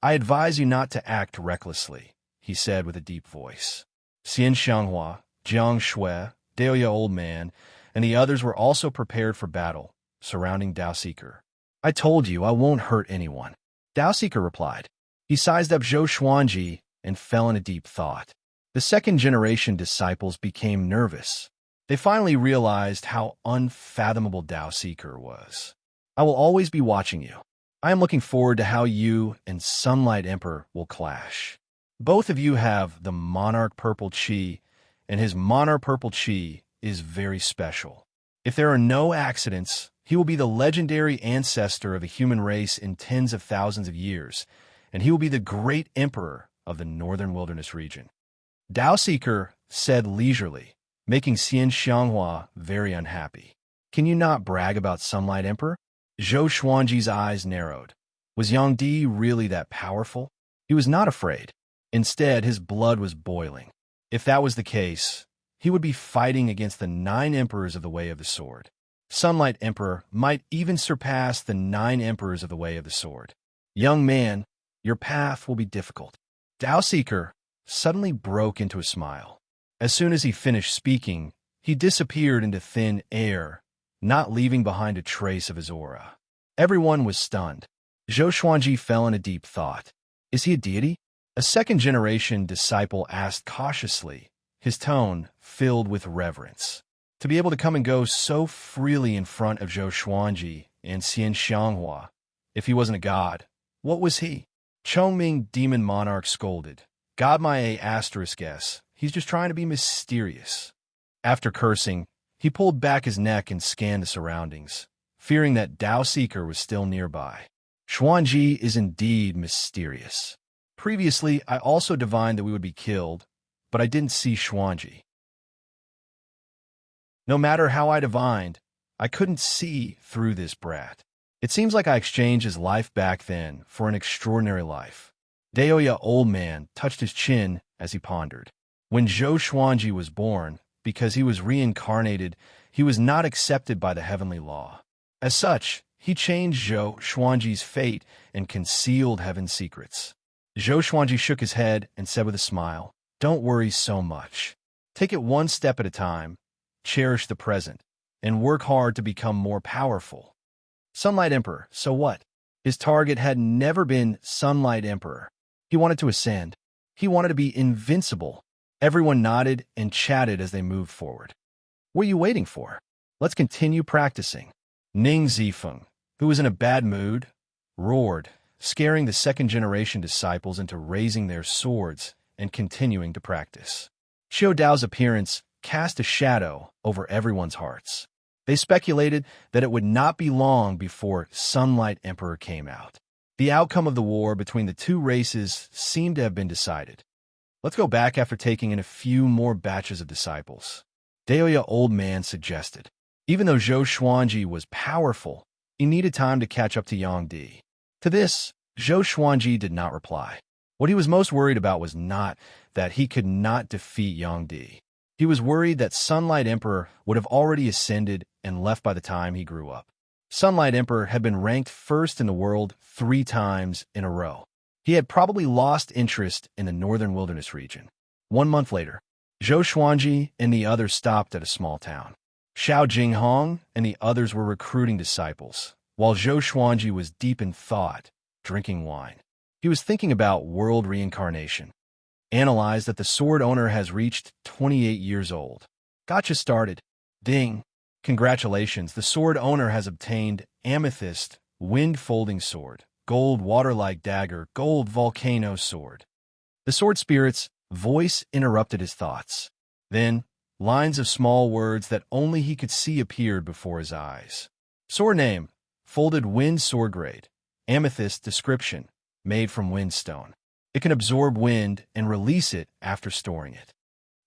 I advise you not to act recklessly," he said with a deep voice. Xian Xianghua, Jiang Shui, Daoya Old Man, and the others were also prepared for battle, surrounding Dao Seeker. "I told you I won't hurt anyone," Dao Seeker replied. He sized up Zhou Xuanji and fell in a deep thought. The second-generation disciples became nervous. They finally realized how unfathomable Dao Seeker was. "I will always be watching you. I am looking forward to how you and Sunlight Emperor will clash. Both of you have the Monarch Purple Qi, and his Monarch Purple Qi is very special. If there are no accidents, he will be the legendary ancestor of the human race in tens of thousands of years, and he will be the great emperor of the northern wilderness region." Dao Seeker said leisurely, making Xian Xianghua very unhappy. "Can you not brag about Sunlight Emperor? Zhou Xuanji's eyes narrowed. Was Yang Di really that powerful? He was not afraid. Instead, his blood was boiling. If that was the case, he would be fighting against the 9 emperors of the Way of the Sword. Sunlight Emperor might even surpass the 9 emperors of the Way of the Sword. Young man, your path will be difficult. Dao Seeker suddenly broke into a smile. As soon as he finished speaking, he disappeared into thin air, not leaving behind a trace of his aura. Everyone was stunned. Zhou Xuanji fell in a deep thought. Is he a deity? A second-generation disciple asked cautiously, his tone filled with reverence. To be able to come and go so freely in front of Zhou Xuanji and Xian Xianghua, if he wasn't a god, what was he? Chongming Demon Monarch scolded. God my A**S, he's just trying to be mysterious. After cursing, he pulled back his neck and scanned the surroundings, fearing that Dao Seeker was still nearby. Xuanji is indeed mysterious. Previously, I also divined that we would be killed, but I didn't see Xuanji. No matter how I divined, I couldn't see through this brat. It seems like I exchanged his life back then for an extraordinary life. Daoya Old Man touched his chin as he pondered. When Zhou Xuanji was born, because he was reincarnated, he was not accepted by the heavenly law. As such, he changed Zhou Xuanji's fate and concealed heaven's secrets. Zhou Xuanji shook his head and said with a smile, "Don't worry so much. Take it one step at a time, cherish the present, and work hard to become more powerful." Sunlight Emperor, so what? His target had never been Sunlight Emperor. He wanted to ascend. He wanted to be invincible. Everyone nodded and chatted as they moved forward. What are you waiting for? Let's continue practicing. Ning Zifeng, who was in a bad mood, roared, scaring the second-generation disciples into raising their swords and continuing to practice. Xiao Dao's appearance cast a shadow over everyone's hearts. They speculated that it would not be long before Sunlight Emperor came out. The outcome of the war between the two races seemed to have been decided. Let's go back after taking in a few more batches of disciples. Daoya Old Man suggested. Even though Zhou Xuanji was powerful, he needed time to catch up to Yang Di. To this, Zhou Xuanji did not reply. What he was most worried about was not that he could not defeat Yang Di. He was worried that Sunlight Emperor would have already ascended and left by the time he grew up. Sunlight Emperor had been ranked first in the world 3 times in a row. He had probably lost interest in the northern wilderness region. 1 month later, Zhou Xuanji and the others stopped at a small town. Xiao Jinghong and the others were recruiting disciples, while Zhou Xuanji was deep in thought, drinking wine. He was thinking about world reincarnation. Analyzed that the sword owner has reached 28 years old. Gotcha started. Ding. Congratulations, the sword owner has obtained amethyst, wind-folding sword, gold water-like dagger, gold volcano sword. The sword spirit's voice interrupted his thoughts. Then, lines of small words that only he could see appeared before his eyes. Sword name, folded wind sword grade. Amethyst description, made from windstone. It can absorb wind and release it after storing it.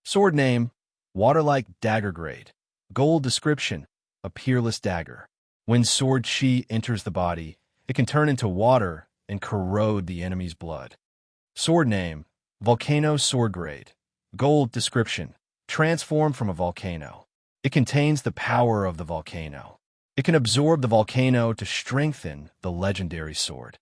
Sword name, water-like dagger grade. Gold description, a peerless dagger. When sword chi enters the body, it can turn into water and corrode the enemy's blood. Sword name, volcano sword grade. Gold description, transformed from a volcano. It contains the power of the volcano. It can absorb the volcano to strengthen the legendary sword.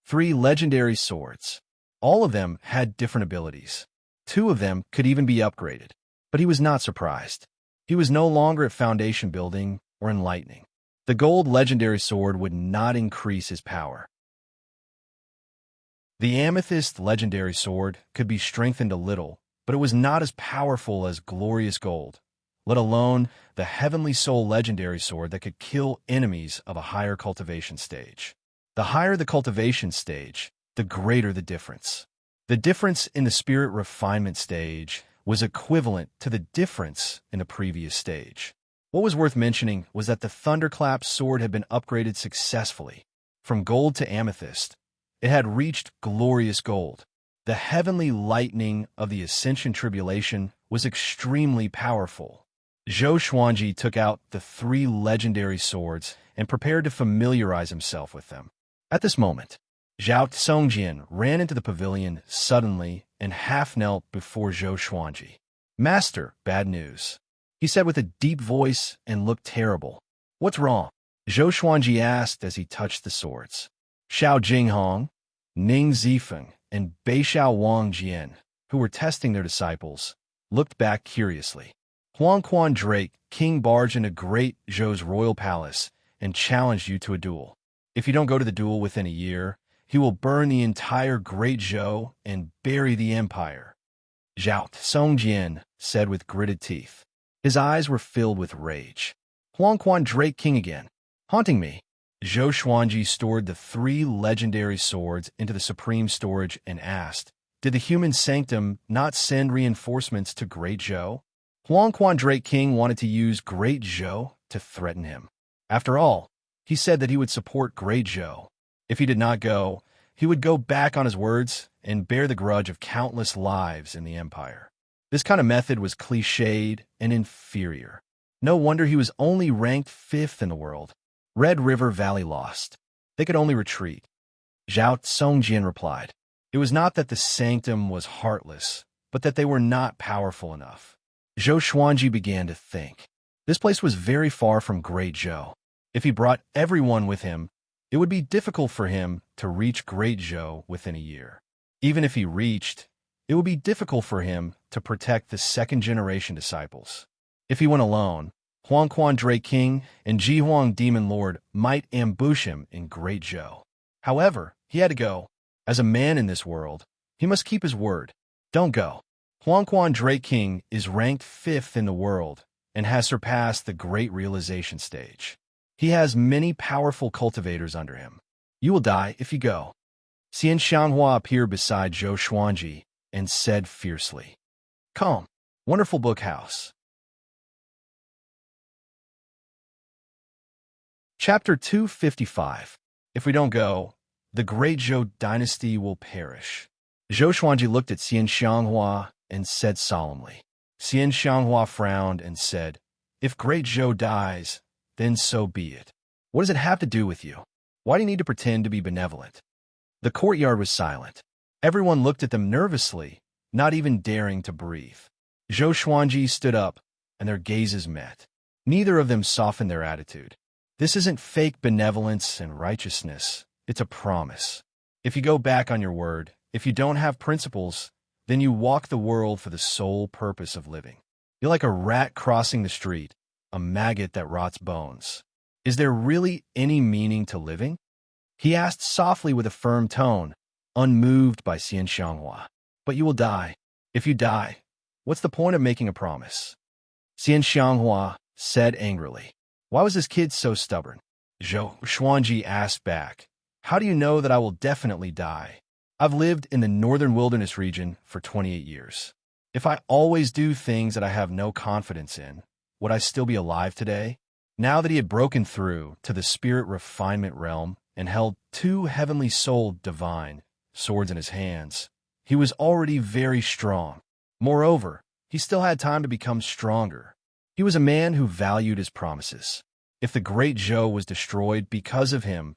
3 legendary swords. All of them had different abilities. 2 of them could even be upgraded. But he was not surprised. He was no longer at foundation building or enlightening. The gold legendary sword would not increase his power. The amethyst legendary sword could be strengthened a little, but it was not as powerful as glorious gold, let alone the heavenly soul legendary sword that could kill enemies of a higher cultivation stage. The higher the cultivation stage, the greater the difference. The difference in the spirit refinement stage was equivalent to the difference in the previous stage. What was worth mentioning was that the Thunderclap sword had been upgraded successfully. From gold to amethyst, it had reached glorious gold. The heavenly lightning of the Ascension Tribulation was extremely powerful. Zhou Xuanji took out the 3 legendary swords and prepared to familiarize himself with them. At this moment, Zhao Tsongjian ran into the pavilion suddenly and half-knelt before Zhou Xuanji. "Master, bad news," he said with a deep voice and looked terrible. "What's wrong?" Zhou Xuanji asked as he touched the swords. Xiao Jinghong, Ning Zifeng, and Beixiao Wang Jian, who were testing their disciples, looked back curiously. Huang Quan Drake, king, barged into Great Zhou's royal palace and challenged you to a duel. If you don't go to the duel within a year, he will burn the entire Great Zhou and bury the empire, Zhao Tsongjian said with gritted teeth. His eyes were filled with rage. Huang Quan Drake king again, haunting me. Zhou Xuanji stored the 3 legendary swords into the supreme storage and asked, "Did the human sanctum not send reinforcements to Great Zhou?" Huang Quan Drake king wanted to use Great Zhou to threaten him. After all, he said that he would support Great Zhou. If he did not go, he would go back on his words and bear the grudge of countless lives in the empire. This kind of method was cliched and inferior. No wonder he was only ranked 5th in the world. Red River Valley lost. They could only retreat. Zhao Tsongjian replied, "It was not that the sanctum was heartless, but that they were not powerful enough." Zhou Xuanji began to think. This place was very far from Great Zhou. If he brought everyone with him, it would be difficult for him to reach Great Zhou within a year. Even if he reached, it would be difficult for him to protect the second-generation disciples. If he went alone, Huang Quan Drake King and Ji Huang Demon Lord might ambush him in Great Zhou. However, he had to go. As a man in this world, he must keep his word. Don't go. Huang Quan Drake King is ranked 5th in the world and has surpassed the Great Realization stage. He has many powerful cultivators under him. You will die if you go. Xian Xianghua appeared beside Zhou Xuanji and said fiercely, "Come, wonderful book house." Chapter 255. If we don't go, the Great Zhou dynasty will perish. Zhou Xuanji looked at Xian Xianghua and said solemnly. Xian Xianghua frowned and said, "If Great Zhou dies, then so be it. What does it have to do with you? Why do you need to pretend to be benevolent?" The courtyard was silent. Everyone looked at them nervously, not even daring to breathe. Zhou Xuanji stood up, and their gazes met. Neither of them softened their attitude. This isn't fake benevolence and righteousness. It's a promise. If you go back on your word, if you don't have principles, then you walk the world for the sole purpose of living. You're like a rat crossing the street, a maggot that rots bones. Is there really any meaning to living? He asked softly with a firm tone, unmoved by Xian Xianghua. But you will die. If you die, what's the point of making a promise? Xian Xianghua said angrily. Why was this kid so stubborn? Zhou Xuanji asked back. How do you know that I will definitely die? I've lived in the northern wilderness region for 28 years. If I always do things that I have no confidence in, would I still be alive today? Now that he had broken through to the spirit refinement realm and held 2 heavenly souled divine swords in his hands, he was already very strong. Moreover, he still had time to become stronger. He was a man who valued his promises. If the Great Zhou was destroyed because of him,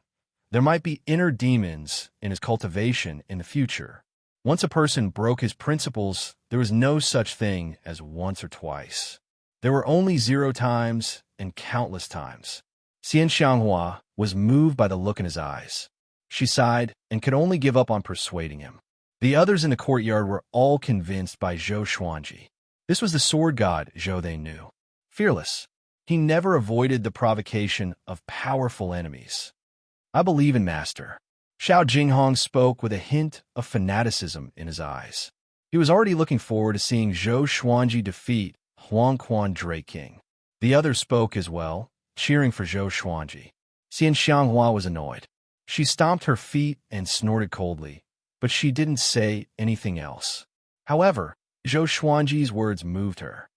there might be inner demons in his cultivation in the future. Once a person broke his principles, there was no such thing as once or twice. There were only 0 times and countless times. Xian Xianghua was moved by the look in his eyes. She sighed and could only give up on persuading him. The others in the courtyard were all convinced by Zhou Xuanji. This was the sword god Zhou they knew. Fearless, he never avoided the provocation of powerful enemies. I believe in Master. Xiao Jinghong spoke with a hint of fanaticism in his eyes. He was already looking forward to seeing Zhou Xuanji defeat Huang Quan Drake King. The others spoke as well, cheering for Zhou Xuanji. Xian Xianghua was annoyed. She stomped her feet and snorted coldly, but she didn't say anything else. However, Zhou Xuanji's words moved her.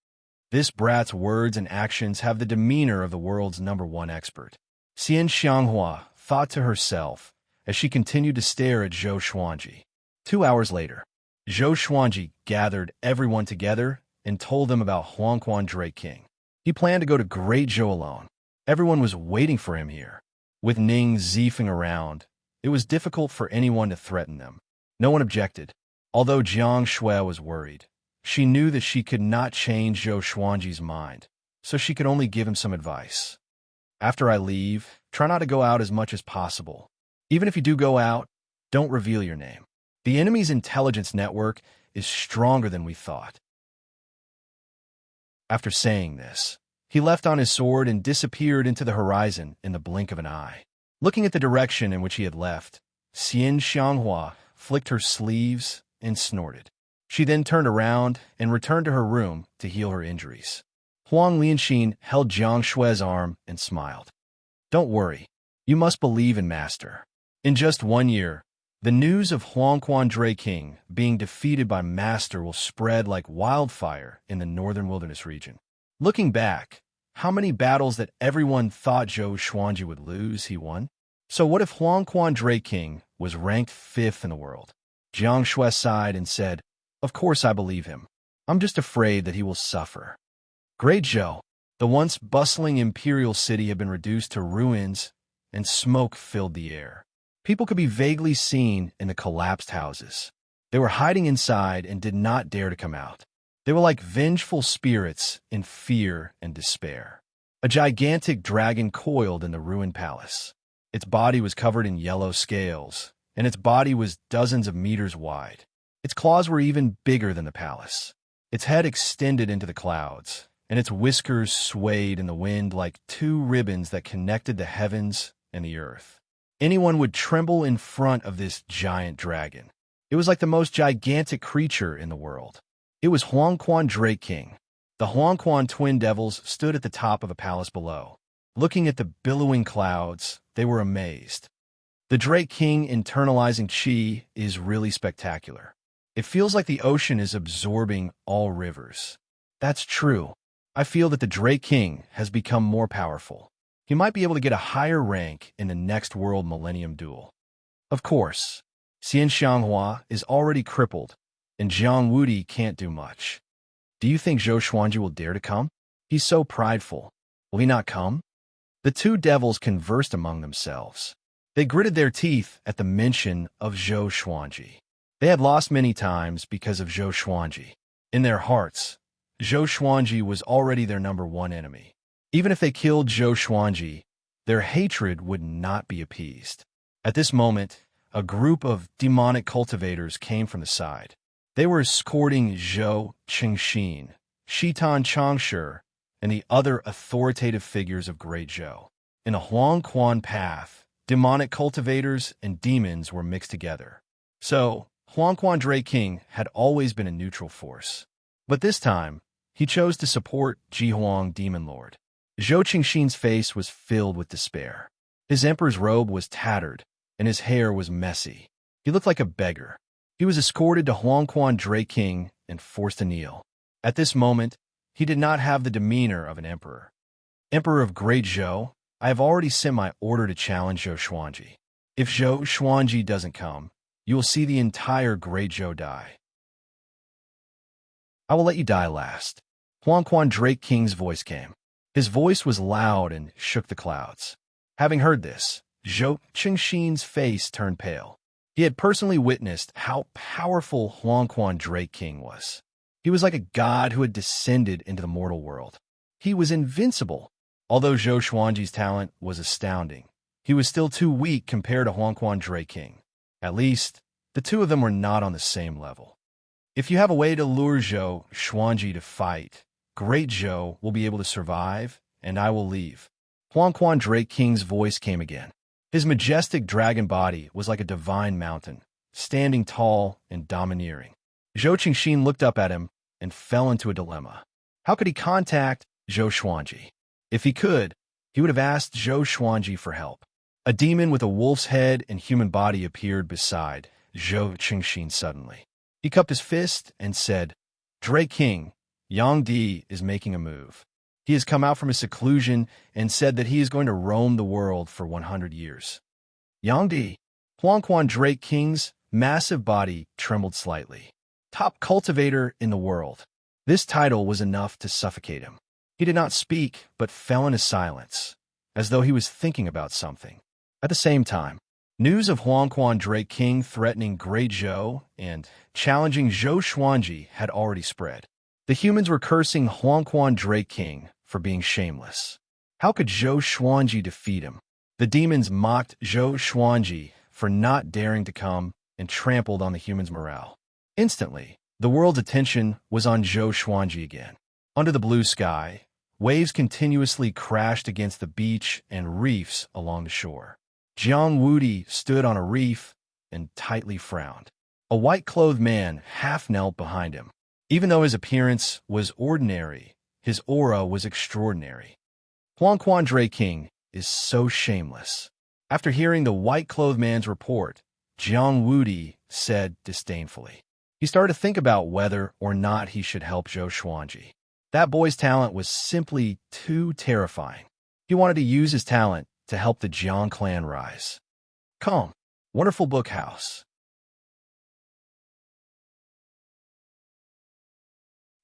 This brat's words and actions have the demeanor of the world's #1 expert. Xian Xianghua thought to herself as she continued to stare at Zhou Xuanji. 2 hours later, Zhou Xuanji gathered everyone together and told them about Huang Quan Drake King. He planned to go to Great Zhou alone. Everyone was waiting for him here. With Ning zeefing around, it was difficult for anyone to threaten them. No one objected. Although Jiang Shui was worried, she knew that she could not change Zhou Xuanji's mind, so she could only give him some advice. After I leave, try not to go out as much as possible. Even if you do go out, don't reveal your name. The enemy's intelligence network is stronger than we thought. After saying this, he left on his sword and disappeared into the horizon in the blink of an eye. Looking at the direction in which he had left, Xian Xianghua flicked her sleeves and snorted. She then turned around and returned to her room to heal her injuries. Huang Lianxin held Jiang Shui's arm and smiled. Don't worry, you must believe in Master. In just 1 year, the news of Huangquan Dray King being defeated by Master will spread like wildfire in the northern wilderness region. Looking back, how many battles that everyone thought Zhou Xuanji would lose, he won? So what if Huangquan Dray King was ranked 5th in the world? Jiang Shui sighed and said, Of course I believe him. I'm just afraid that he will suffer. Great Zhou, the once bustling imperial city had been reduced to ruins, and smoke filled the air. People could be vaguely seen in the collapsed houses. They were hiding inside and did not dare to come out. They were like vengeful spirits in fear and despair. A gigantic dragon coiled in the ruined palace. Its body was covered in yellow scales, and its body was dozens of meters wide. Its claws were even bigger than the palace. Its head extended into the clouds, and its whiskers swayed in the wind like 2 ribbons that connected the heavens and the earth. Anyone would tremble in front of this giant dragon. It was like the most gigantic creature in the world. It was Huangquan Dray King. The Huangquan twin devils stood at the top of a palace below. Looking at the billowing clouds, they were amazed. The Dray King internalizing chi is really spectacular. It feels like the ocean is absorbing all rivers. That's true. I feel that the Dray King has become more powerful. He might be able to get a higher rank in the next World Millennium Duel. Of course, Xian Xianghua is already crippled, and Jiang Wudi can't do much. Do you think Zhou Xuanji will dare to come? He's so prideful. Will he not come? The 2 devils conversed among themselves. They gritted their teeth at the mention of Zhou Xuanji. They had lost many times because of Zhou Xuanji. In their hearts, Zhou Xuanji was already their #1 enemy. Even if they killed Zhou Xuanji, their hatred would not be appeased. At this moment, a group of demonic cultivators came from the side. They were escorting Zhou Qingxin, Shitan Changshi, and the other authoritative figures of Great Zhou. In a Huangquan path, demonic cultivators and demons were mixed together. So, Huangquan Dray King had always been a neutral force. But this time, he chose to support Jihuang Demon Lord. Zhou Qingxin's face was filled with despair. His emperor's robe was tattered, and his hair was messy. He looked like a beggar. He was escorted to Huangquan Dray King and forced to kneel. At this moment, he did not have the demeanor of an emperor. Emperor of Great Zhou, I have already sent my order to challenge Zhou Xuanji. If Zhou Xuanji doesn't come, you will see the entire Great Zhou die. I will let you die last. Huangquan Dray King's voice came. His voice was loud and shook the clouds. Having heard this, Zhou Qingxin's face turned pale. He had personally witnessed how powerful Huangquan Dray King was. He was like a god who had descended into the mortal world. He was invincible. Although Zhou Xuanji's talent was astounding, he was still too weak compared to Huangquan Dray King. At least, the 2 of them were not on the same level. If you have a way to lure Zhou Xuanji to fight, Great Zhou will be able to survive, and I will leave. Huangquan Dray King's voice came again. His majestic dragon body was like a divine mountain, standing tall and domineering. Zhou Qingxin looked up at him and fell into a dilemma. How could he contact Zhou Xuanji? If he could, he would have asked Zhou Xuanji for help. A demon with a wolf's head and human body appeared beside Zhou Qingxin suddenly. He cupped his fist and said, Dray King, Yang Di is making a move. He has come out from his seclusion and said that he is going to roam the world for 100 years. Yang Di, Huangquan Dray King's massive body trembled slightly. Top cultivator in the world. This title was enough to suffocate him. He did not speak, but fell into silence, as though he was thinking about something. At the same time, news of Huangquan Drake King threatening Great Zhou and challenging Zhou Xuanji had already spread. The humans were cursing Huangquan Drake King for being shameless. How could Zhou Xuanji defeat him? The demons mocked Zhou Xuanji for not daring to come and trampled on the humans' morale. Instantly, the world's attention was on Zhou Xuanji again. Under the blue sky, waves continuously crashed against the beach and reefs along the shore. Jiang Wudi stood on a reef and tightly frowned. A white-clothed man half knelt behind him. Even though his appearance was ordinary, his aura was extraordinary. Huangquan Drake King is so shameless. After hearing the white-clothed man's report, Jiang Wudi said disdainfully. He started to think about whether or not he should help Zhou Xuanji. That boy's talent was simply too terrifying. He wanted to use his talent to help the Jiang clan rise. Calm. Wonderful book house.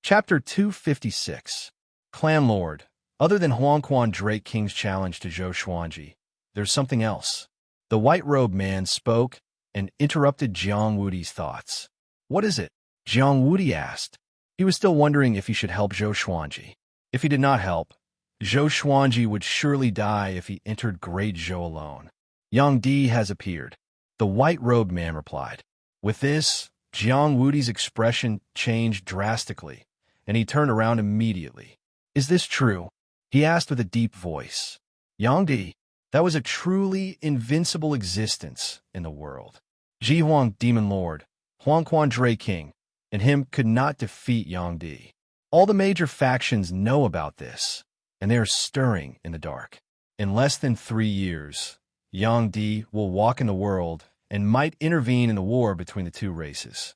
Chapter 256. Clan Lord. Other than Huangquan Drake King's challenge to Zhou Xuanji, there's something else. The white-robed man spoke and interrupted Jiang Wudi's thoughts. What is it? Jiang Wudi asked. He was still wondering if he should help Zhou Xuanji. If he did not help, Zhou Xuanji would surely die if he entered Great Zhou alone. Yang Di has appeared, the white-robed man replied. With this, Jiang Wudi's expression changed drastically, and he turned around immediately. Is this true? He asked with a deep voice. Yang Di, that was a truly invincible existence in the world. Ji Huang Demon Lord, Huangquan Drake King, and him could not defeat Yang Di. All the major factions know about this, and they are stirring in the dark. In less than 3 years, Yang Di will walk in the world and might intervene in the war between the two races.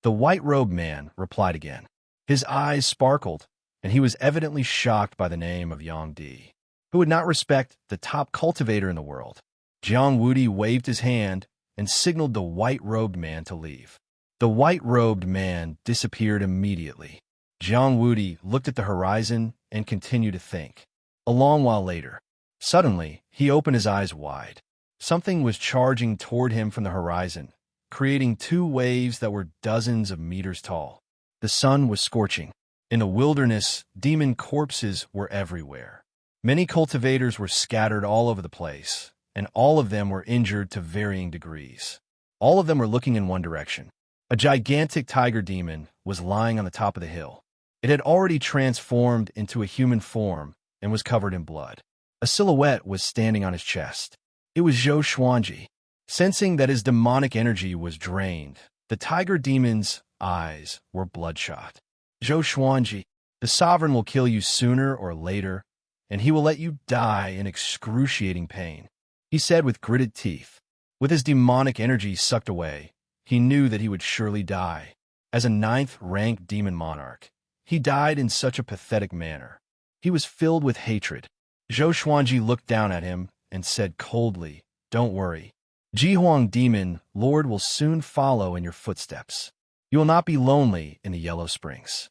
The white-robed man replied again. His eyes sparkled, and he was evidently shocked by the name of Yang Di, who would not respect the top cultivator in the world. Jiang Wudi waved his hand and signaled the white-robed man to leave. The white-robed man disappeared immediately. Jiang Wudi looked at the horizon and continued to think. A long while later, suddenly, he opened his eyes wide. Something was charging toward him from the horizon, creating 2 waves that were dozens of meters tall. The sun was scorching. In the wilderness, demon corpses were everywhere. Many cultivators were scattered all over the place, and all of them were injured to varying degrees. All of them were looking in one direction. A gigantic tiger demon was lying on the top of the hill. It had already transformed into a human form and was covered in blood. A silhouette was standing on his chest. It was Zhou Xuanji. Sensing that his demonic energy was drained, the tiger demon's eyes were bloodshot. Zhou Xuanji, the sovereign will kill you sooner or later, and he will let you die in excruciating pain, he said with gritted teeth. With his demonic energy sucked away, he knew that he would surely die. As a 9th-ranked demon monarch, he died in such a pathetic manner. He was filled with hatred. Zhou Xuanji looked down at him and said coldly, "Don't worry. Ji Huang Demon Lord will soon follow in your footsteps. You will not be lonely in the Yellow Springs."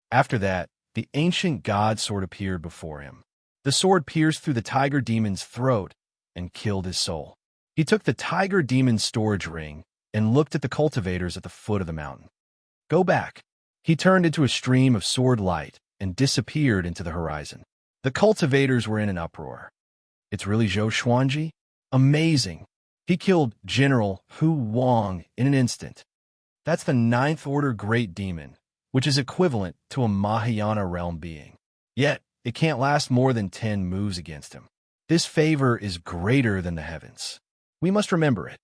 After that, the ancient god sword appeared before him. The sword pierced through the tiger demon's throat and killed his soul. He took the tiger demon's storage ring and looked at the cultivators at the foot of the mountain. Go back. He turned into a stream of sword light and disappeared into the horizon. The cultivators were in an uproar. It's really Zhou Xuanji? Amazing. He killed General Hu Wang in an instant. That's the 9th order great demon, which is equivalent to a Mahayana realm being. Yet, it can't last more than 10 moves against him. This favor is greater than the heavens. We must remember it.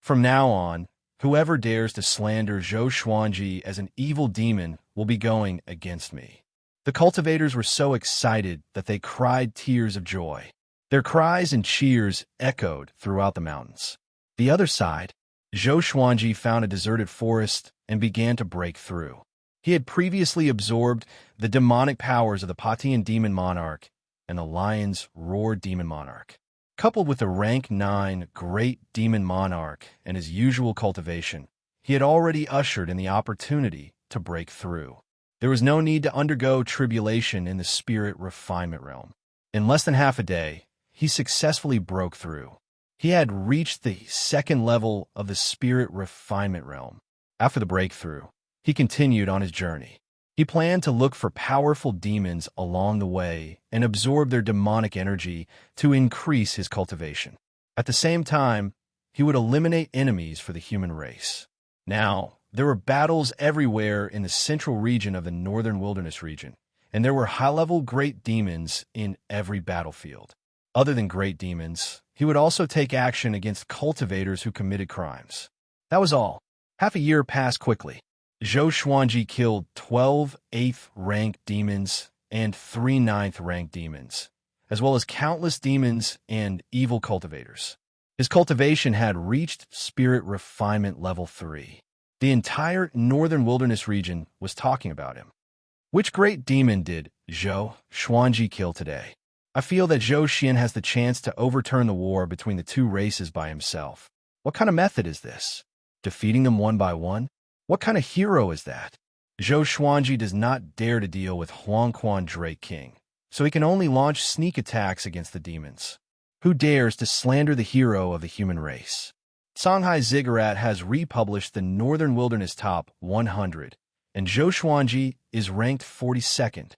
From now on, whoever dares to slander Zhou Xuanji as an evil demon will be going against me. The cultivators were so excited that they cried tears of joy. Their cries and cheers echoed throughout the mountains. The other side, Zhou Xuanji found a deserted forest and began to break through. He had previously absorbed the demonic powers of the Patian demon monarch and the lion's roar demon monarch. Coupled with the rank 9 great demon monarch and his usual cultivation, he had already ushered in the opportunity to break through. There was no need to undergo tribulation in the spirit refinement realm. In less than half a day, he successfully broke through. He had reached the second level of the spirit refinement realm. After the breakthrough, he continued on his journey. He planned to look for powerful demons along the way and absorb their demonic energy to increase his cultivation. At the same time, he would eliminate enemies for the human race. Now, there were battles everywhere in the central region of the northern wilderness region, and there were high-level great demons in every battlefield. Other than great demons, he would also take action against cultivators who committed crimes. That was all. Half a year passed quickly. Zhou Xuanji killed 12 8th-ranked demons and 3 9th-ranked demons, as well as countless demons and evil cultivators. His cultivation had reached spirit refinement level 3. The entire northern wilderness region was talking about him. Which great demon did Zhou Xuanji kill today? I feel that Zhou Xian has the chance to overturn the war between the two races by himself. What kind of method is this? Defeating them one by one? What kind of hero is that? Zhou Xuanji does not dare to deal with Huangquan Drake King, so he can only launch sneak attacks against the demons. Who dares to slander the hero of the human race? Songhai Ziggurat has republished the Northern Wilderness Top 100, and Zhou Xuanji is ranked 42nd.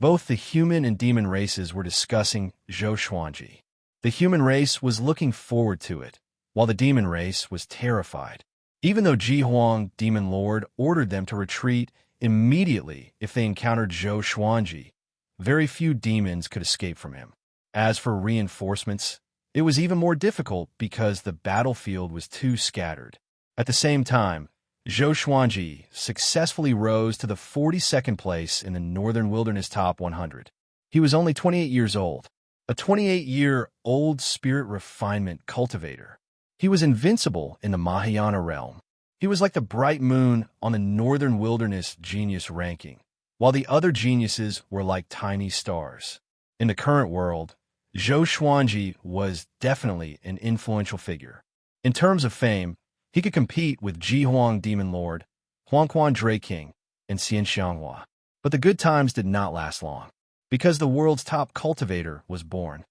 Both the human and demon races were discussing Zhou Xuanji. The human race was looking forward to it, while the demon race was terrified. Even though Ji Huang, Demon Lord, ordered them to retreat immediately if they encountered Zhou Xuanji, very few demons could escape from him. As for reinforcements, it was even more difficult because the battlefield was too scattered. At the same time, Zhou Xuanji successfully rose to the 42nd place in the Northern Wilderness Top 100. He was only 28 years old, a 28-year-old spirit refinement cultivator. He was invincible in the Mahayana realm. He was like the bright moon on the Northern Wilderness Genius ranking, while the other geniuses were like tiny stars. In the current world, Zhou Xuanji was definitely an influential figure. In terms of fame, he could compete with Ji Huang Demon Lord, Huangquan Drake King, and Xian Xianghua. But the good times did not last long, because the world's top cultivator was born.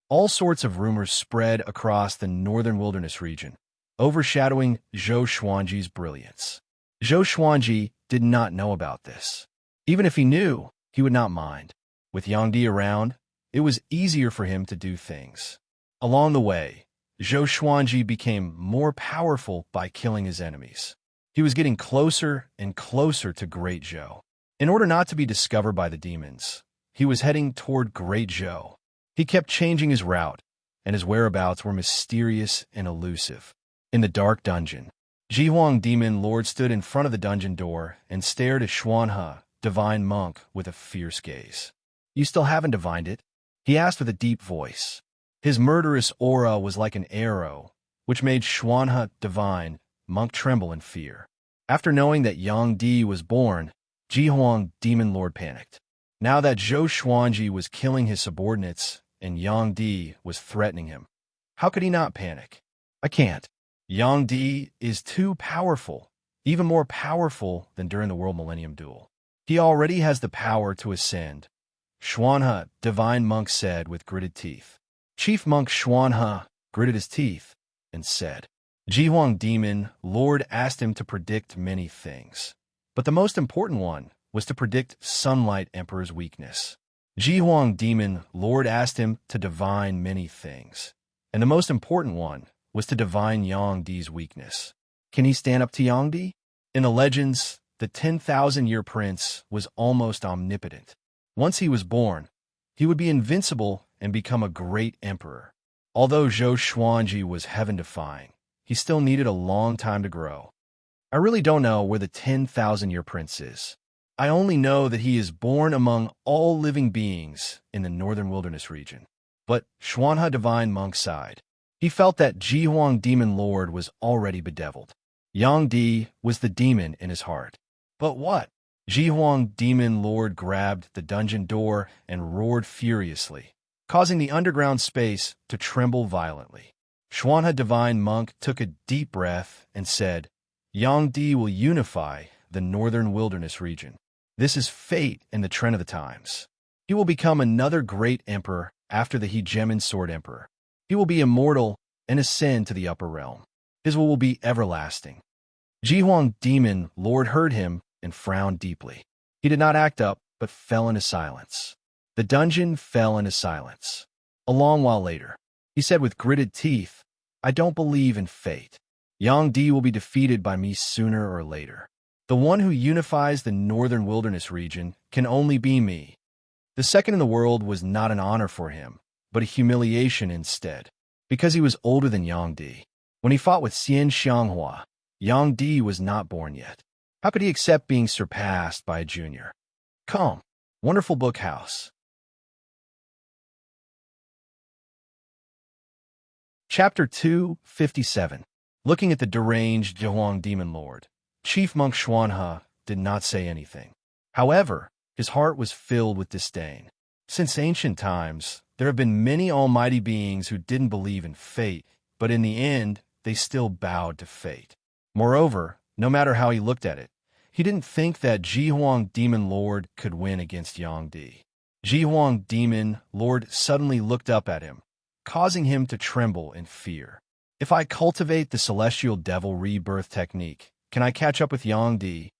All sorts of rumors spread across the northern wilderness region, overshadowing Zhou Xuanji's brilliance. Zhou Xuanji did not know about this. Even if he knew, he would not mind. With Yangdi around, it was easier for him to do things. Along the way, Zhou Xuanji became more powerful by killing his enemies. He was getting closer and closer to Great Zhou. In order not to be discovered by the demons, he was heading toward Great Zhou. He kept changing his route, and his whereabouts were mysterious and elusive. In the dark dungeon, Ji Huang Demon Lord stood in front of the dungeon door and stared at Xuanhe, divine monk, with a fierce gaze. "You still haven't divined it?" he asked with a deep voice. His murderous aura was like an arrow, which made Xuanhe, divine monk, tremble in fear. After knowing that Yang Di was born, Ji Huang Demon Lord panicked. Now that Zhou Xuanji was killing his subordinates and Yang Di was threatening him, how could he not panic? "I can't. Yang Di is too powerful, even more powerful than during the World Millennium Duel. He already has the power to ascend," Xuanhe, divine monk, said with gritted teeth. Chief monk Xuanhe gritted his teeth and said, Ji Huang Demon Lord asked him to predict many things, but the most important one was to predict Sunlight Emperor's weakness. Ji Huang Demon Lord asked him to divine many things, and the most important one was to divine Yang Di's weakness. Can he stand up to Yang Di? In the legends, the 10,000-year prince was almost omnipotent. Once he was born, he would be invincible and become a great emperor. Although Zhou Xuanji was heaven-defying, he still needed a long time to grow. I really don't know where the 10,000-year prince is. I only know that he is born among all living beings in the northern wilderness region. But Xuanhe divine monk sighed. He felt that Ji Huang Demon Lord was already bedeviled. Yang Di was the demon in his heart. But what? Ji Huang Demon Lord grabbed the dungeon door and roared furiously, causing the underground space to tremble violently. Xuanhe divine monk took a deep breath and said, Yang Di will unify the northern wilderness region. This is fate and the trend of the times. He will become another great emperor after the Hegemon Sword Emperor. He will be immortal and ascend to the upper realm. His will be everlasting. Jihuang Demon Lord heard him and frowned deeply. He did not act up, but fell into silence. The dungeon fell into silence. A long while later, he said with gritted teeth, "I don't believe in fate. Yang Di will be defeated by me sooner or later. The one who unifies the northern wilderness region can only be me." The second in the world was not an honor for him, but a humiliation instead, because he was older than Yang Di. When he fought with Xian Xianghua, Yang Di was not born yet. How could he accept being surpassed by a junior? Come, Wonderful Book House. Chapter 257. Looking at the deranged Jihuang Demon Lord, Chief Monk Xuanhe did not say anything. However, his heart was filled with disdain. Since ancient times, there have been many almighty beings who didn't believe in fate, but in the end, they still bowed to fate. Moreover, no matter how he looked at it, he didn't think that Jihuang Demon Lord could win against Yang Di. Jihuang Demon Lord suddenly looked up at him, causing him to tremble in fear. If I cultivate the Celestial Devil Rebirth technique, can I catch up with Yang Di?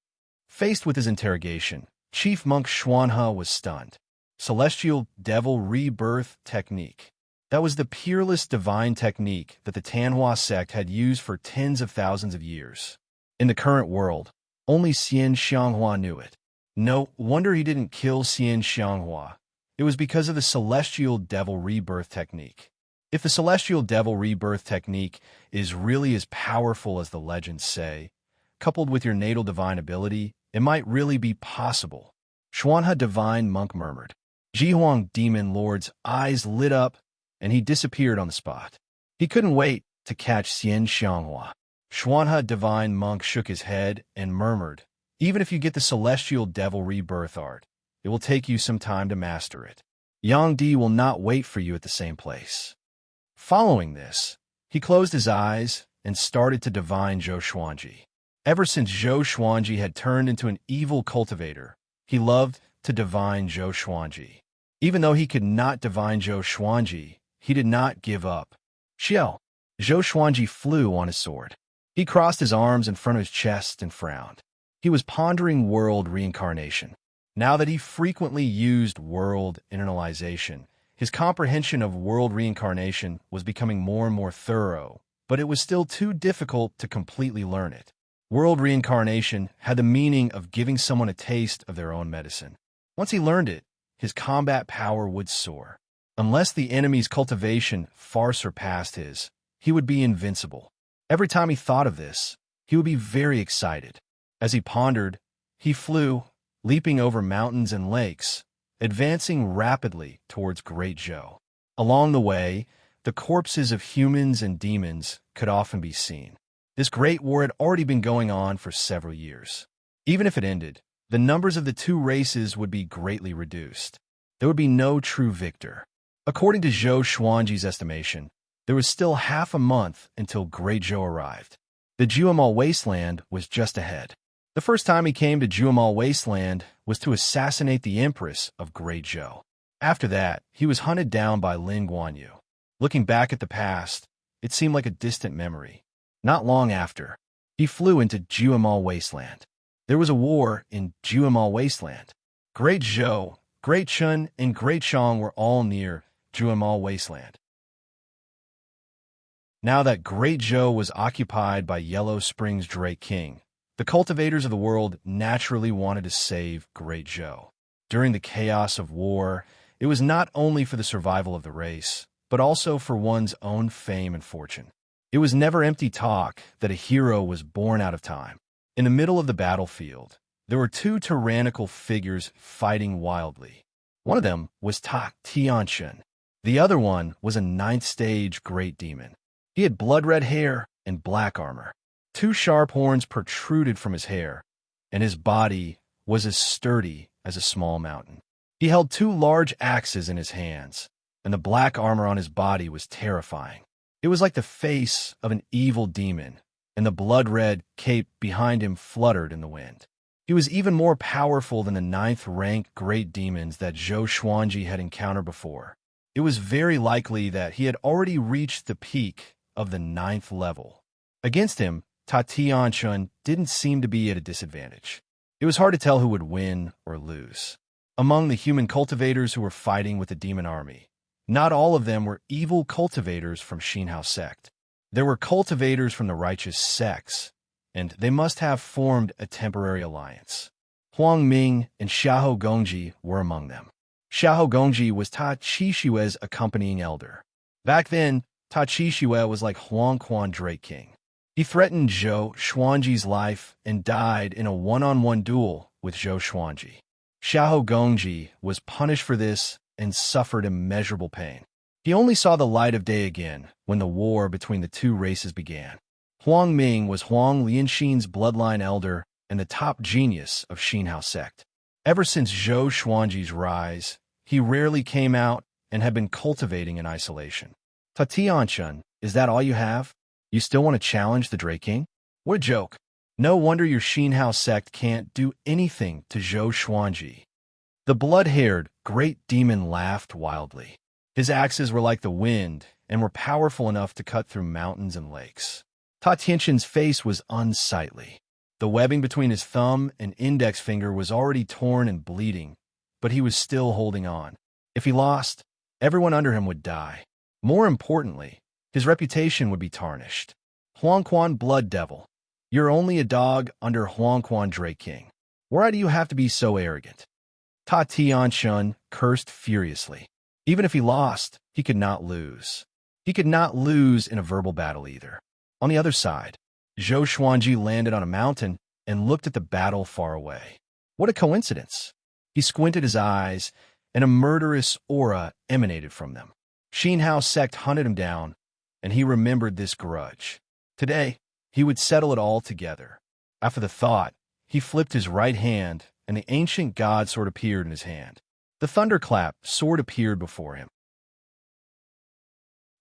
Faced with his interrogation, Chief Monk Xuanhe was stunned. Celestial Devil Rebirth technique. That was the peerless divine technique that the Tanhua sect had used for tens of thousands of years. In the current world, only Xian Xianghua knew it. No wonder he didn't kill Xian Xianghua. It was because of the Celestial Devil Rebirth technique. If the Celestial Devil Rebirth technique is really as powerful as the legends say, coupled with your natal divine ability, it might really be possible. Xuanhe Divine Monk murmured. Jihuang Demon Lord's eyes lit up, and he disappeared on the spot. He couldn't wait to catch Xian Xianghua. Xuanhe Divine Monk shook his head and murmured, "Even if you get the Celestial Devil Rebirth art, it will take you some time to master it. Yang Di will not wait for you at the same place." Following this, he closed his eyes and started to divine Zhou Xuanji. Ever since Zhou Xuanji had turned into an evil cultivator, he loved to divine Zhou Xuanji. Even though he could not divine Zhou Xuanji, he did not give up. Xiao, Zhou Xuanji flew on his sword. He crossed his arms in front of his chest and frowned. He was pondering world reincarnation. Now that he frequently used world internalization, his comprehension of world reincarnation was becoming more and more thorough, but it was still too difficult to completely learn it. World reincarnation had the meaning of giving someone a taste of their own medicine. Once he learned it, his combat power would soar. Unless the enemy's cultivation far surpassed his, he would be invincible. Every time he thought of this, he would be very excited. As he pondered, he flew, leaping over mountains and lakes, advancing rapidly towards Great Zhou. Along the way, the corpses of humans and demons could often be seen. This great war had already been going on for several years. Even if it ended, the numbers of the two races would be greatly reduced. There would be no true victor. According to Zhou Xuanji's estimation, there was still half a month until Great Zhou arrived. The Juemal Wasteland was just ahead. The first time he came to Juemal Wasteland was to assassinate the Empress of Great Zhou. After that, he was hunted down by Lin Guanyu. Looking back at the past, it seemed like a distant memory. Not long after, he flew into Juemal Wasteland. There was a war in Juemal Wasteland. Great Zhou, Great Chun, and Great Shang were all near Juemal Wasteland. Now that Great Zhou was occupied by Yellow Springs Drake King, the cultivators of the world naturally wanted to save Great Zhou. During the chaos of war, it was not only for the survival of the race, but also for one's own fame and fortune. It was never empty talk that a hero was born out of time. In the middle of the battlefield, there were two tyrannical figures fighting wildly. One of them was Ta Tianchen. The other one was a ninth-stage great demon. He had blood-red hair and black armor. Two sharp horns protruded from his hair, and his body was as sturdy as a small mountain. He held two large axes in his hands, and the black armor on his body was terrifying. It was like the face of an evil demon, and the blood-red cape behind him fluttered in the wind. He was even more powerful than the ninth-ranked great demons that Zhou Xuanji had encountered before. It was very likely that he had already reached the peak of the ninth level. Against him, Ta Tianchun didn't seem to be at a disadvantage. It was hard to tell who would win or lose. Among the human cultivators who were fighting with the demon army, not all of them were evil cultivators from Xinhao sect. There were cultivators from the righteous sects, and they must have formed a temporary alliance. Huang Ming and Xiahou Gongji were among them. Xiahou Gongji was Ta Qixue's accompanying elder. Back then, Ta Qixue was like Huang Quan Drake King. He threatened Zhou Xuanji's life and died in a one-on-one duel with Zhou Xuanji. Xiahou Gongji was punished for this and suffered immeasurable pain. He only saw the light of day again when the war between the two races began. Huang Ming was Huang Lianxin's bloodline elder and the top genius of Xinhao sect. Ever since Zhou Xuanji's rise, he rarely came out and had been cultivating in isolation. Ta Tianchun, is that all you have? You still want to challenge the Drake King? What a joke. No wonder your Xinhao sect can't do anything to Zhou Xuanji. The blood-haired, great demon laughed wildly. His axes were like the wind and were powerful enough to cut through mountains and lakes. Ta Tianchun's face was unsightly. The webbing between his thumb and index finger was already torn and bleeding, but he was still holding on. If he lost, everyone under him would die. More importantly, his reputation would be tarnished. Huang Quan Blood Devil, you're only a dog under Huang Quan Drake King. Why do you have to be so arrogant? Ta Tianchun cursed furiously. Even if he lost, he could not lose. He could not lose in a verbal battle either. On the other side, Zhou Xuanji landed on a mountain and looked at the battle far away. What a coincidence! He squinted his eyes, and a murderous aura emanated from them. Xinhao sect hunted him down, and he remembered this grudge. Today, he would settle it all together. After the thought, he flipped his right hand, and the ancient god sword appeared in his hand. The thunderclap sword appeared before him.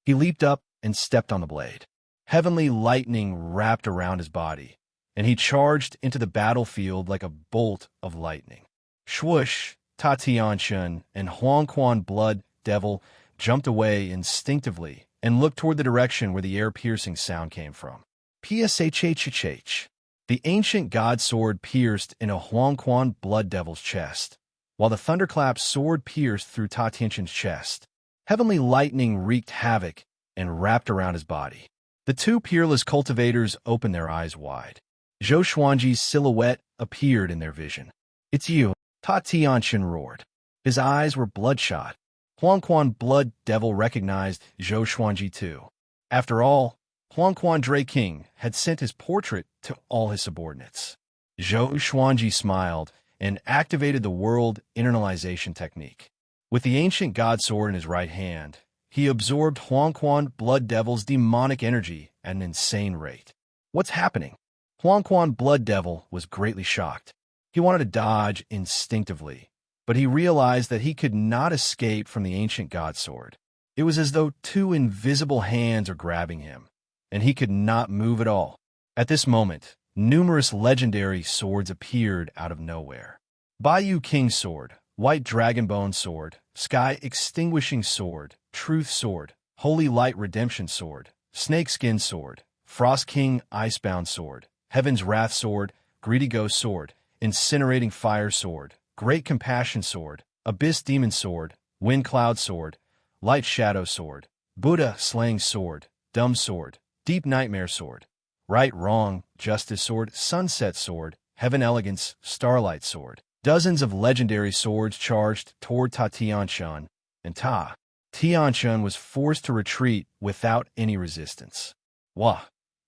He leaped up and stepped on the blade. Heavenly lightning wrapped around his body, and he charged into the battlefield like a bolt of lightning. Swoosh, Ta Tianchun and Huang Quan Blood Devil jumped away instinctively and looked toward the direction where the air-piercing sound came from. Pshhhh. The ancient god sword pierced in a Huang Quan Blood Devil's chest, while the thunderclap's sword pierced through Ta Tianchun's chest. Heavenly lightning wreaked havoc and wrapped around his body. The two peerless cultivators opened their eyes wide. Zhou Xuanji's silhouette appeared in their vision. "It's you," Ta Tianchun roared. His eyes were bloodshot. Huang Quan Blood Devil recognized Zhou Xuanji too. After all, Huang Quan Drake King had sent his portrait to all his subordinates. Zhou Xuanji smiled and activated the world internalization technique. With the ancient god sword in his right hand, he absorbed Huang Quan Blood Devil's demonic energy at an insane rate. What's happening? Huang Quan Blood Devil was greatly shocked. He wanted to dodge instinctively, but he realized that he could not escape from the ancient god sword. It was as though two invisible hands are grabbing him, and he could not move at all. At this moment, numerous legendary swords appeared out of nowhere. Bayou King Sword, White Dragonbone Sword, Sky Extinguishing Sword, Truth Sword, Holy Light Redemption Sword, Snakeskin Sword, Frost King Icebound Sword, Heaven's Wrath Sword, Greedy Ghost Sword, Incinerating Fire Sword, Great Compassion Sword, Abyss Demon Sword, Wind Cloud Sword, Light Shadow Sword, Buddha Slaying Sword, Dumb Sword, Deep Nightmare Sword, Right Wrong Justice Sword, Sunset Sword, Heaven Elegance Starlight Sword. Dozens of legendary swords charged toward Ta Tianchun, and Ta Tianchun was forced to retreat without any resistance. Wah!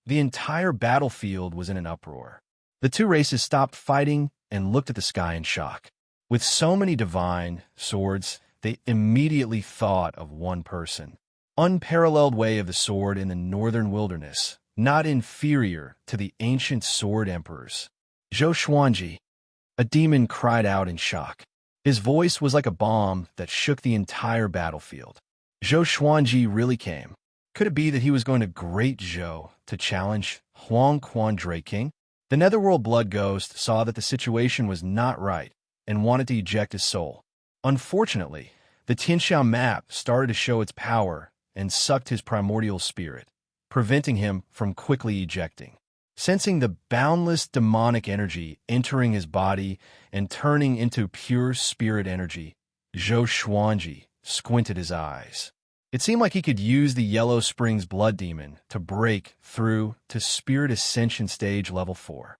The entire battlefield was in an uproar. The two races stopped fighting and looked at the sky in shock. With so many divine swords, they immediately thought of one person. Unparalleled way of the sword in the northern wilderness, not inferior to the ancient sword emperors. Zhou Xuanji. A demon cried out in shock. His voice was like a bomb that shook the entire battlefield. Zhou Xuanji really came. Could it be that he was going to Great Zhou to challenge Huang Quan Drake King? The Netherworld Blood Ghost saw that the situation was not right and wanted to eject his soul. Unfortunately, the Tianxiao map started to show its power and sucked his primordial spirit, preventing him from quickly ejecting. Sensing the boundless demonic energy entering his body and turning into pure spirit energy, Zhou Xuanji squinted his eyes. It seemed like he could use the Yellow Springs Blood Demon to break through to Spirit Ascension Stage Level 4.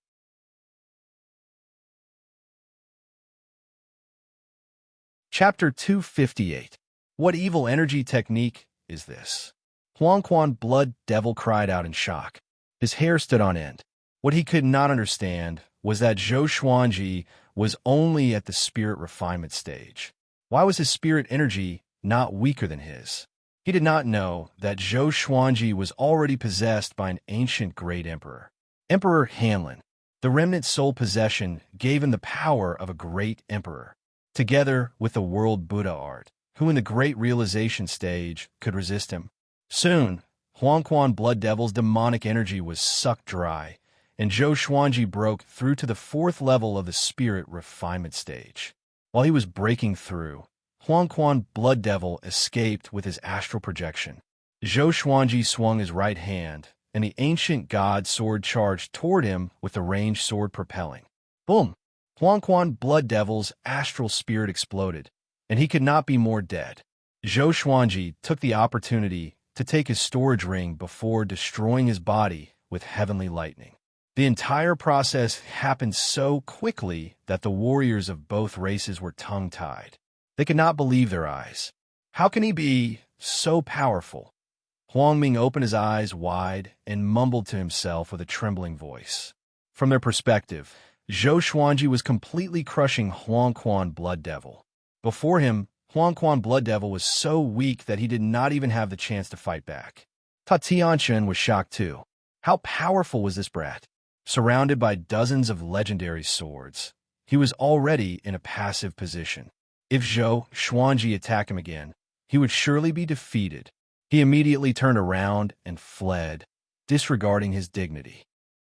Chapter 258. What evil energy technique is this? Huangquan Blood Devil cried out in shock. His hair stood on end. What he could not understand was that Zhou Xuanji was only at the spirit refinement stage. Why was his spirit energy not weaker than his? He did not know that Zhou Xuanji was already possessed by an ancient great emperor. Emperor Hanlin. The remnant soul possession gave him the power of a great emperor, together with the world Buddha art, who in the great realization stage could resist him. Soon, Huangquan Blood Devil's demonic energy was sucked dry, and Zhou Xuanji broke through to the 4th level of the spirit refinement stage. While he was breaking through, Huangquan Blood Devil escaped with his astral projection. Zhou Xuanji swung his right hand, and the ancient god sword charged toward him with the ranged sword propelling. Boom! Huangquan Blood Devil's astral spirit exploded, and he could not be more dead. Zhou Xuanji took the opportunity to take his storage ring before destroying his body with heavenly lightning. The entire process happened so quickly that the warriors of both races were tongue-tied. They could not believe their eyes. How can he be so powerful? Huang Ming opened his eyes wide and mumbled to himself with a trembling voice. From their perspective, Zhou Xuanji was completely crushing Huangquan Blood Devil. Before him, Huangquan Blood Devil was so weak that he did not even have the chance to fight back. Ta Tianquil was shocked too. How powerful was this brat? Surrounded by dozens of legendary swords, he was already in a passive position. If Zhou Xuanji attacked him again, he would surely be defeated. He immediately turned around and fled, disregarding his dignity.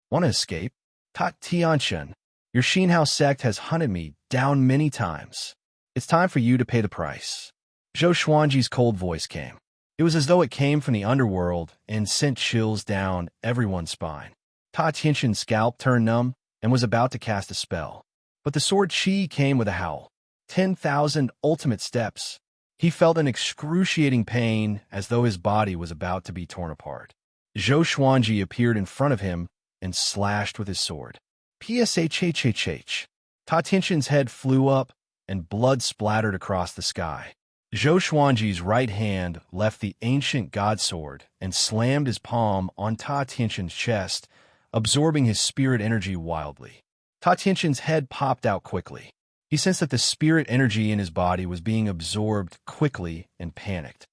Want to escape? Ta Tianquil, your Xinhao sect has hunted me down many times. It's time for you to pay the price. Zhou Xuanji's cold voice came. It was as though it came from the underworld and sent chills down everyone's spine. Ta Tianquil's scalp turned numb and was about to cast a spell. But the sword chi came with a howl. 10,000 ultimate steps. He felt an excruciating pain as though his body was about to be torn apart. Zhou Xuanji appeared in front of him and slashed with his sword. Pshhhh. Ta Tianquil's head flew up and blood splattered across the sky. Zhou Xuanji's right hand left the ancient god sword and slammed his palm on Ta Tianquil's chest, absorbing his spirit energy wildly. Ta Tianquil's head popped out quickly. He sensed that the spirit energy in his body was being absorbed quickly and panicked.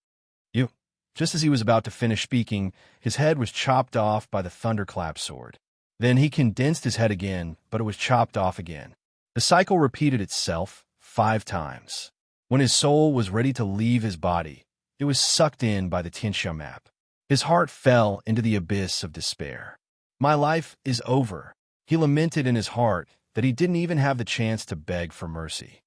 You. Just as he was about to finish speaking, his head was chopped off by the thunderclap sword. Then he condensed his head again, but it was chopped off again. The cycle repeated itself 5 times. When his soul was ready to leave his body, it was sucked in by the Tianxiao map. His heart fell into the abyss of despair. My life is over. He lamented in his heart that he didn't even have the chance to beg for mercy.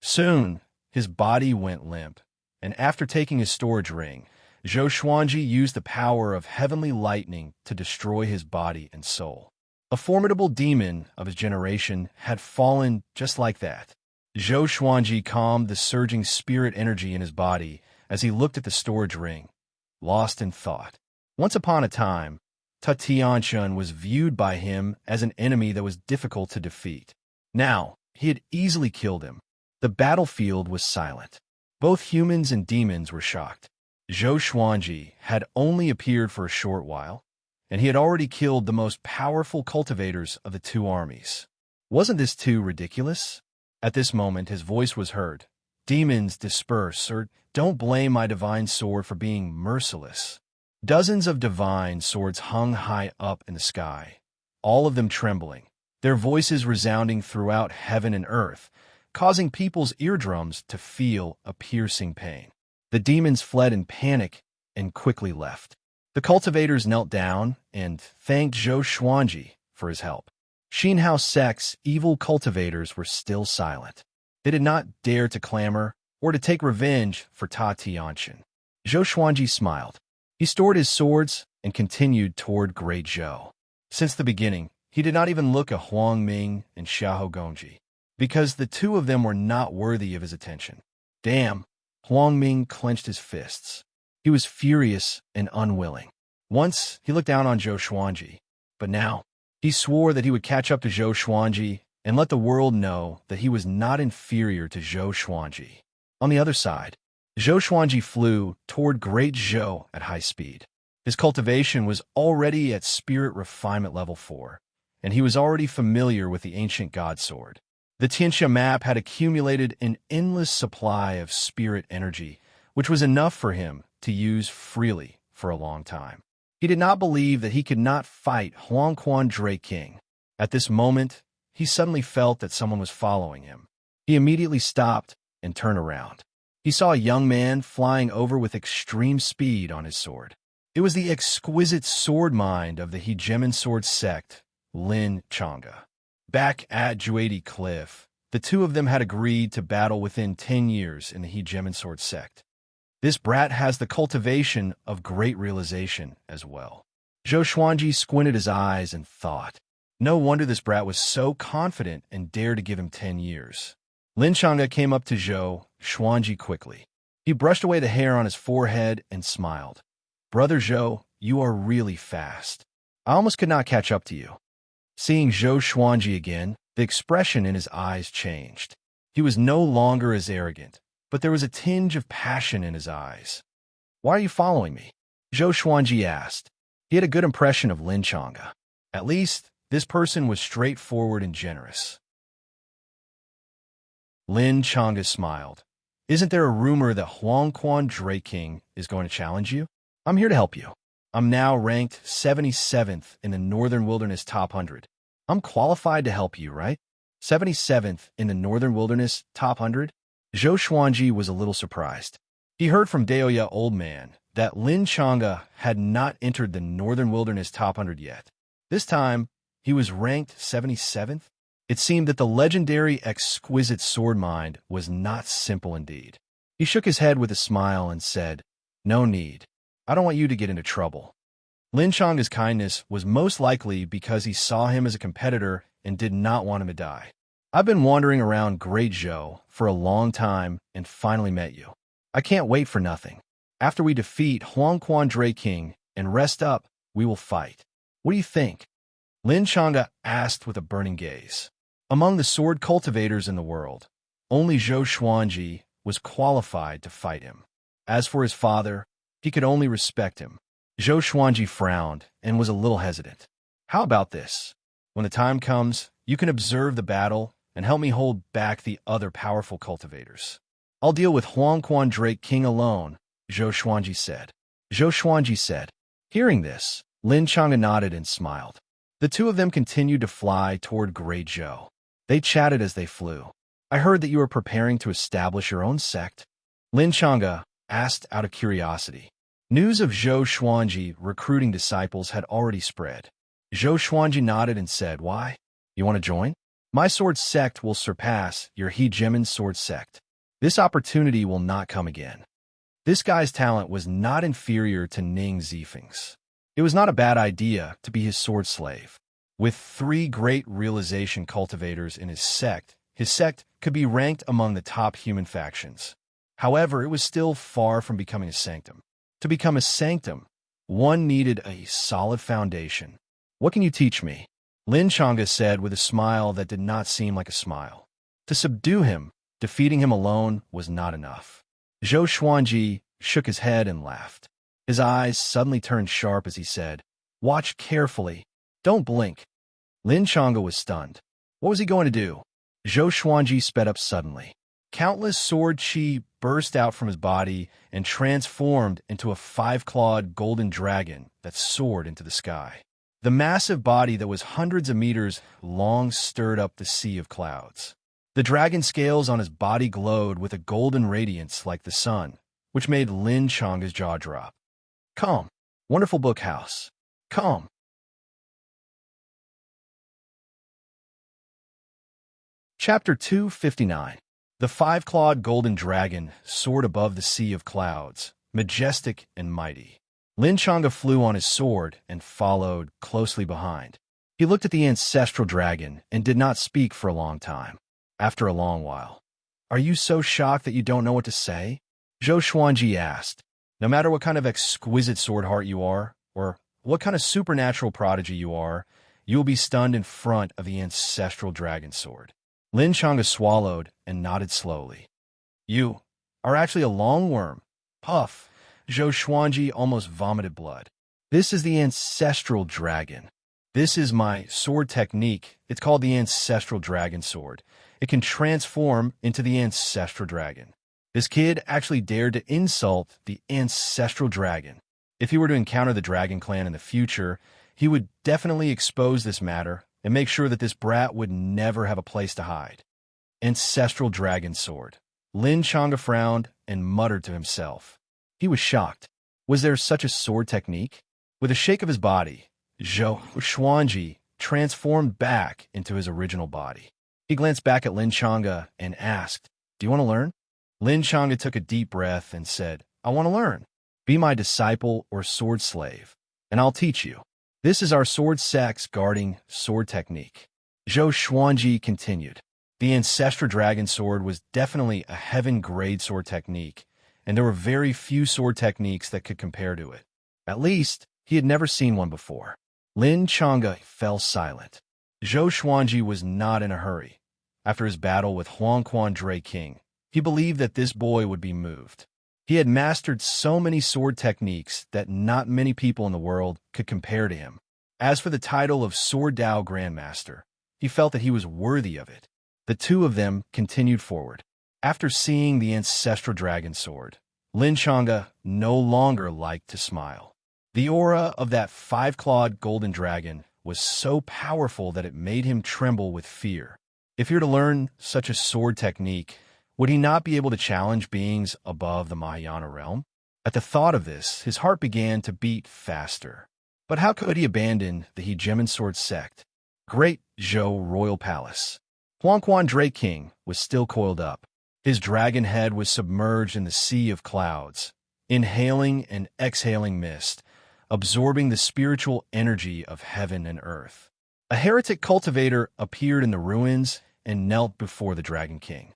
Soon, his body went limp, and after taking his storage ring, Zhou Xuanji used the power of heavenly lightning to destroy his body and soul. A formidable demon of his generation had fallen just like that. Zhou Xuanji calmed the surging spirit energy in his body as he looked at the storage ring, lost in thought. Once upon a time, Ta Tianquil was viewed by him as an enemy that was difficult to defeat. Now, he had easily killed him. The battlefield was silent. Both humans and demons were shocked. Zhou Xuanji had only appeared for a short while, and he had already killed the most powerful cultivators of the 2 armies. Wasn't this too ridiculous? At this moment, his voice was heard. Demons disperse, or don't blame my divine sword for being merciless. Dozens of divine swords hung high up in the sky, all of them trembling, their voices resounding throughout heaven and earth, causing people's eardrums to feel a piercing pain. The demons fled in panic and quickly left. The cultivators knelt down and thanked Zhou Xuanji for his help. Xinhao Sect's evil cultivators were still silent. They did not dare to clamor or to take revenge for Ta Tianxin. Zhou Xuanji smiled. He stored his swords and continued toward Great Zhou. Since the beginning, he did not even look at Huang Ming and Xiahou Gongji, because the two of them were not worthy of his attention. Damn! Huang Ming clenched his fists. He was furious and unwilling. Once, he looked down on Zhou Xuanji, but now, he swore that he would catch up to Zhou Xuanji and let the world know that he was not inferior to Zhou Xuanji. On the other side, Zhou Xuanji flew toward Great Zhou at high speed. His cultivation was already at spirit refinement level 4, and he was already familiar with the ancient god sword. The Tianxia map had accumulated an endless supply of spirit energy, which was enough for him to use freely for a long time. He did not believe that he could not fight Huangquan Drake King. At this moment, he suddenly felt that someone was following him. He immediately stopped and turned around. He saw a young man flying over with extreme speed on his sword. It was the exquisite sword mind of the hegemon sword sect, Lin Chang'e. Back at Juadi Cliff, the two of them had agreed to battle within 10 years in the hegemon sword sect. This brat has the cultivation of great realization as well. Zhou Xuanji squinted his eyes and thought, no wonder this brat was so confident and dared to give him 10 years. Lin Chang'e came up to Zhou Xuanji quickly. He brushed away the hair on his forehead and smiled. Brother Zhou, you are really fast. I almost could not catch up to you. Seeing Zhou Xuanji again, the expression in his eyes changed. He was no longer as arrogant, but there was a tinge of passion in his eyes. Why are you following me? Zhou Xuanji asked. He had a good impression of Lin Chang'e. At least, this person was straightforward and generous. Lin Chang'e smiled. Isn't there a rumor that Huangquan Drake King is going to challenge you? I'm here to help you. I'm now ranked 77th in the Northern Wilderness Top 100. I'm qualified to help you, right? 77th in the Northern Wilderness Top 100? Zhou Xuanji was a little surprised. He heard from Daoya Old Man that Lin Chang'e had not entered the Northern Wilderness Top 100 yet. This time, he was ranked 77th. It seemed that the legendary exquisite sword mind was not simple indeed. He shook his head with a smile and said, no need. I don't want you to get into trouble. Lin Chang'e's kindness was most likely because he saw him as a competitor and did not want him to die. I've been wandering around Great Zhou for a long time and finally met you. I can't wait for nothing. After we defeat Huangquan Drake King and rest up, we will fight. What do you think? Lin Chang'e asked with a burning gaze. Among the sword cultivators in the world, only Zhou Xuanji was qualified to fight him. As for his father, he could only respect him. Zhou Xuanji frowned and was a little hesitant. How about this? When the time comes, you can observe the battle and help me hold back the other powerful cultivators. I'll deal with Huangquan Drake King alone, Zhou Xuanji said. Zhou Xuanji said. Hearing this, Lin Chang'e nodded and smiled. The two of them continued to fly toward Great Zhou. They chatted as they flew. I heard that you were preparing to establish your own sect. Lin Chang'e asked out of curiosity. News of Zhou Xuanji recruiting disciples had already spread. Zhou Xuanji nodded and said, why? You want to join? My sword sect will surpass your hegemon sword sect. This opportunity will not come again. This guy's talent was not inferior to Ning Zifeng's. It was not a bad idea to be his sword slave. With 3 great realization cultivators in his sect could be ranked among the top human factions. However, it was still far from becoming a sanctum. To become a sanctum, one needed a solid foundation. What can you teach me? Lin Chang'e said with a smile that did not seem like a smile. To subdue him, defeating him alone was not enough. Zhou Xuanji shook his head and laughed. His eyes suddenly turned sharp as he said, watch carefully. Don't blink. Lin Chang'e was stunned. What was he going to do? Zhou Xuanji sped up suddenly. Countless sword chi burst out from his body and transformed into a 5-clawed golden dragon that soared into the sky. The massive body that was hundreds of meters long stirred up the sea of clouds. The dragon scales on his body glowed with a golden radiance like the sun, which made Lin Chang'e's jaw drop. Come. Wonderful Book House. Come. Chapter 259. The five-clawed golden dragon soared above the sea of clouds, majestic and mighty. Lin Changa flew on his sword and followed closely behind. He looked at the ancestral dragon and did not speak for a long time. After a long while, "Are you so shocked that you don't know what to say?" Zhou Xuanji asked. "No matter what kind of exquisite sword heart you are, or what kind of supernatural prodigy you are, you will be stunned in front of the ancestral dragon sword." Lin Changa swallowed and nodded slowly. "You are actually a long worm." Puff. Zhou Xuanji almost vomited blood. "This is the ancestral dragon. This is my sword technique. It's called the ancestral dragon sword. It can transform into the ancestral dragon." This kid actually dared to insult the ancestral dragon. If he were to encounter the Dragon Clan in the future, he would definitely expose this matter and make sure that this brat would never have a place to hide. Ancestral dragon sword. Lin Changa frowned and muttered to himself. He was shocked. Was there such a sword technique? With a shake of his body, Zhou Xuanji transformed back into his original body. He glanced back at Lin Changa and asked, "Do you want to learn?" Lin Changa took a deep breath and said, "I want to learn. Be my disciple or sword slave, and I'll teach you. This is our sword sex guarding sword technique." Zhou Xuanji continued. The ancestral dragon sword was definitely a heaven-grade sword technique, and there were very few sword techniques that could compare to it. At least, he had never seen one before. Lin Changa fell silent. Zhou Xuanji was not in a hurry. After his battle with Huangquan Dray King, he believed that this boy would be moved. He had mastered so many sword techniques that not many people in the world could compare to him. As for the title of Sword Dao Grandmaster, he felt that he was worthy of it. The two of them continued forward. After seeing the ancestral dragon sword, Lin Changa no longer liked to smile. The aura of that five-clawed golden dragon was so powerful that it made him tremble with fear. If he were to learn such a sword technique, would he not be able to challenge beings above the Mahayana realm? At the thought of this, his heart began to beat faster. But how could he abandon the Hegemon Sword sect? Great Zhou Royal Palace. Huangquan Dray King was still coiled up. His dragon head was submerged in the sea of clouds, inhaling and exhaling mist, absorbing the spiritual energy of heaven and earth. A heretic cultivator appeared in the ruins and knelt before the Dragon King.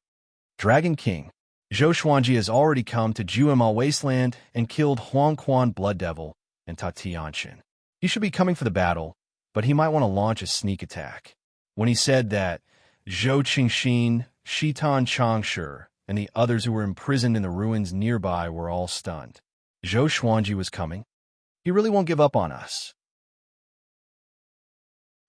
"Dragon King, Zhou Xuanji has already come to Juemal Wasteland and killed Huangquan Blood Devil and Tatianshan. He should be coming for the battle, but he might want to launch a sneak attack." When he said that, Zhou Qingxin, Shitan Changshi, and the others who were imprisoned in the ruins nearby were all stunned. Zhou Xuanji was coming? He really won't give up on us.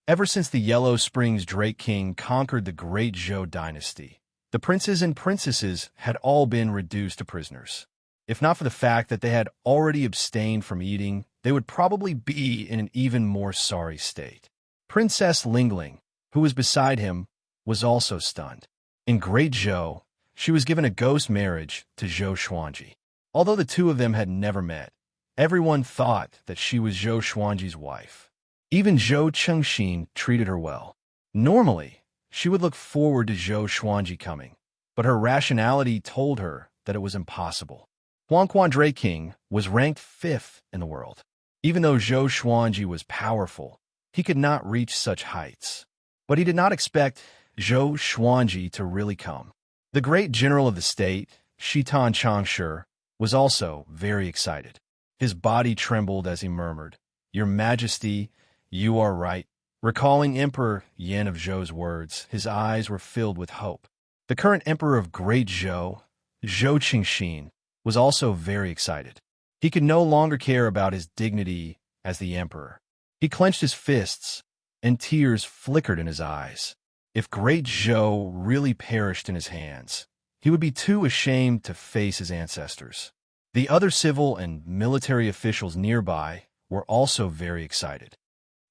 Ever since the Yellow Springs Drake King conquered the Great Zhou dynasty, the princes and princesses had all been reduced to prisoners. If not for the fact that they had already abstained from eating, they would probably be in an even more sorry state. Princess Lingling, who was beside him, was also stunned. In Great Zhou, she was given a ghost marriage to Zhou Xuanji. Although the two of them had never met, everyone thought that she was Zhou Xuanji's wife. Even Zhou Qingxin treated her well. Normally, she would look forward to Zhou Xuanji coming, but her rationality told her that it was impossible. Huangquan Dray King was ranked 5th in the world. Even though Zhou Xuanji was powerful, he could not reach such heights. But he did not expect Zhou Xuanji to really come. The great general of the state, Shitan Changshi, was also very excited. His body trembled as he murmured, "Your Majesty, you are right." Recalling Emperor Yan of Zhou's words, his eyes were filled with hope. The current emperor of Great Zhou, Zhou Qingxin, was also very excited. He could no longer care about his dignity as the emperor. He clenched his fists, and tears flickered in his eyes. If Great Zhou really perished in his hands, he would be too ashamed to face his ancestors. The other civil and military officials nearby were also very excited.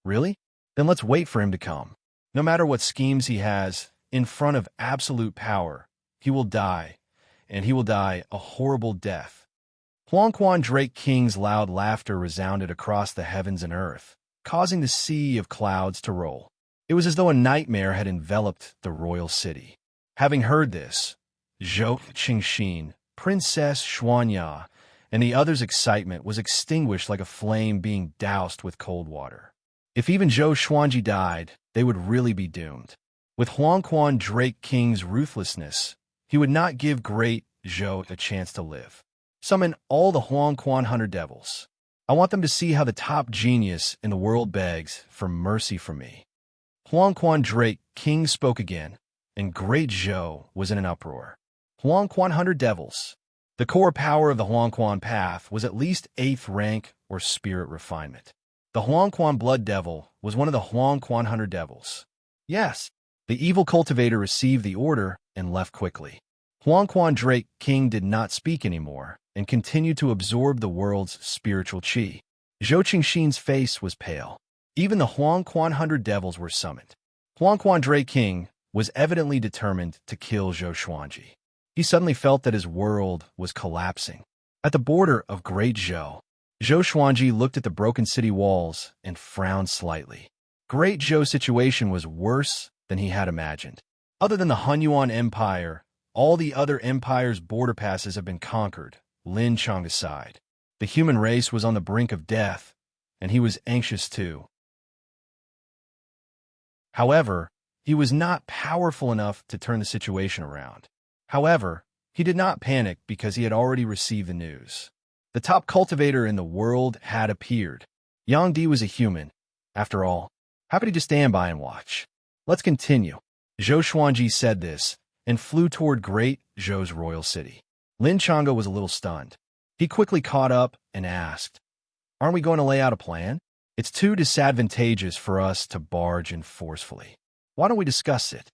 Really? Then let's wait for him to come. No matter what schemes he has, in front of absolute power, he will die, and he will die a horrible death. Huangquan Drake King's loud laughter resounded across the heavens and earth, causing the sea of clouds to roll. It was as though a nightmare had enveloped the royal city. Having heard this, Zhou Qingxin, Princess Xuanya, and the others' excitement was extinguished like a flame being doused with cold water. If even Zhou Xuanji died, they would really be doomed. With Huangquan Drake King's ruthlessness, he would not give great Zhou a chance to live. Summon all the Huangquan Hunter Devils. I want them to see how the top genius in the world begs for mercy from me. Huangquan Drake King spoke again, and great Zhou was in an uproar. Huangquan Hunter Devils. The core power of the Huangquan path was at least 8th rank or spirit refinement. The Huangquan Blood Devil was one of the Huangquan Hunter Devils. Yes, the evil cultivator received the order and left quickly. Huangquan Drake King did not speak anymore and continued to absorb the world's spiritual qi. Zhou Qingxin's face was pale. Even the Huangquan Hunter Devils were summoned. Huangquan Drake King was evidently determined to kill Zhou Xuanji. He suddenly felt that his world was collapsing. At the border of Great Zhou, Zhou Xuanji looked at the broken city walls and frowned slightly. Great Zhou's situation was worse than he had imagined. Other than the Hunyuan Empire, all the other empires' border passes have been conquered, Lin Chang aside. The human race was on the brink of death, and he was anxious too. However, he was not powerful enough to turn the situation around. However, he did not panic because he had already received the news. The top cultivator in the world had appeared. Yang Di was a human. After all, how could he just stand by and watch? Let's continue. Zhou Xuanji said this and flew toward Great Zhou's royal city. Lin Changa was a little stunned. He quickly caught up and asked, "Aren't we going to lay out a plan? It's too disadvantageous for us to barge in forcefully. Why don't we discuss it?"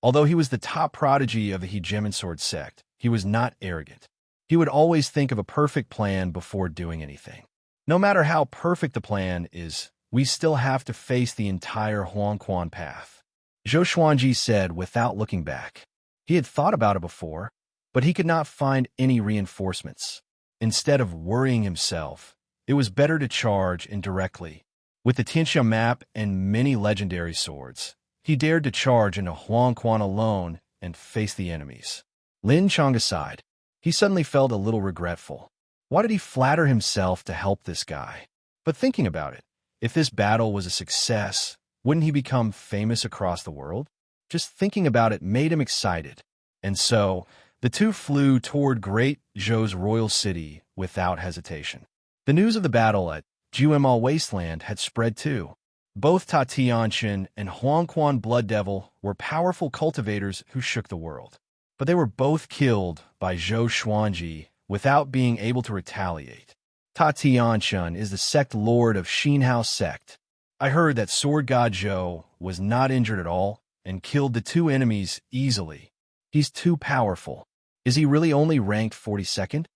Although he was the top prodigy of the Hegemon Sword sect, he was not arrogant. He would always think of a perfect plan before doing anything. No matter how perfect the plan is, we still have to face the entire Huangquan path. Zhou Xuanji said without looking back. He had thought about it before, but he could not find any reinforcements. Instead of worrying himself, it was better to charge indirectly. With the Tianxia map and many legendary swords, he dared to charge into Huangquan alone and face the enemies. Lin Chang aside, he suddenly felt a little regretful. Why did he flatter himself to help this guy? But thinking about it, if this battle was a success, wouldn't he become famous across the world? Just thinking about it made him excited. And so, the two flew toward Great Zhou's royal city without hesitation. The news of the battle at Juemal Wasteland had spread too. Both Ta Tianxin and Huangquan Blood Devil were powerful cultivators who shook the world. But they were both killed by Zhou Xuanji without being able to retaliate. Ta Tianxin is the sect lord of Xinhao sect. I heard that Sword God Zhou was not injured at all and killed the two enemies easily. He's too powerful. Is he really only ranked 42nd?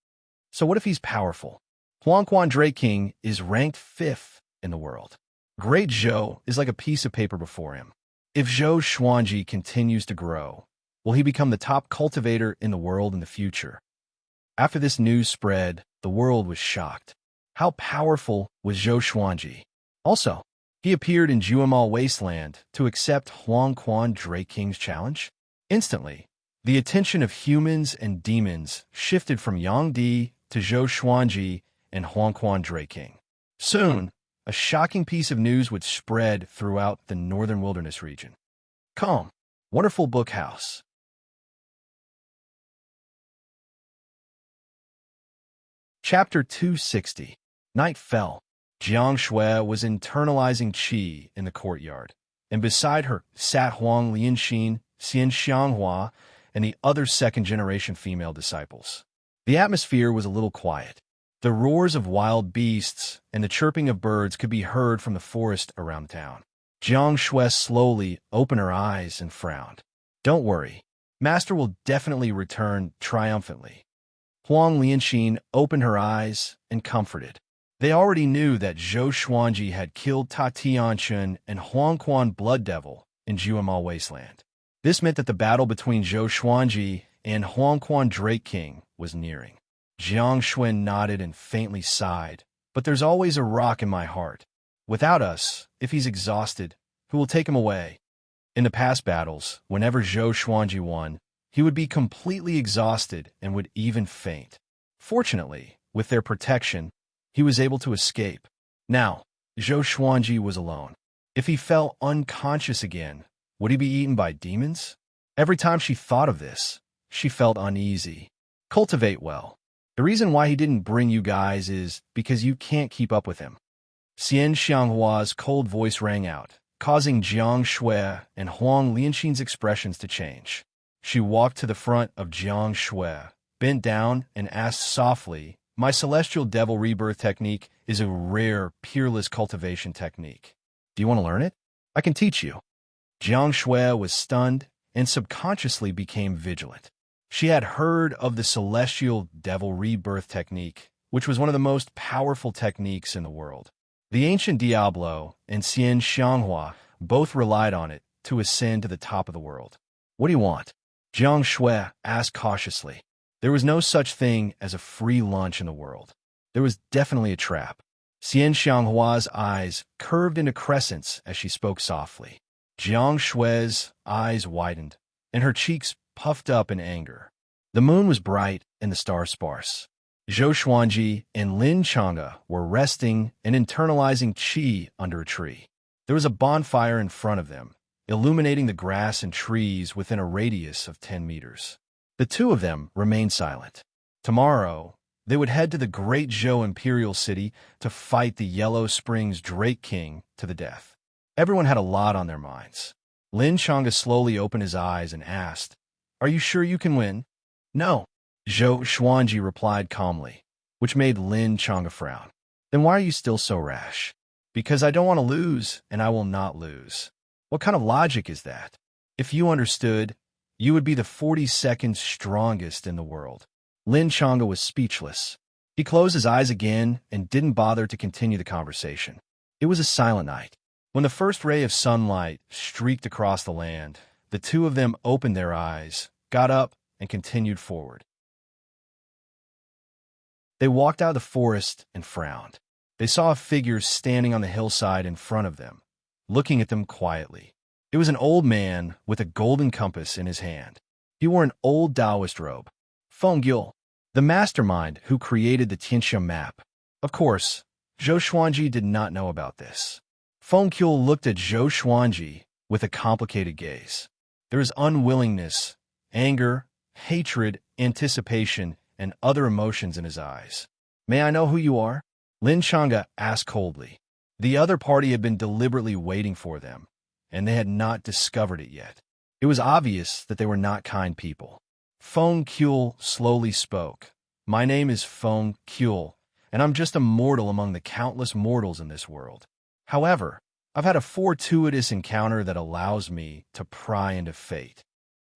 So what if he's powerful? Huangquan Drake King is ranked 5th in the world. Great Zhou is like a piece of paper before him. If Zhou Xuanji continues to grow, will he become the top cultivator in the world in the future? After this news spread, the world was shocked. How powerful was Zhou Xuanji? Also, he appeared in Juemal Wasteland to accept Huangquan Drake King's challenge. Instantly, the attention of humans and demons shifted from Yang Di to Zhou Xuanji and Huangquan Drake King. Soon, a shocking piece of news would spread throughout the northern wilderness region. Calm, wonderful book house. Chapter 260. Night fell. Jiang Shui was internalizing qi in the courtyard, and beside her sat Huang Lianxin, Xian Xianghua, and the other second-generation female disciples. The atmosphere was a little quiet. The roars of wild beasts and the chirping of birds could be heard from the forest around town. Jiang Shui slowly opened her eyes and frowned. "Don't worry. Master will definitely return triumphantly." Huang Lianxin opened her eyes and comforted. They already knew that Zhou Xuanji had killed Ta Tianxin and Huangquan Blood Devil in Juemal Wasteland. This meant that the battle between Zhou Xuanji and Huangquan Drake King was nearing. Jiang Xuan nodded and faintly sighed. But there's always a rock in my heart. Without us, if he's exhausted, who will take him away? In the past battles, whenever Zhou Xuanji won, he would be completely exhausted and would even faint. Fortunately, with their protection, he was able to escape. Now, Zhou Xuanji was alone. If he fell unconscious again, would he be eaten by demons? Every time she thought of this, she felt uneasy. Cultivate well. The reason why he didn't bring you guys is because you can't keep up with him. Xian Xianghua's cold voice rang out, causing Jiang Shui and Huang Lianxin's expressions to change. She walked to the front of Jiang Shui, bent down, and asked softly, "My celestial devil rebirth technique is a rare, peerless cultivation technique. Do you want to learn it? I can teach you." Jiang Shui was stunned and subconsciously became vigilant. She had heard of the celestial devil rebirth technique, which was one of the most powerful techniques in the world. The ancient Diablo and Xian Xianghua both relied on it to ascend to the top of the world. "What do you want?" Jiang Shui asked cautiously. There was no such thing as a free lunch in the world. There was definitely a trap. Xian Xianghua's eyes curved into crescents as she spoke softly. Jiang Shui's eyes widened, and her cheeks puffed up in anger. The moon was bright and the stars sparse. Zhou Xuanji and Lin Chang'e were resting and internalizing qi under a tree. There was a bonfire in front of them, illuminating the grass and trees within a radius of 10 meters. The two of them remained silent. Tomorrow, they would head to the Great Zhou Imperial City to fight the Yellow Springs Drake King to the death. Everyone had a lot on their minds. Lin Chang'e slowly opened his eyes and asked, "Are you sure you can win?" "No," Zhou Xuanji replied calmly, which made Lin Chang'e frown. "Then why are you still so rash?" "Because I don't want to lose, and I will not lose." "What kind of logic is that? If you understood, you would be the 42nd strongest in the world." Lin Chang'e was speechless. He closed his eyes again and didn't bother to continue the conversation. It was a silent night. When the first ray of sunlight streaked across the land, the two of them opened their eyes, got up, and continued forward. They walked out of the forest and frowned. They saw a figure standing on the hillside in front of them, looking at them quietly. It was an old man with a golden compass in his hand. He wore an old Taoist robe. Feng Gil, the mastermind who created the Tianxia map. Of course, Zhou Xuanji did not know about this. Feng Gil looked at Zhou Xuanji with a complicated gaze. There is unwillingness, anger, hatred, anticipation, and other emotions in his eyes. "May I know who you are?" Lin Chang'e asked coldly. The other party had been deliberately waiting for them, and they had not discovered it yet. It was obvious that they were not kind people. Feng Gil slowly spoke. "My name is Feng Gil, and I'm just a mortal among the countless mortals in this world. However, I've had a fortuitous encounter that allows me to pry into fate.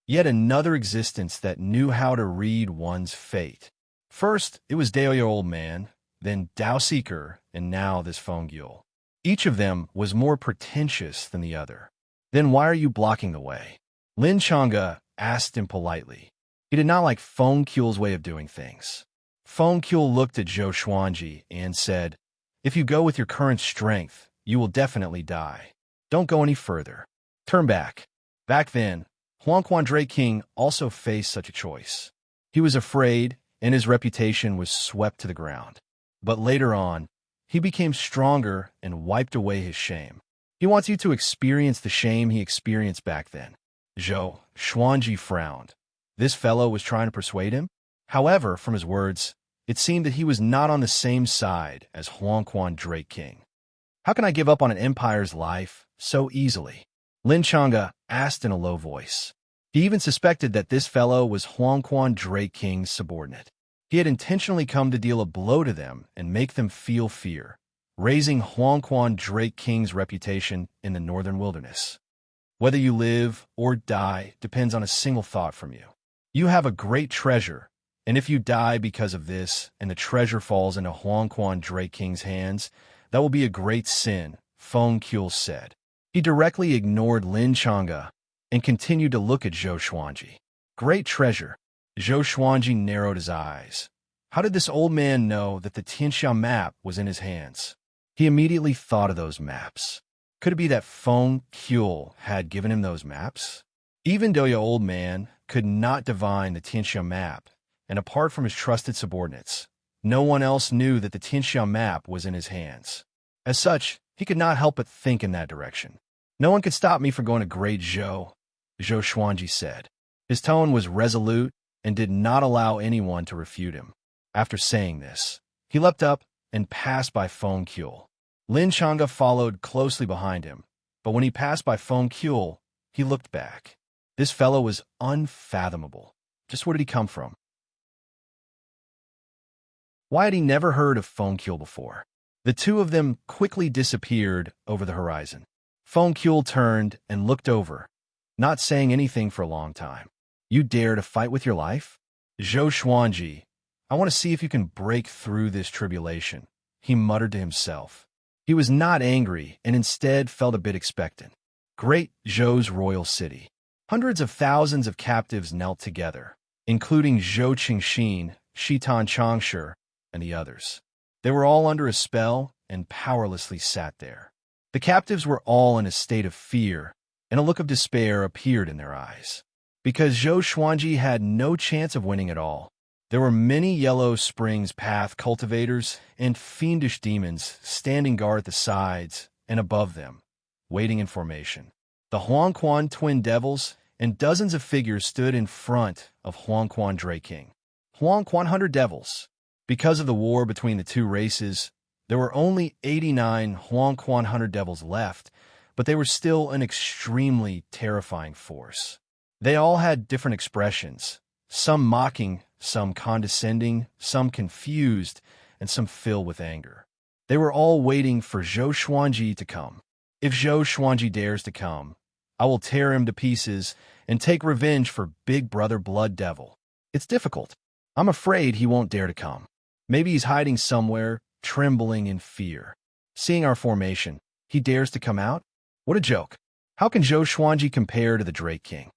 Yet another existence that knew how to read one's fate. First, it was Daoyo Old Man, then Dao Seeker, and now this Feng Gil. Each of them was more pretentious than the other. Then why are you blocking the way?" Lin Chang'e asked him politely. He did not like Feng Gil's way of doing things. Feng Gil looked at Zhou Xuanji and said, "If you go with your current strength, you will definitely die. Don't go any further. Turn back." Back then, Huangquan Drake King also faced such a choice. He was afraid, and his reputation was swept to the ground. But later on, he became stronger and wiped away his shame. He wants you to experience the shame he experienced back then. Zhou Xuanji frowned. This fellow was trying to persuade him? However, from his words, it seemed that he was not on the same side as Huangquan Drake King. "How can I give up on an empire's life so easily?" Lin Chang'e asked in a low voice. He even suspected that this fellow was Huangquan Drake King's subordinate. He had intentionally come to deal a blow to them and make them feel fear, raising Huangquan Drake King's reputation in the northern wilderness. Whether you live or die depends on a single thought from you. You have a great treasure, and if you die because of this and the treasure falls into Huangquan Drake King's hands, that will be a great sin, Feng Gil said. He directly ignored Lin Chang'e and continued to look at Zhou Xuanji. "Great treasure." Zhou Xuanji narrowed his eyes. How did this old man know that the Tianxia map was in his hands? He immediately thought of those maps. Could it be that Feng Kuel had given him those maps? Even though the old man could not divine the Tianxia map, and apart from his trusted subordinates, no one else knew that the Tianxia map was in his hands. As such, he could not help but think in that direction. No one could stop me from going to Great Zhou, Zhou Xuanji said. His tone was resolute and did not allow anyone to refute him. After saying this, he leapt up and passed by Feng Kuel. Lin Chang'e followed closely behind him, but when he passed by Feng Kuel, he looked back. This fellow was unfathomable. Just where did he come from? Why had he never heard of Feng Kuel before? The two of them quickly disappeared over the horizon. Feng Kuel turned and looked over, not saying anything for a long time. You dare to fight with your life? Zhou Xuanji, I want to see if you can break through this tribulation, he muttered to himself. He was not angry and instead felt a bit expectant. Great Zhou's royal city. Hundreds of thousands of captives knelt together, including Zhou Qingxin, Shitan Changshi, and the others. They were all under a spell and powerlessly sat there. The captives were all in a state of fear, and a look of despair appeared in their eyes. Because Zhou Xuanji had no chance of winning at all, there were many Yellow Springs Path cultivators and fiendish demons standing guard at the sides and above them, waiting in formation. The Huangquan twin devils and dozens of figures stood in front of Huangquan Drake King. Huangquan Hunter Devils. Because of the war between the two races, there were only 89 Huangquan Hunter Devils left, but they were still an extremely terrifying force. They all had different expressions, some mocking, some condescending, some confused, and some filled with anger. They were all waiting for Zhou Xuanji to come. If Zhou Xuanji dares to come, I will tear him to pieces and take revenge for Big Brother Blood Devil. It's difficult. I'm afraid he won't dare to come. Maybe he's hiding somewhere, trembling in fear. Seeing our formation, he dares to come out? What a joke. How can Zhou Xuanji compare to the Drake King?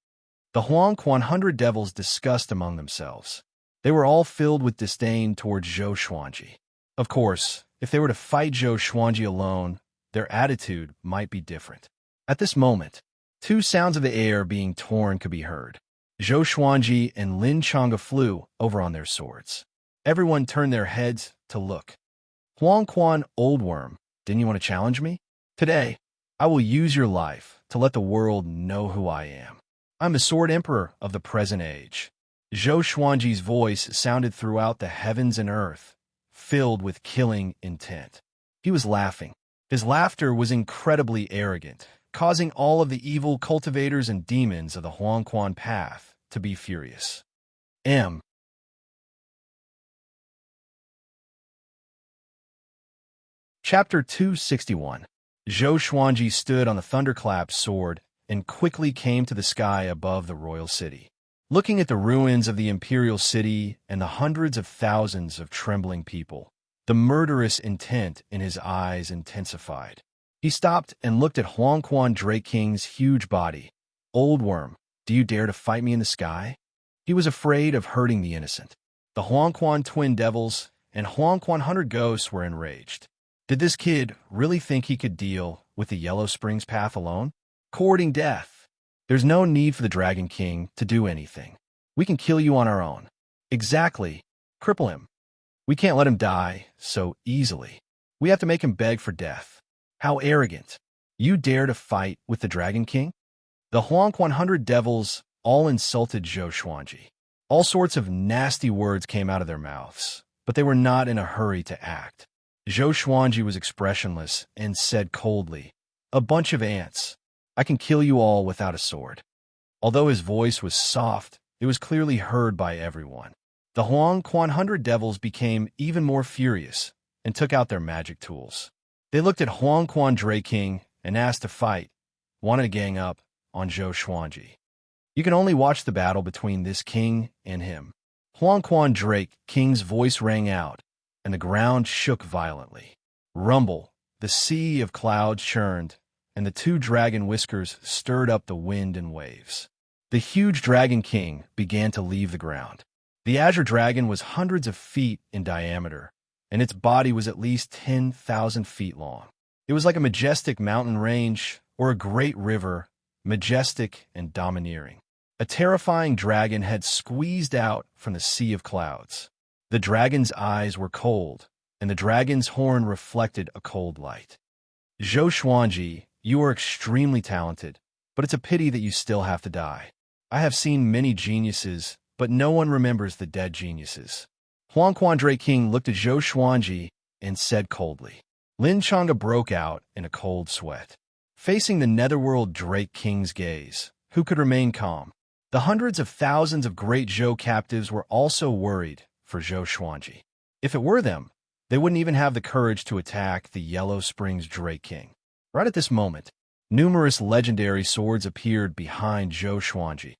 The Huangquan Hunter Devils discussed among themselves. They were all filled with disdain towards Zhou Xuanji. Of course, if they were to fight Zhou Xuanji alone, their attitude might be different. At this moment, two sounds of the air being torn could be heard. Zhou Xuanji and Lin Chang'e flew over on their swords. Everyone turned their heads to look. Huangquan Old Worm, didn't you want to challenge me? Today, I will use your life to let the world know who I am. I'm the Sword Emperor of the present age. Zhou Xuanji's voice sounded throughout the heavens and earth, filled with killing intent. He was laughing. His laughter was incredibly arrogant, causing all of the evil cultivators and demons of the Huangquan path to be furious. Chapter 261. Zhou Xuanji stood on the thunderclap sword and quickly came to the sky above the royal city. Looking at the ruins of the imperial city and the hundreds of thousands of trembling people, the murderous intent in his eyes intensified. He stopped and looked at Huangquan Drake King's huge body. Old Worm, do you dare to fight me in the sky? He was afraid of hurting the innocent. The Huangquan Twin Devils and Huangquan Hunter Ghosts were enraged. Did this kid really think he could deal with the Yellow Springs Path alone? Courting death. There's no need for the Dragon King to do anything. We can kill you on our own. Exactly. Cripple him. We can't let him die so easily. We have to make him beg for death. How arrogant. You dare to fight with the Dragon King? The Huangquan Hunter Devils all insulted Zhou Xuanji. All sorts of nasty words came out of their mouths, but they were not in a hurry to act. Zhou Xuanji was expressionless and said coldly, "A bunch of ants. I can kill you all without a sword." Although his voice was soft, it was clearly heard by everyone. The Huangquan Hunter Devils became even more furious and took out their magic tools. They looked at Huangquan Drake King and asked to fight, wanted to gang up on Zhou Xuanji. You can only watch the battle between this king and him. Huangquan Drake King's voice rang out, and the ground shook violently. Rumble, the sea of clouds churned, and the two dragon whiskers stirred up the wind and waves. The huge Dragon King began to leave the ground. The azure dragon was hundreds of feet in diameter, and its body was at least 10,000 feet long. It was like a majestic mountain range or a great river, majestic and domineering. A terrifying dragon had squeezed out from the sea of clouds. The dragon's eyes were cold, and the dragon's horn reflected a cold light. Zhou Xuanji, you are extremely talented, but it's a pity that you still have to die. I have seen many geniuses, but no one remembers the dead geniuses. Huangquan Drake King looked at Zhou Xuanji and said coldly. Lin Chang'e broke out in a cold sweat. Facing the netherworld Drake King's gaze, who could remain calm? The hundreds of thousands of great Zhou captives were also worried for Zhou Xuanji. If it were them, they wouldn't even have the courage to attack the Yellow Springs Drake King. Right at this moment, numerous legendary swords appeared behind Zhou Xuanji.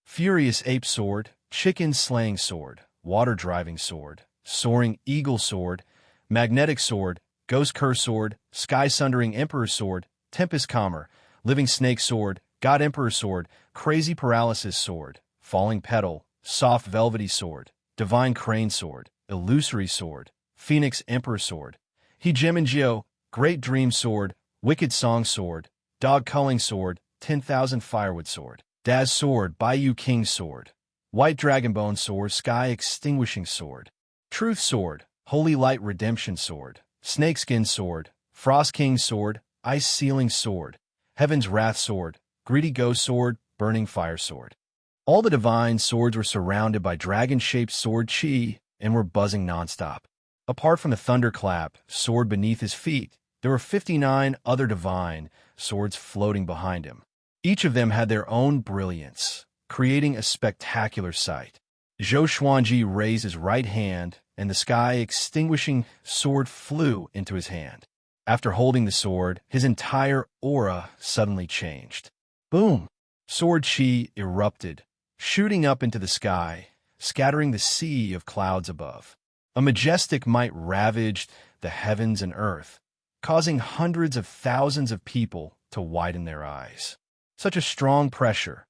Furious Ape Sword, Chicken Slaying Sword, Water Driving Sword, Soaring Eagle Sword, Magnetic Sword, Ghost Curse Sword, Sky Sundering Emperor Sword, Tempest Calmer, Living Snake Sword, God Emperor Sword, Crazy Paralysis Sword, Falling Petal, Soft Velvety Sword, Divine Crane Sword, Illusory Sword, Phoenix Emperor Sword, Hegemonjio, Great Dream Sword, Wicked Song Sword, Dog Culling Sword, 10,000 Firewood Sword, Daz Sword, Bayou King Sword, White Dragonbone Sword, Sky Extinguishing Sword, Truth Sword, Holy Light Redemption Sword, Snakeskin Sword, Frost King Sword, Ice Sealing Sword, Heaven's Wrath Sword, Greedy Ghost Sword, Burning Fire Sword. All the divine swords were surrounded by dragon-shaped sword chi and were buzzing nonstop. Apart from the thunderclap sword beneath his feet, there were 59 other divine swords floating behind him. Each of them had their own brilliance, creating a spectacular sight. Zhou Xuanji raised his right hand, and the sky extinguishing sword flew into his hand. After holding the sword, his entire aura suddenly changed. Boom! Sword chi erupted, shooting up into the sky, scattering the sea of clouds above. A majestic might ravaged the heavens and earth, causing hundreds of thousands of people to widen their eyes. Such a strong pressure.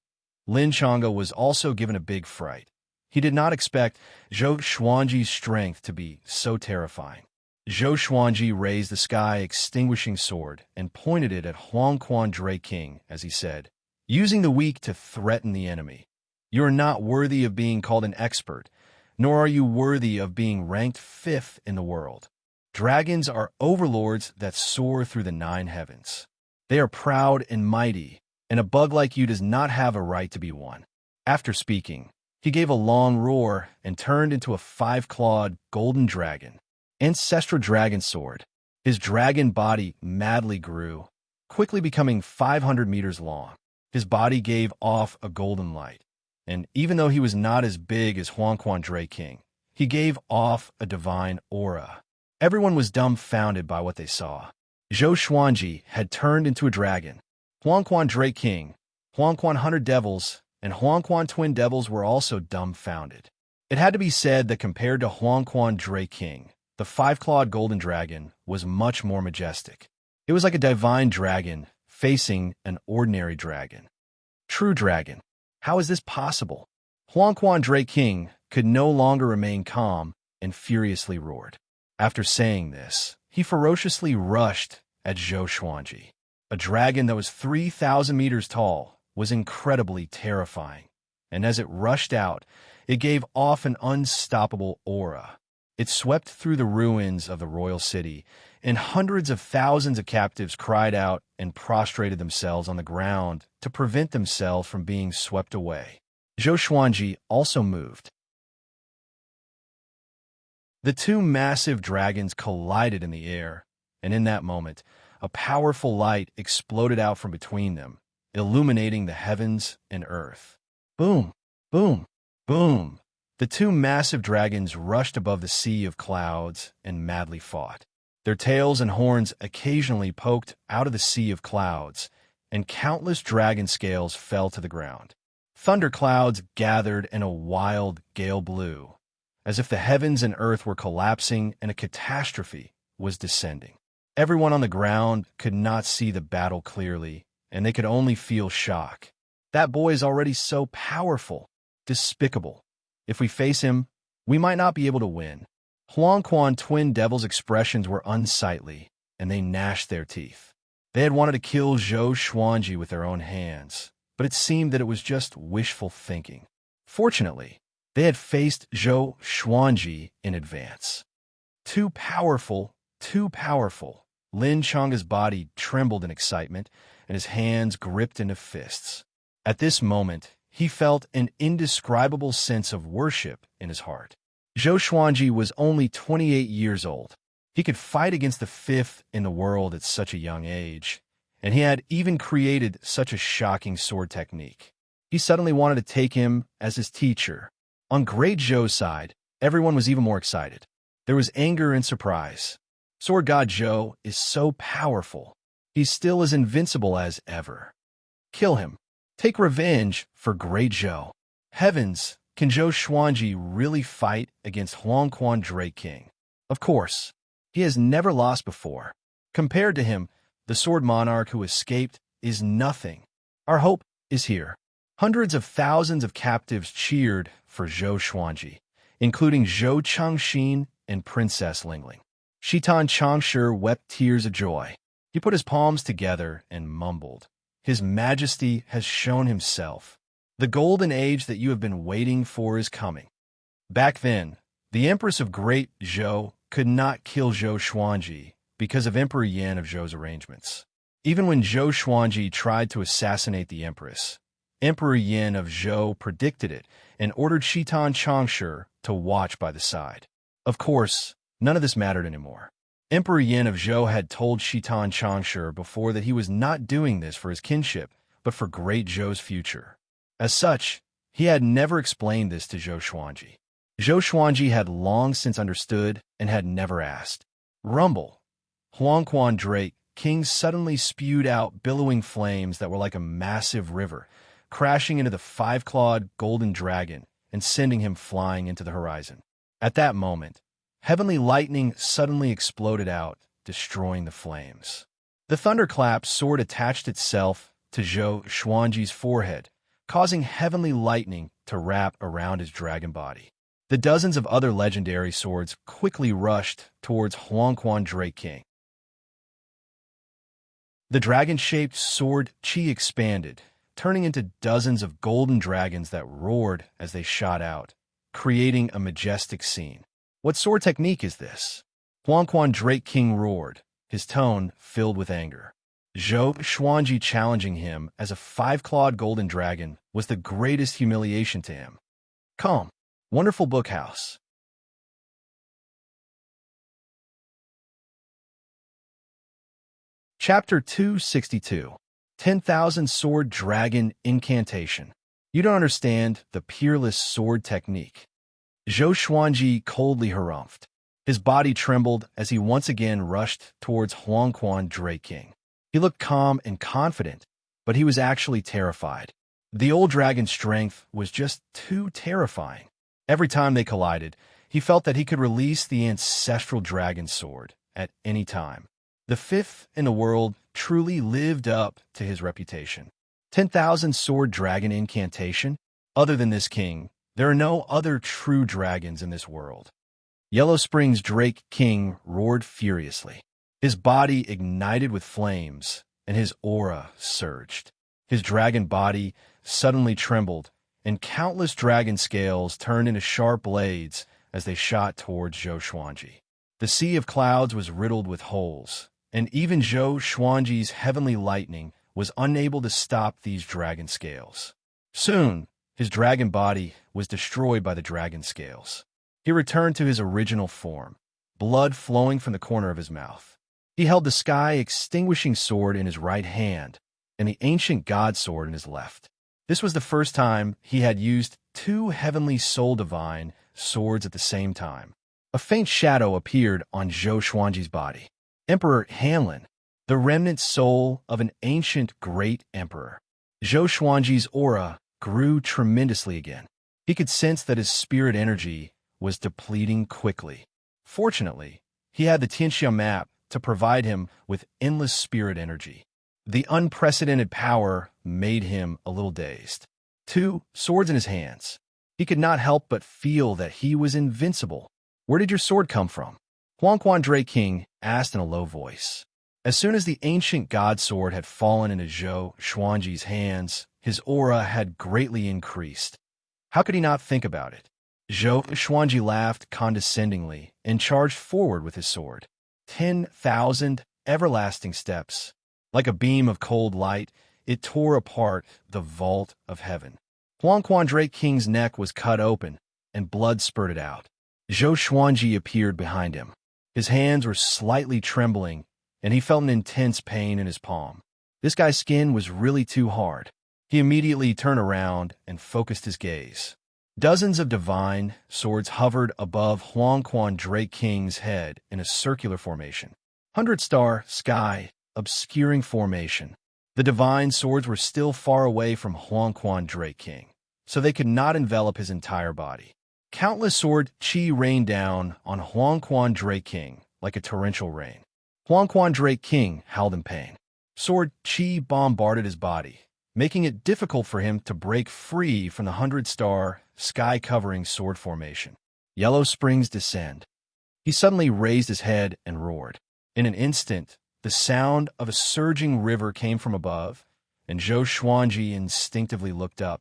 Lin Chang'e was also given a big fright. He did not expect Zhou Xuanji's strength to be so terrifying. Zhou Xuanji raised the sky extinguishing sword and pointed it at Huangquan Drake King as he said, using the weak to threaten the enemy. You are not worthy of being called an expert, nor are you worthy of being ranked 5th in the world. Dragons are overlords that soar through the 9 heavens. They are proud and mighty, and a bug like you does not have a right to be one. After speaking, he gave a long roar and turned into a 5-clawed golden dragon, ancestral dragon sword. His dragon body madly grew, quickly becoming 500 meters long. His body gave off a golden light, and even though he was not as big as Huangquan Drake King, he gave off a divine aura. Everyone was dumbfounded by what they saw. Zhou Xuanji had turned into a dragon. Huangquan Drake King, Huangquan Hunter Devils, and Huangquan Twin Devils were also dumbfounded. It had to be said that compared to Huangquan Drake King, the 5-clawed golden dragon was much more majestic. It was like a divine dragon facing an ordinary dragon. True dragon. How is this possible? Huangquan Drake King could no longer remain calm and furiously roared. After saying this, he ferociously rushed at Zhou Xuanji. A dragon that was 3,000 meters tall was incredibly terrifying, and as it rushed out, it gave off an unstoppable aura. It swept through the ruins of the royal city, and hundreds of thousands of captives cried out and prostrated themselves on the ground to prevent themselves from being swept away. Zhou Xuanji also moved. The 2 massive dragons collided in the air, and in that moment, a powerful light exploded out from between them, illuminating the heavens and earth. Boom! Boom! Boom! The 2 massive dragons rushed above the sea of clouds and madly fought. Their tails and horns occasionally poked out of the sea of clouds, and countless dragon scales fell to the ground. Thunderclouds gathered and a wild gale blew, as if the heavens and earth were collapsing and a catastrophe was descending. Everyone on the ground could not see the battle clearly, and they could only feel shock. That boy is already so powerful. despicable. If we face him, we might not be able to win. Huangquan twin devils' expressions were unsightly, and they gnashed their teeth. They had wanted to kill Zhou Xuanji with their own hands, but it seemed that it was just wishful thinking. Fortunately, they had faced Zhou Xuanji in advance. Too powerful, too powerful. Lin Chang's body trembled in excitement, and his hands gripped into fists. At this moment, he felt an indescribable sense of worship in his heart. Zhou Xuanji was only 28 years old. He could fight against the fifth in the world at such a young age, and he had even created such a shocking sword technique. He suddenly wanted to take him as his teacher. On Great Zhou's side, everyone was even more excited. There was anger and surprise. Sword God Zhou is so powerful. He's still as invincible as ever. Kill him. Take revenge for Great Zhou. Heavens, can Zhou Xuanji really fight against Huangquan Drake King? Of course. He has never lost before. Compared to him, the sword monarch who escaped is nothing. Our hope is here. Hundreds of thousands of captives cheered for Zhou Xuanji, including Zhou Changxin and Princess Lingling. Shitan Changshi wept tears of joy. He put his palms together and mumbled, "His Majesty has shown himself. The golden age that you have been waiting for is coming." Back then, the Empress of Great Zhou could not kill Zhou Xuanji because of Emperor Yan of Zhou's arrangements. Even when Zhou Xuanji tried to assassinate the Empress, Emperor Yan of Zhou predicted it and ordered Shitan Changshi to watch by the side. Of course, none of this mattered anymore. Emperor Yan of Zhou had told Shitan Changshi before that he was not doing this for his kinship, but for Great Zhou's future. As such, he had never explained this to Zhou Xuanji. Zhou Xuanji had long since understood and had never asked. Rumble. Huangquan Drake King suddenly spewed out billowing flames that were like a massive river, crashing into the five-clawed golden dragon and sending him flying into the horizon. At that moment, heavenly lightning suddenly exploded out, destroying the flames. The thunderclap sword attached itself to Zhou Xuanji's forehead, causing heavenly lightning to wrap around his dragon body. The dozens of other legendary swords quickly rushed towards Huangquan Drake King. The dragon-shaped sword chi expanded, turning into dozens of golden dragons that roared as they shot out, creating a majestic scene. What sword technique is this? Huangquan Drake King roared, his tone filled with anger. Zhou Xuanji challenging him as a five-clawed golden dragon was the greatest humiliation to him. Calm. Wonderful Bookhouse. Chapter 262. 10,000 Sword Dragon Incantation. You don't understand the peerless sword technique. Zhou Xuanji coldly harumphed. His body trembled as he once again rushed towards Huangquan Drake King. He looked calm and confident, but he was actually terrified. The old dragon's strength was just too terrifying. Every time they collided, he felt that he could release the ancestral dragon sword at any time. The fifth in the world truly lived up to his reputation. 10,000 Sword Dragon Incantation? Other than this king, there are no other true dragons in this world. Yellow Springs Drake King roared furiously. His body ignited with flames, and his aura surged. His dragon body suddenly trembled, and countless dragon scales turned into sharp blades as they shot towards Zhou Xuanji. The sea of clouds was riddled with holes, and even Zhou Xuanji's heavenly lightning was unable to stop these dragon scales. Soon, his dragon body was destroyed by the dragon scales. He returned to his original form, blood flowing from the corner of his mouth. He held the sky-extinguishing sword in his right hand and the ancient god sword in his left. This was the first time he had used two heavenly soul-divine swords at the same time. A faint shadow appeared on Zhou Xuanji's body. Emperor Hanlin, the remnant soul of an ancient great emperor. Zhou Xuanji's aura grew tremendously again. He could sense that his spirit energy was depleting quickly. Fortunately, he had the Tianxia map to provide him with endless spirit energy. The unprecedented power made him a little dazed. Two swords in his hands. He could not help but feel that he was invincible. "Where did your sword come from?" Huangquan Drake King asked in a low voice. As soon as the ancient god sword had fallen into Zhou Xuanji's hands, his aura had greatly increased. How could he not think about it? Zhou Xuanji laughed condescendingly and charged forward with his sword. 10,000 everlasting steps. Like a beam of cold light, it tore apart the vault of heaven. Huangquan Drake King's neck was cut open, and blood spurted out. Zhou Xuanji appeared behind him. His hands were slightly trembling, and he felt an intense pain in his palm. This guy's skin was really too hard. He immediately turned around and focused his gaze. Dozens of divine swords hovered above Huangquan Drake King's head in a circular formation. 100-star sky, obscuring formation. The divine swords were still far away from Huangquan Drake King, so they could not envelop his entire body. Countless sword chi rained down on Huangquan Drake King like a torrential rain. Huangquan Drake King howled in pain. Sword chi bombarded his body, making it difficult for him to break free from the 100-star, sky-covering sword formation. Yellow springs descend. He suddenly raised his head and roared. In an instant, the sound of a surging river came from above, and Zhou Xuanji instinctively looked up.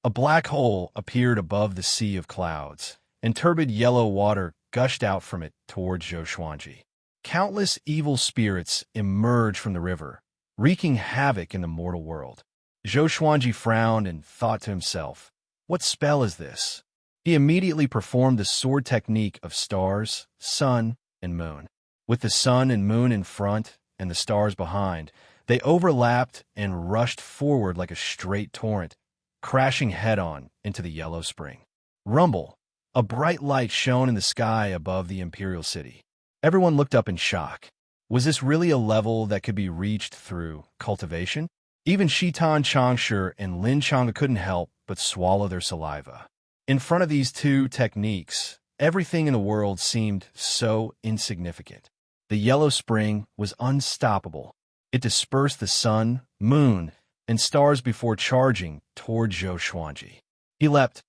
A black hole appeared above the sea of clouds, and turbid yellow water gushed out from it towards Zhou Xuanji. Countless evil spirits emerged from the river, wreaking havoc in the mortal world. Zhou Xuanji frowned and thought to himself, "What spell is this?" He immediately performed the sword technique of stars, sun, and moon. With the sun and moon in front and the stars behind, they overlapped and rushed forward like a straight torrent, crashing head-on into the yellow spring. Rumble! A bright light shone in the sky above the imperial city. Everyone looked up in shock. Was this really a level that could be reached through cultivation? Even Shitan Changshu and Lin Chang'e couldn't help but swallow their saliva. In front of these two techniques, everything in the world seemed so insignificant. The yellow spring was unstoppable. It dispersed the sun, moon, and stars before charging toward Zhou Xuanji. He leapt,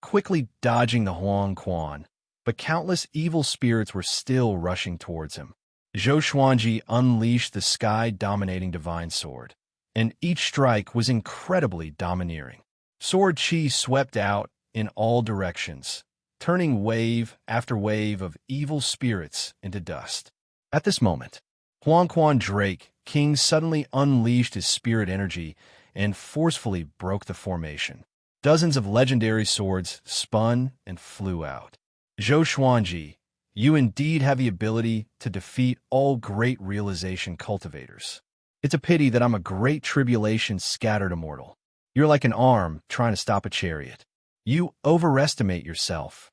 quickly dodging the Huangquan, but countless evil spirits were still rushing towards him. Zhou Xuanji unleashed the sky-dominating divine sword, and each strike was incredibly domineering. Sword chi swept out in all directions, turning wave after wave of evil spirits into dust. At this moment, Huangquan Drake King suddenly unleashed his spirit energy and forcefully broke the formation. Dozens of legendary swords spun and flew out. Zhou Xuanji, you indeed have the ability to defeat all great realization cultivators. It's a pity that I'm a great tribulation scattered immortal. You're like an arm trying to stop a chariot. You overestimate yourself.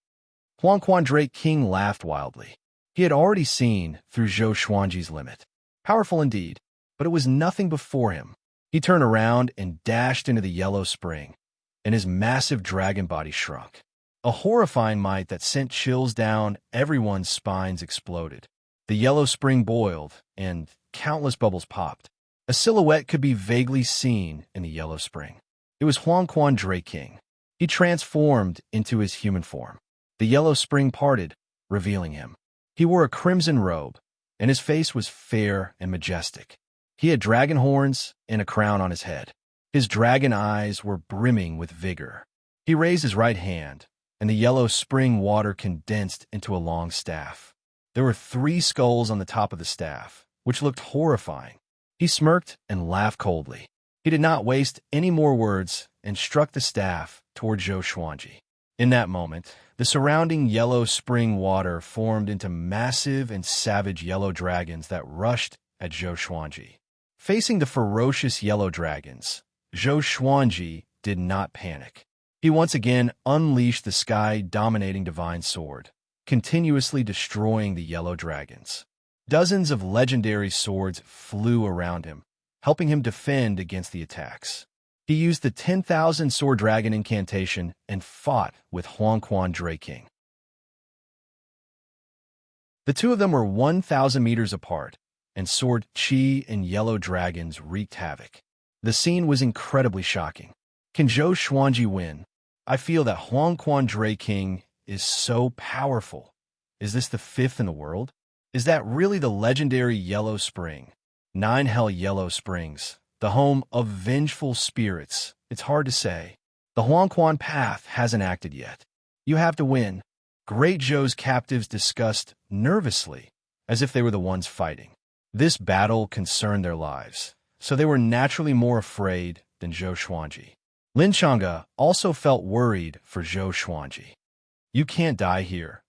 Huangquan Drake King laughed wildly. He had already seen through Zhou Xuanji's limit. Powerful indeed, but it was nothing before him. He turned around and dashed into the yellow spring, and his massive dragon body shrunk. A horrifying might that sent chills down everyone's spines exploded. The yellow spring boiled, and countless bubbles popped. A silhouette could be vaguely seen in the yellow spring. It was Huangquan Drake King. He transformed into his human form. The yellow spring parted, revealing him. He wore a crimson robe, and his face was fair and majestic. He had dragon horns and a crown on his head. His dragon eyes were brimming with vigor. He raised his right hand, and the yellow spring water condensed into a long staff. There were 3 skulls on the top of the staff, which looked horrifying. He smirked and laughed coldly. He did not waste any more words and struck the staff toward Zhou Xuanji. In that moment, the surrounding yellow spring water formed into massive and savage yellow dragons that rushed at Zhou Xuanji. Facing the ferocious yellow dragons, Zhou Xuanji did not panic. He once again unleashed the sky-dominating divine sword, continuously destroying the yellow dragons. Dozens of legendary swords flew around him, helping him defend against the attacks. He used the 10,000 sword dragon incantation and fought with Huangquan Drake King. The two of them were 1,000 meters apart, and sword chi and yellow dragons wreaked havoc. The scene was incredibly shocking. Can Zhou Xuanji win? I feel that Huang Quan Dray King is so powerful. Is this the fifth in the world? Is that really the legendary Yellow Spring? Nine Hell Yellow Springs, the home of vengeful spirits. It's hard to say. The Huang Quan path hasn't acted yet. You have to win. Great Zhou's captives discussed nervously, as if they were the ones fighting. This battle concerned their lives, so they were naturally more afraid than Zhou Xuanji. Lin Chang'e also felt worried for Zhou Xuanji. You can't die here.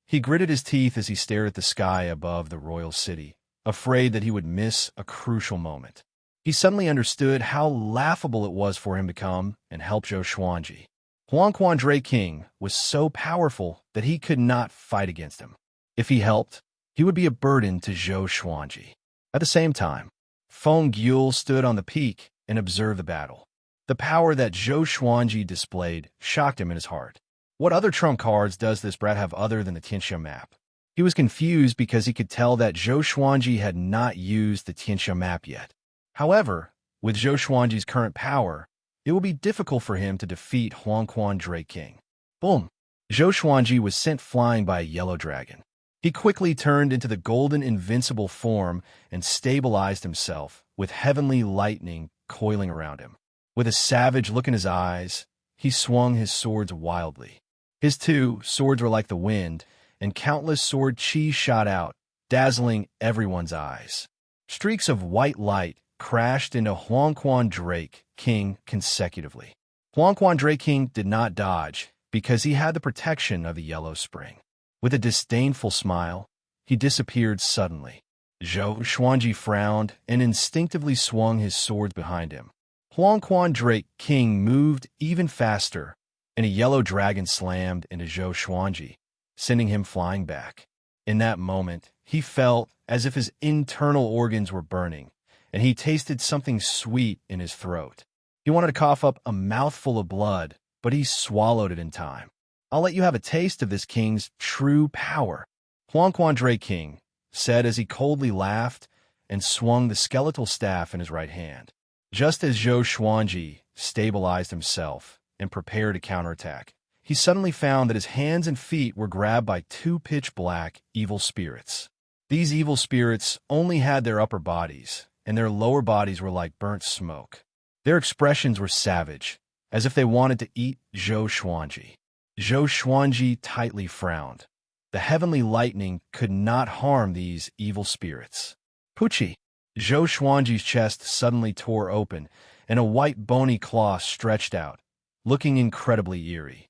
He gritted his teeth as he stared at the sky above the royal city, afraid that he would miss a crucial moment. He suddenly understood how laughable it was for him to come and help Zhou Xuanji. Huang Quan Dray King was so powerful that he could not fight against him. If he helped, he would be a burden to Zhou Xuanji. At the same time, Feng Gyul stood on the peak and observed the battle. The power that Zhou Xuanji displayed shocked him in his heart. What other trump cards does this brat have other than the Tianxia map? He was confused because he could tell that Zhou Xuanji had not used the Tianxia map yet. However, with Zhou Xuanji's current power, it will be difficult for him to defeat Huang Quan Dray King. Boom! Zhou Xuanji was sent flying by a yellow dragon. He quickly turned into the golden invincible form and stabilized himself, with heavenly lightning coiling around him. With a savage look in his eyes, he swung his swords wildly. His two swords were like the wind, and countless sword chi shot out, dazzling everyone's eyes. Streaks of white light crashed into Huang Quan Dray King consecutively. Huang Quan Dray King did not dodge because he had the protection of the Yellow Spring. With a disdainful smile, he disappeared suddenly. Zhou Xuanji frowned and instinctively swung his swords behind him. Huang Quan Dray King moved even faster, and a yellow dragon slammed into Zhou Xuanji, sending him flying back. In that moment, he felt as if his internal organs were burning, and he tasted something sweet in his throat. He wanted to cough up a mouthful of blood, but he swallowed it in time. I'll let you have a taste of this king's true power, Huang Quan Dray King said as he coldly laughed and swung the skeletal staff in his right hand. Just as Zhou Xuanji stabilized himself and prepared to counterattack, he suddenly found that his hands and feet were grabbed by two pitch-black evil spirits. These evil spirits only had their upper bodies, and their lower bodies were like burnt smoke. Their expressions were savage, as if they wanted to eat Zhou Xuanji. Zhou Xuanji tightly frowned. The heavenly lightning could not harm these evil spirits. Pucci! Zhou Xuanji's chest suddenly tore open, and a white bony claw stretched out, looking incredibly eerie.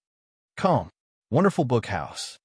Come, wonderful book house.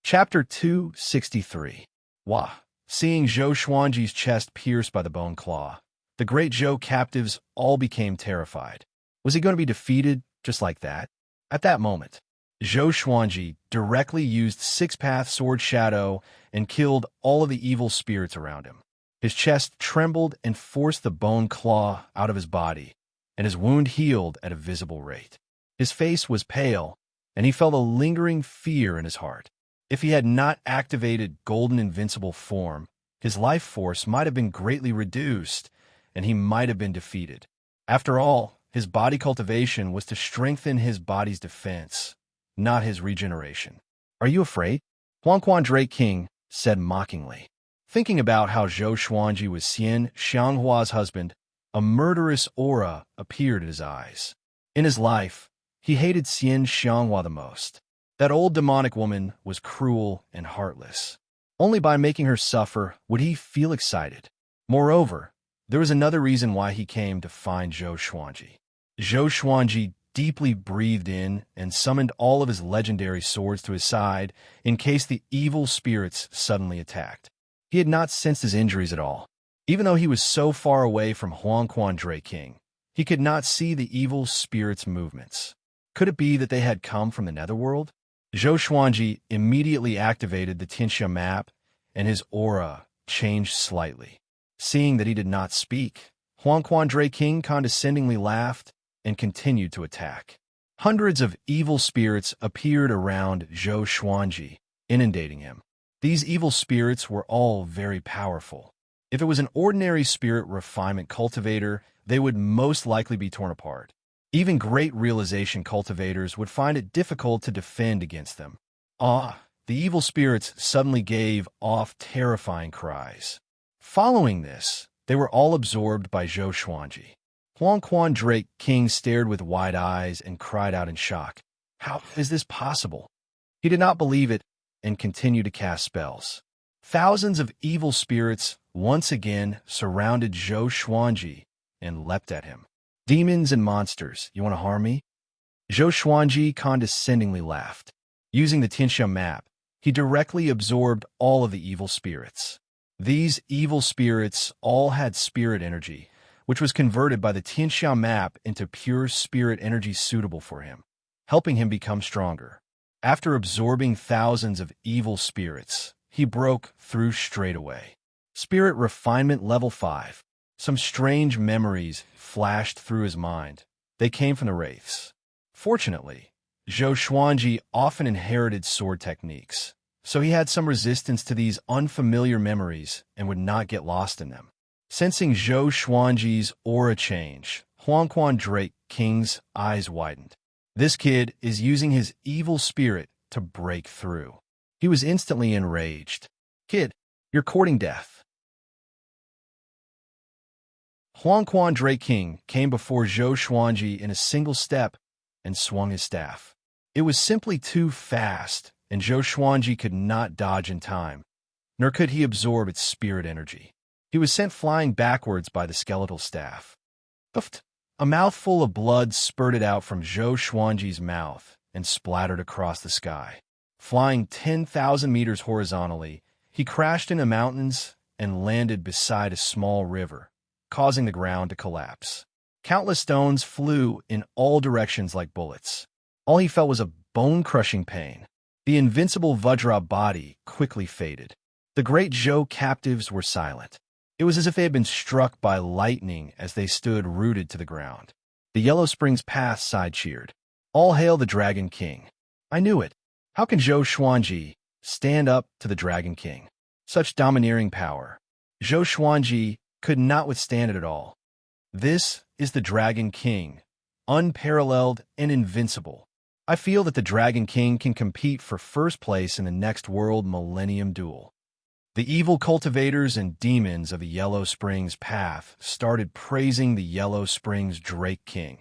Chapter 263. Wah! Seeing Zhou Xuanji's chest pierced by the bone claw, the great Zhou captives all became terrified. Was he going to be defeated just like that? At that moment, Zhou Xuanji directly used Six-Path Sword Shadow and killed all of the evil spirits around him. His chest trembled and forced the bone claw out of his body, and his wound healed at a visible rate. His face was pale, and he felt a lingering fear in his heart. If he had not activated Golden Invincible Form, his life force might have been greatly reduced, and he might have been defeated. After all, his body cultivation was to strengthen his body's defense, not his regeneration. Are you afraid? Huang Quan Dray King said mockingly. Thinking about how Zhou Xuanji was Xian Xianghua's husband, a murderous aura appeared in his eyes. In his life, he hated Xian Xianghua the most. That old demonic woman was cruel and heartless. Only by making her suffer would he feel excited. Moreover, there was another reason why he came to find Zhou Xuanji. Zhou Xuanji deeply breathed in and summoned all of his legendary swords to his side in case the evil spirits suddenly attacked. He had not sensed his injuries at all. Even though he was so far away from Huang Quan Dray King, he could not see the evil spirits' movements. Could it be that they had come from the netherworld? Zhou Xuanji immediately activated the Tianxia map, and his aura changed slightly. Seeing that he did not speak, Huang Quan Dray King condescendingly laughed and continued to attack. Hundreds of evil spirits appeared around Zhou Xuanji, inundating him. These evil spirits were all very powerful. If it was an ordinary spirit refinement cultivator, they would most likely be torn apart. Even great realization cultivators would find it difficult to defend against them. The evil spirits suddenly gave off terrifying cries. Following this, they were all absorbed by Zhou Xuanji. Huang Quan Drake King stared with wide eyes and cried out in shock. How is this possible? He did not believe it and continued to cast spells. Thousands of evil spirits once again surrounded Zhou Xuanji and leapt at him. Demons and monsters, you want to harm me? Zhou Xuanji condescendingly laughed. Using the Tianxia map, he directly absorbed all of the evil spirits. These evil spirits all had spirit energy, which was converted by the Tianxia map into pure spirit energy suitable for him, helping him become stronger. After absorbing thousands of evil spirits, he broke through straight away. Spirit refinement level 5. Some strange memories flashed through his mind. They came from the wraiths. Fortunately, Zhou Xuanji often inherited sword techniques, so he had some resistance to these unfamiliar memories and would not get lost in them. Sensing Zhou Xuanji's aura change, Huang Quan Drake King's eyes widened. This kid is using his evil spirit to break through. He was instantly enraged. Kid, you're courting death. Huang Quan Drake King came before Zhou Xuanji in a single step and swung his staff. It was simply too fast, and Zhou Xuanji could not dodge in time, nor could he absorb its spirit energy. He was sent flying backwards by the skeletal staff. Uft! A mouthful of blood spurted out from Zhou Xuanji's mouth and splattered across the sky. Flying 10,000 meters horizontally, he crashed into mountains and landed beside a small river, causing the ground to collapse. Countless stones flew in all directions like bullets. All he felt was a bone-crushing pain. The invincible Vajra body quickly faded. The great Zhou captives were silent. It was as if they had been struck by lightning as they stood rooted to the ground. The Yellow Springs Path side cheered. All hail the Dragon King. I knew it. How can Zhou Xuanji stand up to the Dragon King? Such domineering power. Zhou Xuanji could not withstand it at all. This is the Dragon King, unparalleled and invincible. I feel that the Dragon King can compete for first place in the next World Millennium Duel. The evil cultivators and demons of the Yellow Springs Path started praising the Yellow Springs Drake King,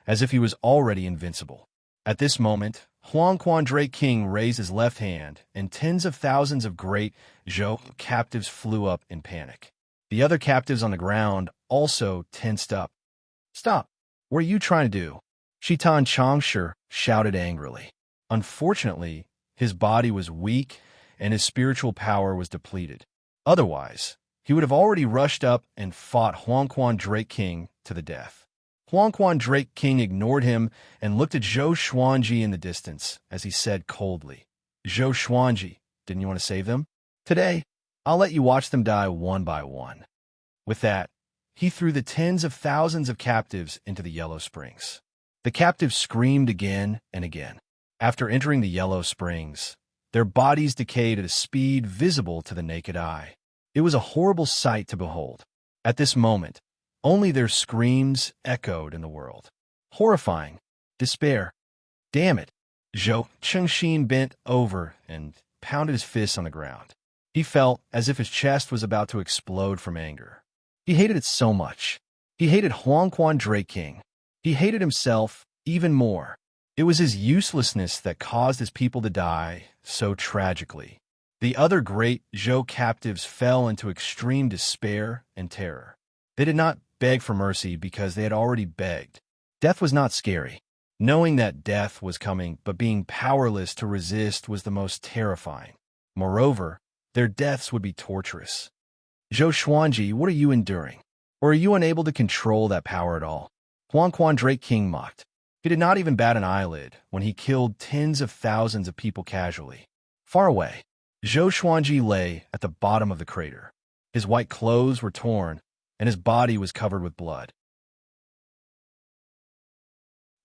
as if he was already invincible. At this moment, Huang Quan Drake King raised his left hand, and tens of thousands of great Zhou captives flew up in panic. The other captives on the ground also tensed up. Stop! What are you trying to do? Shitan Changshi shouted angrily. Unfortunately, his body was weak and his spiritual power was depleted. Otherwise, he would have already rushed up and fought Huang Quan Drake King to the death. Huang Quan Drake King ignored him and looked at Zhou Xuanji in the distance as he said coldly, Zhou Xuanji, didn't you want to save them? Today, I'll let you watch them die one by one. With that, he threw the tens of thousands of captives into the Yellow Springs. The captives screamed again and again. After entering the Yellow Springs, their bodies decayed at a speed visible to the naked eye. It was a horrible sight to behold. At this moment, only their screams echoed in the world. Horrifying. Despair. Damn it. Zhou Chengxin bent over and pounded his fists on the ground. He felt as if his chest was about to explode from anger. He hated it so much. He hated Huang Quan Drake King. He hated himself even more. It was his uselessness that caused his people to die so tragically. The other great Zhou captives fell into extreme despair and terror. They did not beg for mercy because they had already begged. Death was not scary. Knowing that death was coming but being powerless to resist was the most terrifying. Moreover, their deaths would be torturous. Zhou Xuanji, what are you enduring? Or are you unable to control that power at all? Huang Quan Drake King mocked. He did not even bat an eyelid when he killed tens of thousands of people casually. Far away, Zhou Xuanji lay at the bottom of the crater. His white clothes were torn, and his body was covered with blood.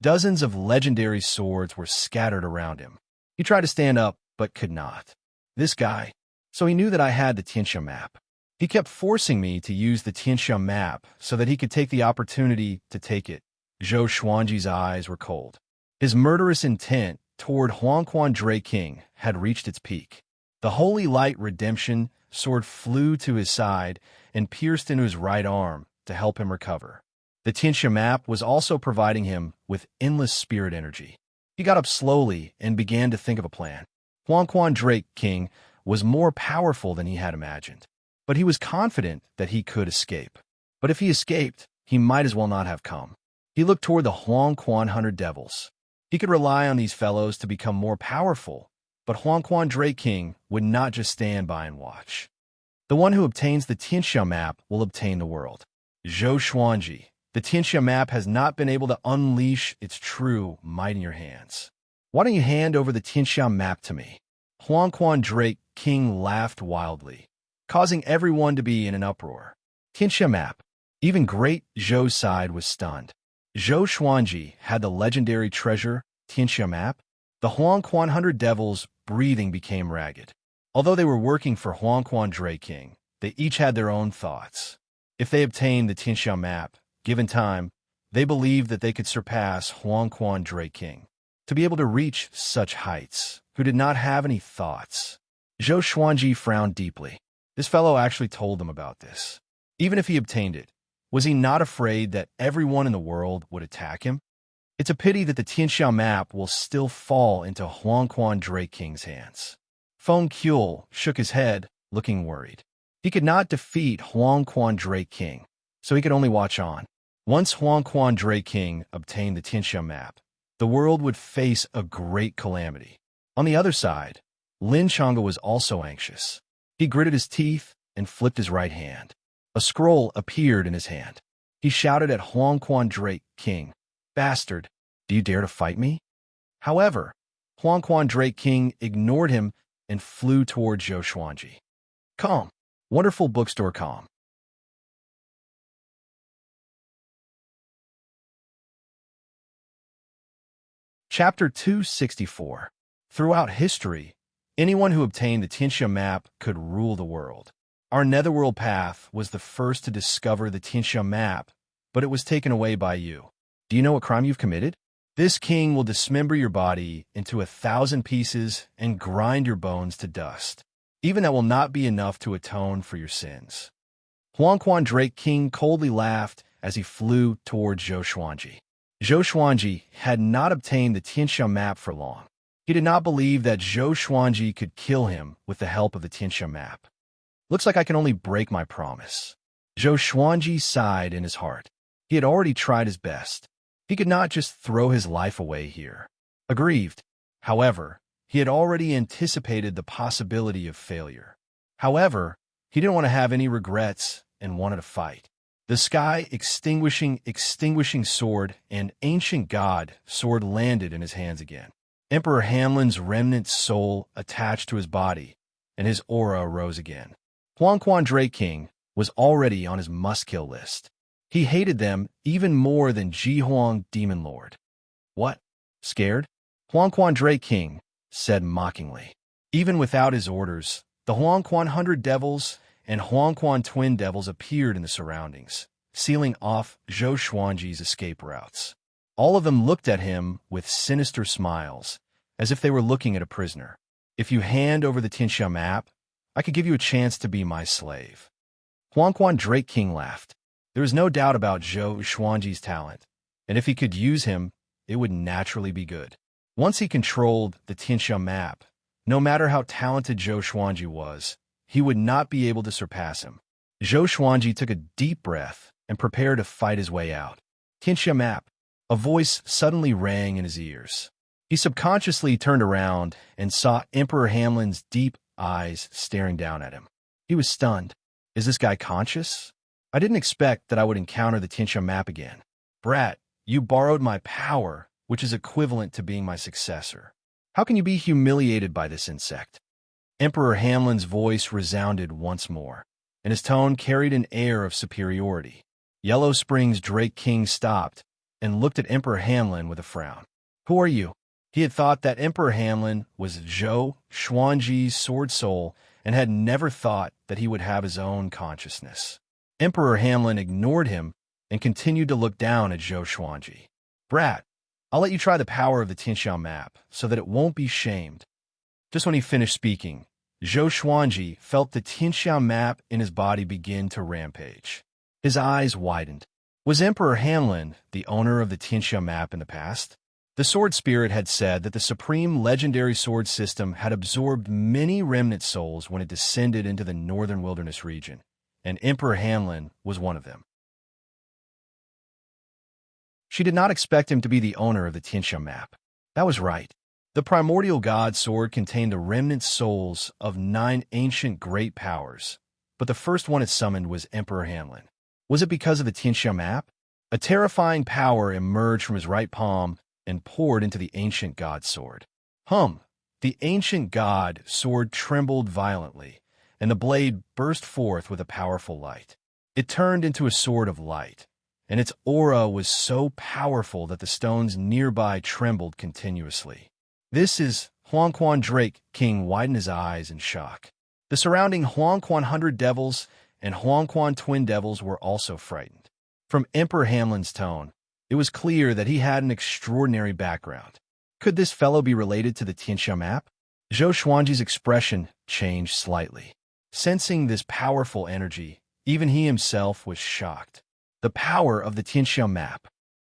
Dozens of legendary swords were scattered around him. He tried to stand up, but could not. This guy, so he knew that I had the Tianxia map. He kept forcing me to use the Tianxia map so that he could take the opportunity to take it. Zhou Xuanji's eyes were cold. His murderous intent toward Huangquan Dray King had reached its peak. The holy light redemption sword flew to his side and pierced into his right arm to help him recover. The Tianxia map was also providing him with endless spirit energy. He got up slowly and began to think of a plan. Huangquan Dray King was more powerful than he had imagined, but he was confident that he could escape. But if he escaped, he might as well not have come. He looked toward the Huangquan 100 Devils. He could rely on these fellows to become more powerful, but Huangquan Dray King would not just stand by and watch. The one who obtains the Tianxia map will obtain the world. Zhou Xuanji, the Tianxia map has not been able to unleash its true might in your hands. Why don't you hand over the Tianxia map to me? Huangquan Dray King laughed wildly, causing everyone to be in an uproar. Tianxia map. Even great Zhou's side was stunned. Zhou Xuanji had the legendary treasure, Tianxia map. The Huangquan 100 Devils' breathing became ragged. Although they were working for Huangquan Dray King, they each had their own thoughts. If they obtained the Tianxia map, given time, they believed that they could surpass Huangquan Dray King. To be able to reach such heights, who did not have any thoughts. Zhou Xuanji frowned deeply. This fellow actually told them about this. Even if he obtained it, was he not afraid that everyone in the world would attack him? It's a pity that the Tianxia map will still fall into Huangquan Dray King's hands. Feng Qiu shook his head, looking worried. He could not defeat Huangquan Dray King, so he could only watch on. Once Huangquan Dray King obtained the Tianxia map, the world would face a great calamity. On the other side, Lin Chang'e was also anxious. He gritted his teeth and flipped his right hand. A scroll appeared in his hand. He shouted at Huangquan Dray King, "Bastard, do you dare to fight me?" However, Huangquan Dray King ignored him and flew toward Zhou Xuanji. Calm. Wonderful bookstore calm. Chapter 264. Throughout history, anyone who obtained the Tianxia map could rule the world. Our netherworld path was the first to discover the Tianxia map, but it was taken away by you. Do you know what crime you've committed? This king will dismember your body into 1,000 pieces and grind your bones to dust. Even that will not be enough to atone for your sins. Huangquan Dray King coldly laughed as he flew toward Zhou Xuanji. Zhou Xuanji had not obtained the Tianxia map for long. He did not believe that Zhou Xuanji could kill him with the help of the Tianxia map. Looks like I can only break my promise. Zhou Xuanji sighed in his heart. He had already tried his best. He could not just throw his life away here. Aggrieved, however, he had already anticipated the possibility of failure. However, he didn't want to have any regrets and wanted to fight. The sky extinguishing sword and ancient god sword landed in his hands again. Emperor Hanlin's remnant soul attached to his body, and his aura rose again. Huangquan Dray King was already on his must-kill list. He hated them even more than Ji Huang Demon Lord. What? Scared? Huangquan Dray King said mockingly. Even without his orders, the Huangquan 100 Devils and Huangquan Twin Devils appeared in the surroundings, sealing off Zhou Xuanji's escape routes. All of them looked at him with sinister smiles, as if they were looking at a prisoner. If you hand over the Tianxia map, I could give you a chance to be my slave. Huangquan Dray King laughed. There was no doubt about Zhou Xuanji's talent, and if he could use him, it would naturally be good. Once he controlled the Tianxia map, no matter how talented Zhou Xuanji was, he would not be able to surpass him. Zhou Xuanji took a deep breath and prepared to fight his way out. Tianxia map. A voice suddenly rang in his ears. He subconsciously turned around and saw Emperor Hamlin's deep eyes staring down at him. He was stunned. Is this guy conscious? I didn't expect that I would encounter the Tianxia map again. Brat, you borrowed my power, which is equivalent to being my successor. How can you be humiliated by this insect? Emperor Hamlin's voice resounded once more, and his tone carried an air of superiority. Yellow Springs Dray King stopped and looked at Emperor Hamlin with a frown. Who are you? He had thought that Emperor Hamlin was Zhou Xuanji's sword soul and had never thought that he would have his own consciousness. Emperor Hamlin ignored him and continued to look down at Zhou Xuanji. "Brat, I'll let you try the power of the Tianxiao map so that it won't be shamed." Just when he finished speaking, Zhou Xuanji felt the Tianxiao map in his body begin to rampage. His eyes widened. Was Emperor Hamlin the owner of the Tianxiao map in the past? The sword spirit had said that the supreme legendary sword system had absorbed many remnant souls when it descended into the northern wilderness region, and Emperor Hamlin was one of them. She did not expect him to be the owner of the Tianxiao map. That was right. The primordial god sword contained the remnant souls of 9 ancient great powers, but the first one it summoned was Emperor Hamlin. Was it because of the Tianxiao map? A terrifying power emerged from his right palm and poured into the ancient god sword. The ancient god sword trembled violently, and the blade burst forth with a powerful light. It turned into a sword of light, and its aura was so powerful that the stones nearby trembled continuously. "This is Huangquan Drake," King widened his eyes in shock. The surrounding Huangquan 100 devils and Huangquan twin devils were also frightened. From Emperor Hamlin's tone, it was clear that he had an extraordinary background. Could this fellow be related to the Tianxiao map? Zhou Xuanji's expression changed slightly. Sensing this powerful energy, even he himself was shocked. The power of the Tianxiao map.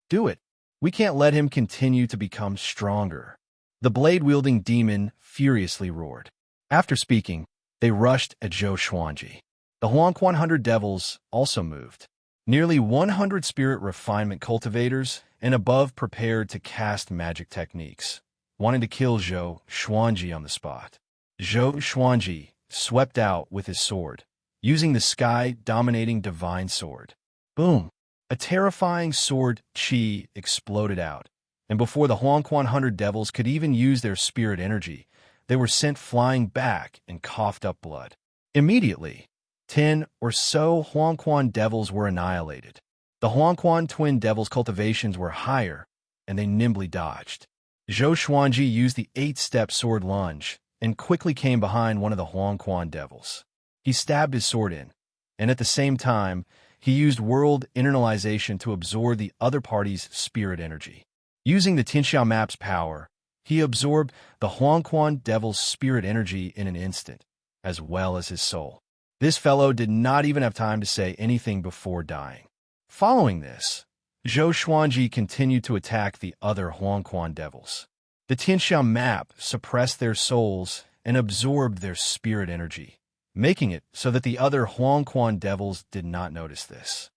Do it. We can't let him continue to become stronger. The blade-wielding demon furiously roared. After speaking, they rushed at Zhou Xuanji. The Huangquan 100 devils also moved. Nearly 100 spirit refinement cultivators and above prepared to cast magic techniques, wanting to kill Zhou Xuanji on the spot. Zhou Xuanji swept out with his sword, using the sky-dominating divine sword. Boom! A terrifying sword chi exploded out, and before the Huangquan 100 devils could even use their spirit energy, they were sent flying back and coughed up blood. Immediately, 10 or so Huangquan devils were annihilated. The Huangquan twin devils' cultivations were higher, and they nimbly dodged. Zhou Xuanji used the 8-step sword lunge and quickly came behind one of the Huangquan devils. He stabbed his sword in, and at the same time, he used world internalization to absorb the other party's spirit energy. Using the Tianxiao map's power, he absorbed the Huangquan devil's spirit energy in an instant, as well as his soul. This fellow did not even have time to say anything before dying. Following this, Zhou Xuanji continued to attack the other Huangquan devils. The Tianxiao map suppressed their souls and absorbed their spirit energy, making it so that the other Huangquan devils did not notice this.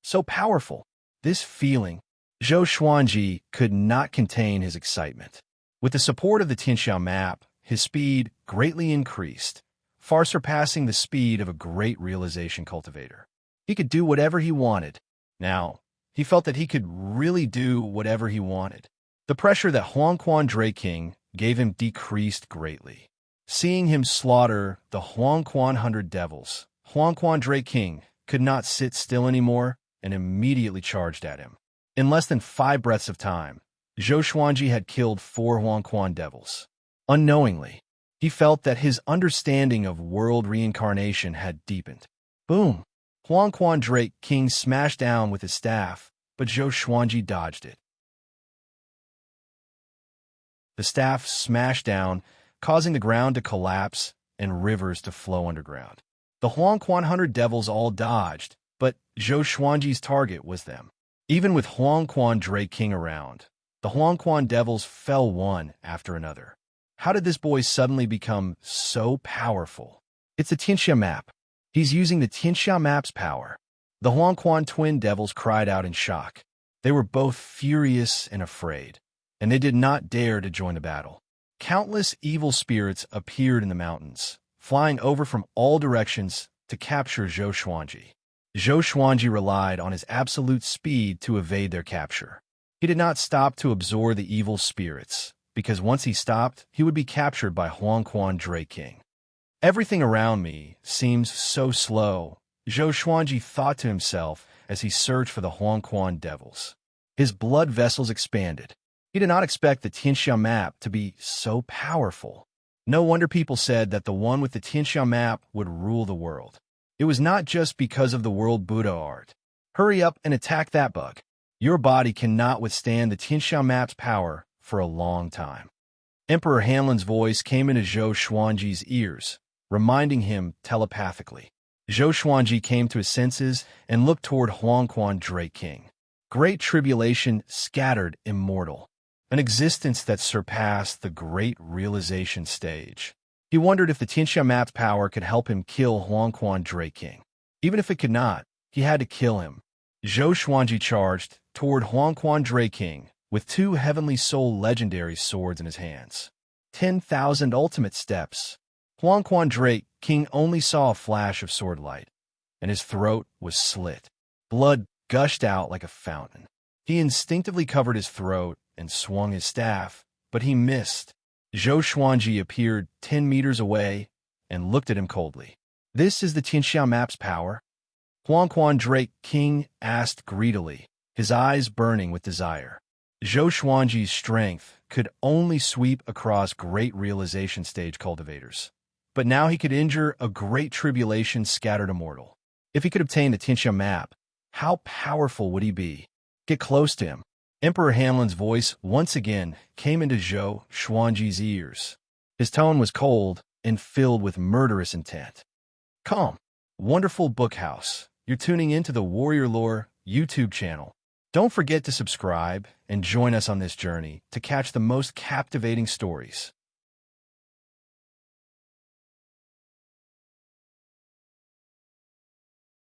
So powerful, this feeling, Zhou Xuanji could not contain his excitement. With the support of the Tianxiao map, his speed greatly increased, far surpassing the speed of a great realization cultivator. He could do whatever he wanted. Now, he felt that he could really do whatever he wanted. The pressure that Huangquan Drake King gave him decreased greatly. Seeing him slaughter the Huangquan 100 devils, Huangquan Drake King could not sit still anymore and immediately charged at him. In less than 5 breaths of time, Zhou Xuanji had killed 4 Huangquan devils. Unknowingly, he felt that his understanding of world reincarnation had deepened. Boom! Huangquan Drake King smashed down with his staff, but Zhou Xuanji dodged it. The staff smashed down, causing the ground to collapse and rivers to flow underground. The Huangquan 100 devils all dodged, but Zhou Xuanji's target was them. Even with Huangquan Drake King around, the Huangquan devils fell one after another. How did this boy suddenly become so powerful? It's the Tianxiao map. He's using the Tianxiao map's power. The Huangquan twin devils cried out in shock. They were both furious and afraid, and they did not dare to join the battle. Countless evil spirits appeared in the mountains, flying over from all directions to capture Zhou Xuanji. Zhou Xuanji relied on his absolute speed to evade their capture. He did not stop to absorb the evil spirits, because once he stopped, he would be captured by Huangquan Drake King. Everything around me seems so slow, Zhou Xuanji thought to himself as he searched for the Huangquan devils. His blood vessels expanded. He did not expect the Tianxiao map to be so powerful. No wonder people said that the one with the Tianxia map would rule the world. It was not just because of the world Buddha art. Hurry up and attack that bug. Your body cannot withstand the Tianxia map's power for a long time. Emperor Hanlin's voice came into Zhou Xuanji's ears, reminding him telepathically. Zhou Xuanji came to his senses and looked toward Huangquan Drake King. Great tribulation scattered immortal. An existence that surpassed the great realization stage. He wondered if the Tianxia map's power could help him kill Huangquan Drake King. Even if it could not, he had to kill him. Zhou Xuanji charged toward Huangquan Drake King with 2 Heavenly Soul legendary swords in his hands. 10,000 ultimate steps. Huangquan Drake King only saw a flash of sword light, and his throat was slit. Blood gushed out like a fountain. He instinctively covered his throat and swung his staff, but he missed. Zhou Xuanji appeared 10 meters away and looked at him coldly. "This is the Tianxia map's power?" Huangquan Drake King asked greedily, his eyes burning with desire. Zhou Xuanji's strength could only sweep across great realization stage cultivators. But now he could injure a great tribulation scattered immortal. If he could obtain the Tianxia map, how powerful would he be? Get close to him. Emperor Hanlin's voice once again came into Zhou Xuanji's ears. His tone was cold and filled with murderous intent. "Calm. Wonderful Bookhouse. You're tuning into the Warrior Lore YouTube channel. Don't forget to subscribe and join us on this journey to catch the most captivating stories.